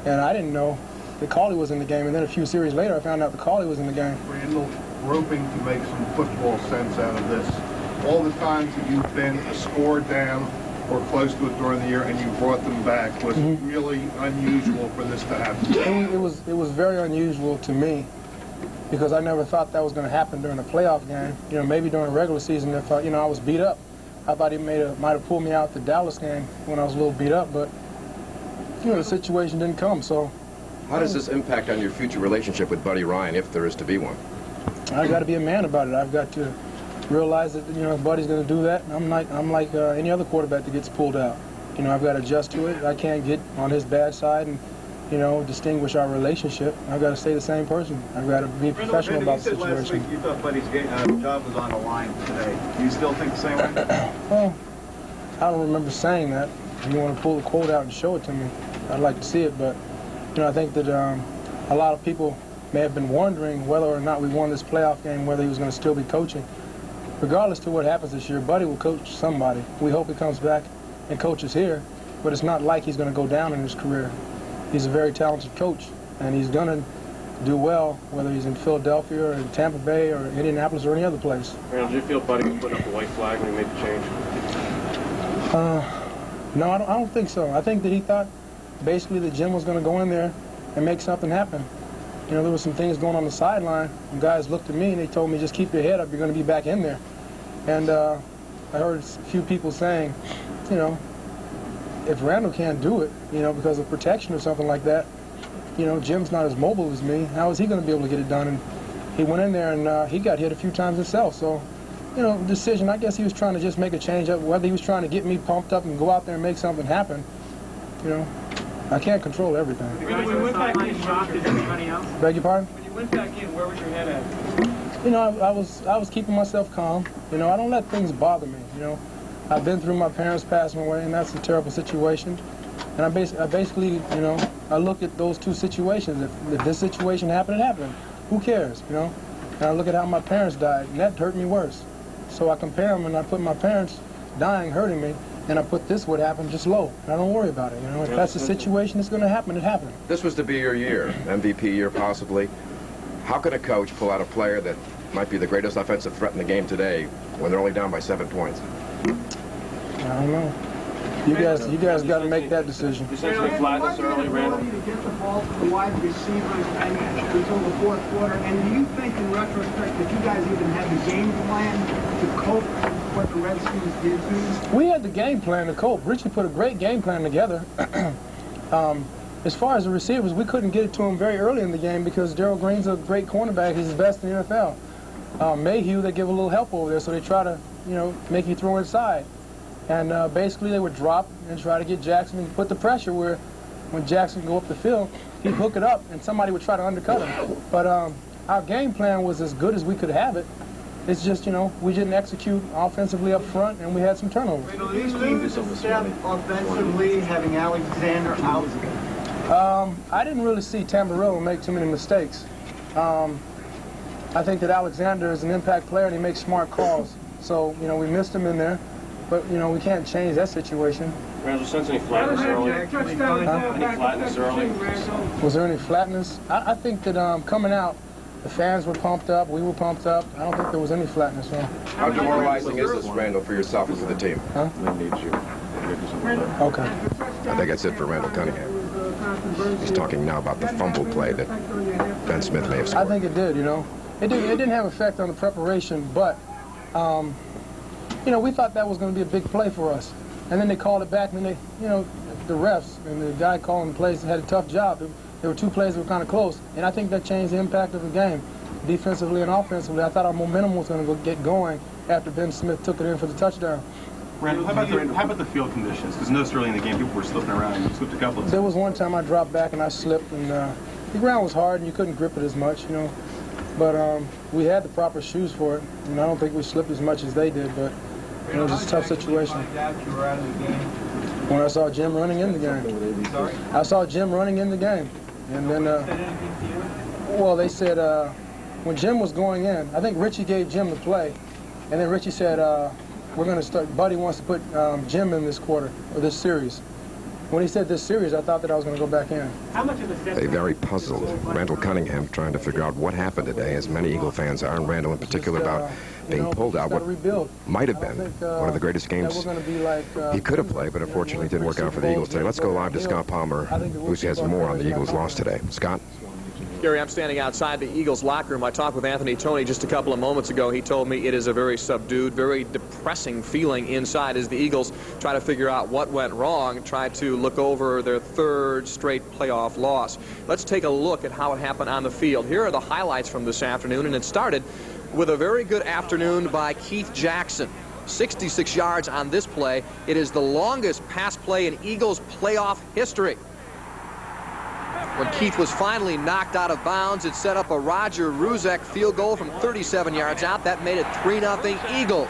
and I didn't know that Cauley was in the game. And then a few series later, I found out that Cauley was in the game. Randall, groping to make some football sense out of this. All the times that you've been a score down or close to it during the year, and you brought them back, was it really unusual for this to happen? It was very unusual to me because I never thought that was going to happen during a playoff game. You know, maybe during a regular season if you know, I was beat up. I thought he might have pulled me out the Dallas game when I was a little beat up, but you know, the situation didn't come. So, how does this impact on your future relationship with Buddy Ryan, if there is to be one? I got to be a man about it. I've got to realize that, you know, if Buddy's going to do that, I'm like any other quarterback that gets pulled out. You know, I've got to adjust to it. I can't get on his bad side and, you know, distinguish our relationship. I've got to stay the same person. I've got to be professional about the situation. Last week you thought Buddy's job was on the line today. Do you still think the same way? Well, I don't remember saying that. If you want to pull the quote out and show it to me, I'd like to see it. But, you know, I think that a lot of people may have been wondering whether or not we won this playoff game, whether he was going to still be coaching. Regardless to what happens this year, Buddy will coach somebody. We hope he comes back and coaches here, but it's not like he's going to go down in his career. He's a very talented coach, and he's going to do well, whether he's in Philadelphia or in Tampa Bay or Indianapolis or any other place. Randall, did you feel Buddy was putting up the white flag when he made the change? No, I don't think so. I think that he thought basically that Jim was going to go in there and make something happen. You know, there were some things going on the sideline, and guys looked at me and they told me, just keep your head up, you're going to be back in there. And I heard a few people saying, you know, if Randall can't do it, you know, because of protection or something like that, you know, Jim's not as mobile as me, how is he going to be able to get it done? And he went in there and he got hit a few times himself. So, you know, decision, I guess he was trying to just make a change up, whether he was trying to get me pumped up and go out there and make something happen, you know. I can't control everything. When you went back in, shocked as everybody else? Beg your pardon? When you went back in, where was your head at? You know, I was keeping myself calm. You know, I don't let things bother me. You know, I've been through my parents passing away, and that's a terrible situation. And I basically, you know, I look at those two situations. If this situation happened, it happened. Who cares? You know, and I look at how my parents died, and that hurt me worse. So I compare them, and I put my parents dying hurting me, and I put this would happen just low. And I don't worry about it. You know, if that's the situation that's going to happen, it happened. This was to be your year, MVP year possibly. How can a coach pull out a player that might be the greatest offensive threat in the game today when they're only down by 7 points? I don't know. You guys got to make that decision. Essentially flatness early, Randall. To get the ball to the wide receivers until the fourth quarter. And do you think, in retrospect, that you guys even had the game plan to cope with what the Redskins did to you? We had the game plan to cope. Richie put a great game plan together. As far as the receivers, we couldn't get it to him very early in the game because Darrell Green's a great cornerback. He's the best in the NFL. Mayhew, they give a little help over there, so they try to, make you throw inside. And basically they would drop and try to get Jackson and put the pressure where when Jackson would go up the field, he'd hook it up and somebody would try to undercut him. But our game plan was as good as we could have it. It's just, we didn't execute offensively up front and we had some turnovers. These teams offensively, having Alexander out. I didn't really see Tamburello make too many mistakes. I think that Alexander is an impact player and he makes smart calls. So, we missed him in there. But, we can't change that situation. Randall, sense any flatness early? Any flatness early? Was there any flatness? I think that coming out, the fans were pumped up, we were pumped up. I don't think there was any flatness. No. How demoralizing is this, Randall, for yourself and for the team? Huh? Needs you. Okay. I think that's it for Randall Cunningham. He's talking now about the fumble play that Ben Smith may have scored. I think it did, It didn't have effect on the preparation, but... we thought that was going to be a big play for us. And then they called it back, and then the refs and the guy calling the plays had a tough job. There were 2 plays that were kind of close, and I think that changed the impact of the game, defensively and offensively. I thought our momentum was going to get going after Ben Smith took it in for the touchdown. Randall, how about the field conditions? Because noticed early in the game people were slipping around, and you slipped a couple of times. There was one time I dropped back and I slipped, and the ground was hard, and you couldn't grip it as much, But we had the proper shoes for it, and I don't think we slipped as much as they did, but it was just a tough situation. When I saw Jim running in the game. I saw Jim running in the game. And then, well, they said when Jim was going in, I think Richie gave Jim the play. And then Richie said, we're going to start, Buddy wants to put Jim in this quarter, or this series. When he said this series, I thought that I was going to go back in. A very puzzled Randall Cunningham trying to figure out what happened today, as many Eagle fans are, and Randall in particular, about being pulled out what might have been one of the greatest games he could have played, but unfortunately didn't work out for the Eagles today. Let's go live to Scott Palmer, who has more on the Eagles' loss today. Scott? Gary, I'm standing outside the Eagles locker room. I talked with Anthony Toney just a couple of moments ago. He told me it is a very subdued, very depressing feeling inside as the Eagles try to figure out what went wrong, try to look over their 3rd straight playoff loss. Let's take a look at how it happened on the field. Here are the highlights from this afternoon, and it started with a very good afternoon by Keith Jackson. 66 yards on this play. It is the longest pass play in Eagles playoff history. When Keith was finally knocked out of bounds, it set up a Roger Ruzek field goal from 37 yards out. That made it 3-0 Eagles.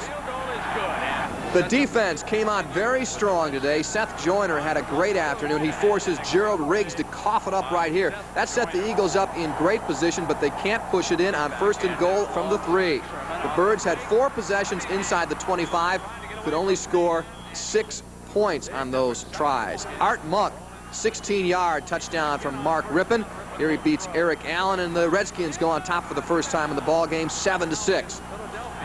The defense came on very strong today. Seth Joyner had a great afternoon. He forces Gerald Riggs to cough it up right here. That set the Eagles up in great position, but they can't push it in on 1st and goal from the 3. The Birds had 4 possessions inside the 25, could only score 6 points on those tries. Art Monk, 16-yard touchdown from Mark Rippon. Here he beats Eric Allen, and the Redskins go on top for the first time in the ball game, 7-6.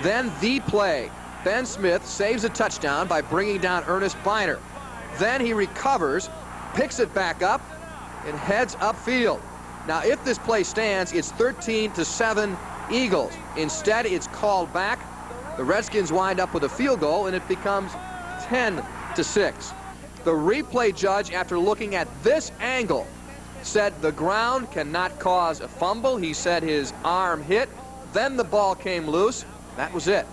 Then the play. Ben Smith saves a touchdown by bringing down Ernest Biner. Then he recovers, picks it back up, and heads upfield. Now, if this play stands, it's 13-7 Eagles. Instead, it's called back. The Redskins wind up with a field goal, and it becomes 10-6. The replay judge, after looking at this angle, said the ground cannot cause a fumble. He said his arm hit. Then the ball came loose. That was it.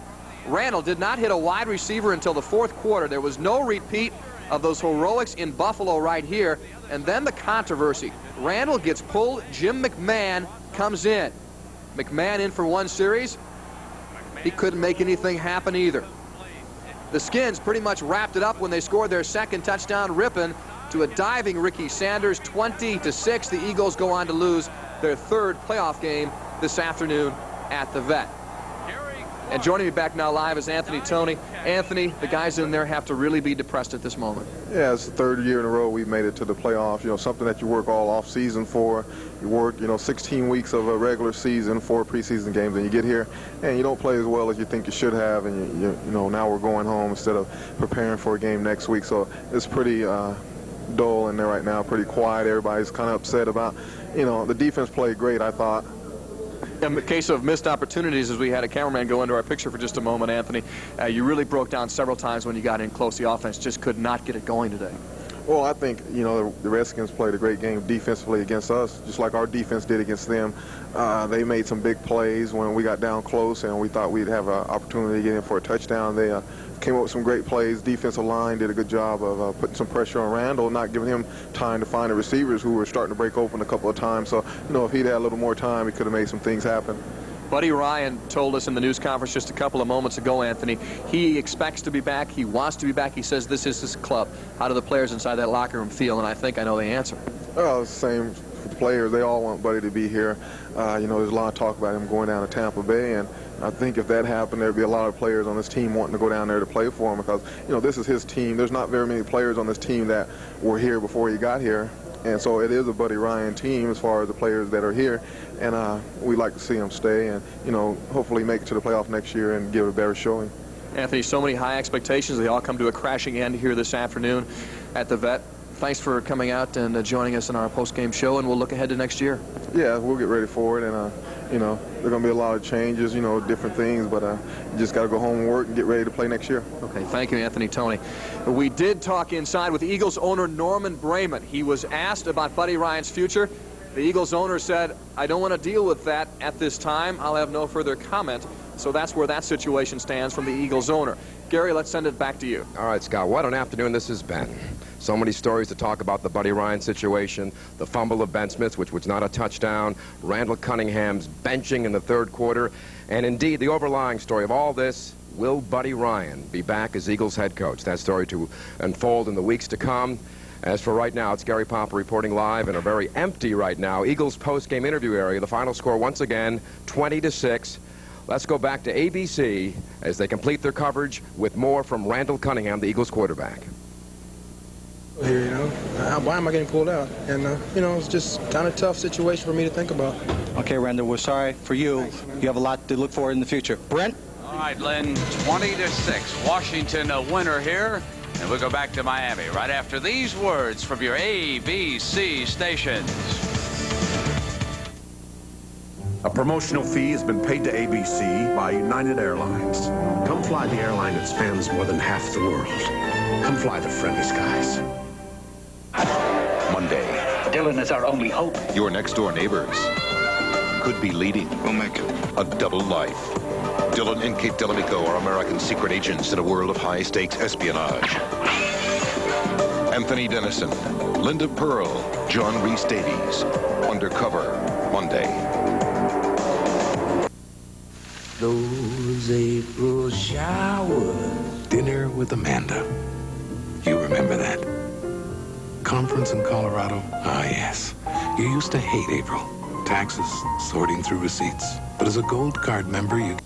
Randall did not hit a wide receiver until the 4th quarter. There was no repeat of those heroics in Buffalo right here. And then the controversy. Randall gets pulled. Jim McMahon comes in. McMahon in for 1 series. He couldn't make anything happen either. The Skins pretty much wrapped it up when they scored their 2nd touchdown. Rippon to a diving Ricky Sanders, 20-6. The Eagles go on to lose their 3rd playoff game this afternoon at the Vet. And joining me back now live is Anthony Toney. Anthony, the guys in there have to really be depressed at this moment. Yeah, it's the third year in a row we've made it to the playoffs. You know, something that you work all off season for. You work, 16 weeks of a regular season, 4 preseason games, and you get here and you don't play as well as you think you should have. And now we're going home instead of preparing for a game next week. So it's pretty dull in there right now, pretty quiet. Everybody's kind of upset about, the defense played great, I thought. In the case of missed opportunities, as we had a cameraman go into our picture for just a moment, Anthony, you really broke down several times when you got in close. The offense just could not get it going today. Well, I think, the Redskins played a great game defensively against us, just like our defense did against them. They made some big plays when we got down close, and we thought we'd have an opportunity to get in for a touchdown. They came up with some great plays. Defensive line did a good job of putting some pressure on Randall, not giving him time to find the receivers who were starting to break open a couple of times. So, if he'd had a little more time, he could have made some things happen. Buddy Ryan told us in the news conference just a couple of moments ago, Anthony, he expects to be back. He wants to be back. He says this is his club. How do the players inside that locker room feel? And I think I know the answer. Well, it's the same for the players. They all want Buddy to be here. There's a lot of talk about him going down to Tampa Bay, and I think if that happened, there'd be a lot of players on this team wanting to go down there to play for him because, this is his team. There's not very many players on this team that were here before he got here. And so it is a Buddy Ryan team as far as the players that are here. And we'd like to see him stay and, hopefully make it to the playoff next year and give it a better showing. Anthony, so many high expectations. They all come to a crashing end here this afternoon at the Vet. Thanks for coming out and joining us in our post-game show, and we'll look ahead to next year. Yeah, we'll get ready for it. And, there are going to be a lot of changes, different things. But you just got to go home and work and get ready to play next year. Okay, thank you, Anthony Toney. We did talk inside with Eagles owner Norman Brayman. He was asked about Buddy Ryan's future. The Eagles owner said, I don't want to deal with that at this time. I'll have no further comment. So that's where that situation stands from the Eagles owner. Gary, let's send it back to you. All right, Scott, what an afternoon this has been. So many stories to talk about the Buddy Ryan situation, the fumble of Ben Smith, which was not a touchdown, Randall Cunningham's benching in the third quarter, and indeed the overlying story of all this, will Buddy Ryan be back as Eagles head coach? That story to unfold in the weeks to come. As for right now, it's Gary Popper reporting live in a very empty right now Eagles post-game interview area. The final score once again, 20-6. Let's go back to ABC as they complete their coverage with more from Randall Cunningham, the Eagles quarterback. Here, why am I getting pulled out? And, it's just kind of tough situation for me to think about. Okay, Randall, we're sorry for you. You have a lot to look forward in the future. Brent? All right, Lynn, 20-6. Washington a winner here. And we'll go back to Miami right after these words from your ABC stations. A promotional fee has been paid to ABC by United Airlines. Come fly the airline that spans more than half the world. Come fly the friendly skies. Monday. Dylan is our only hope. Your next-door neighbors could be leading a double life. Dylan and Kate Delamico are American secret agents in a world of high-stakes espionage. Anthony Dennison, Linda Pearl, John Rhys Davies. Undercover, Monday. Those April showers. Dinner with Amanda. You remember that? Conference in Colorado? Ah, yes. You used to hate April. Taxes, sorting through receipts. But as a Gold Card member, you...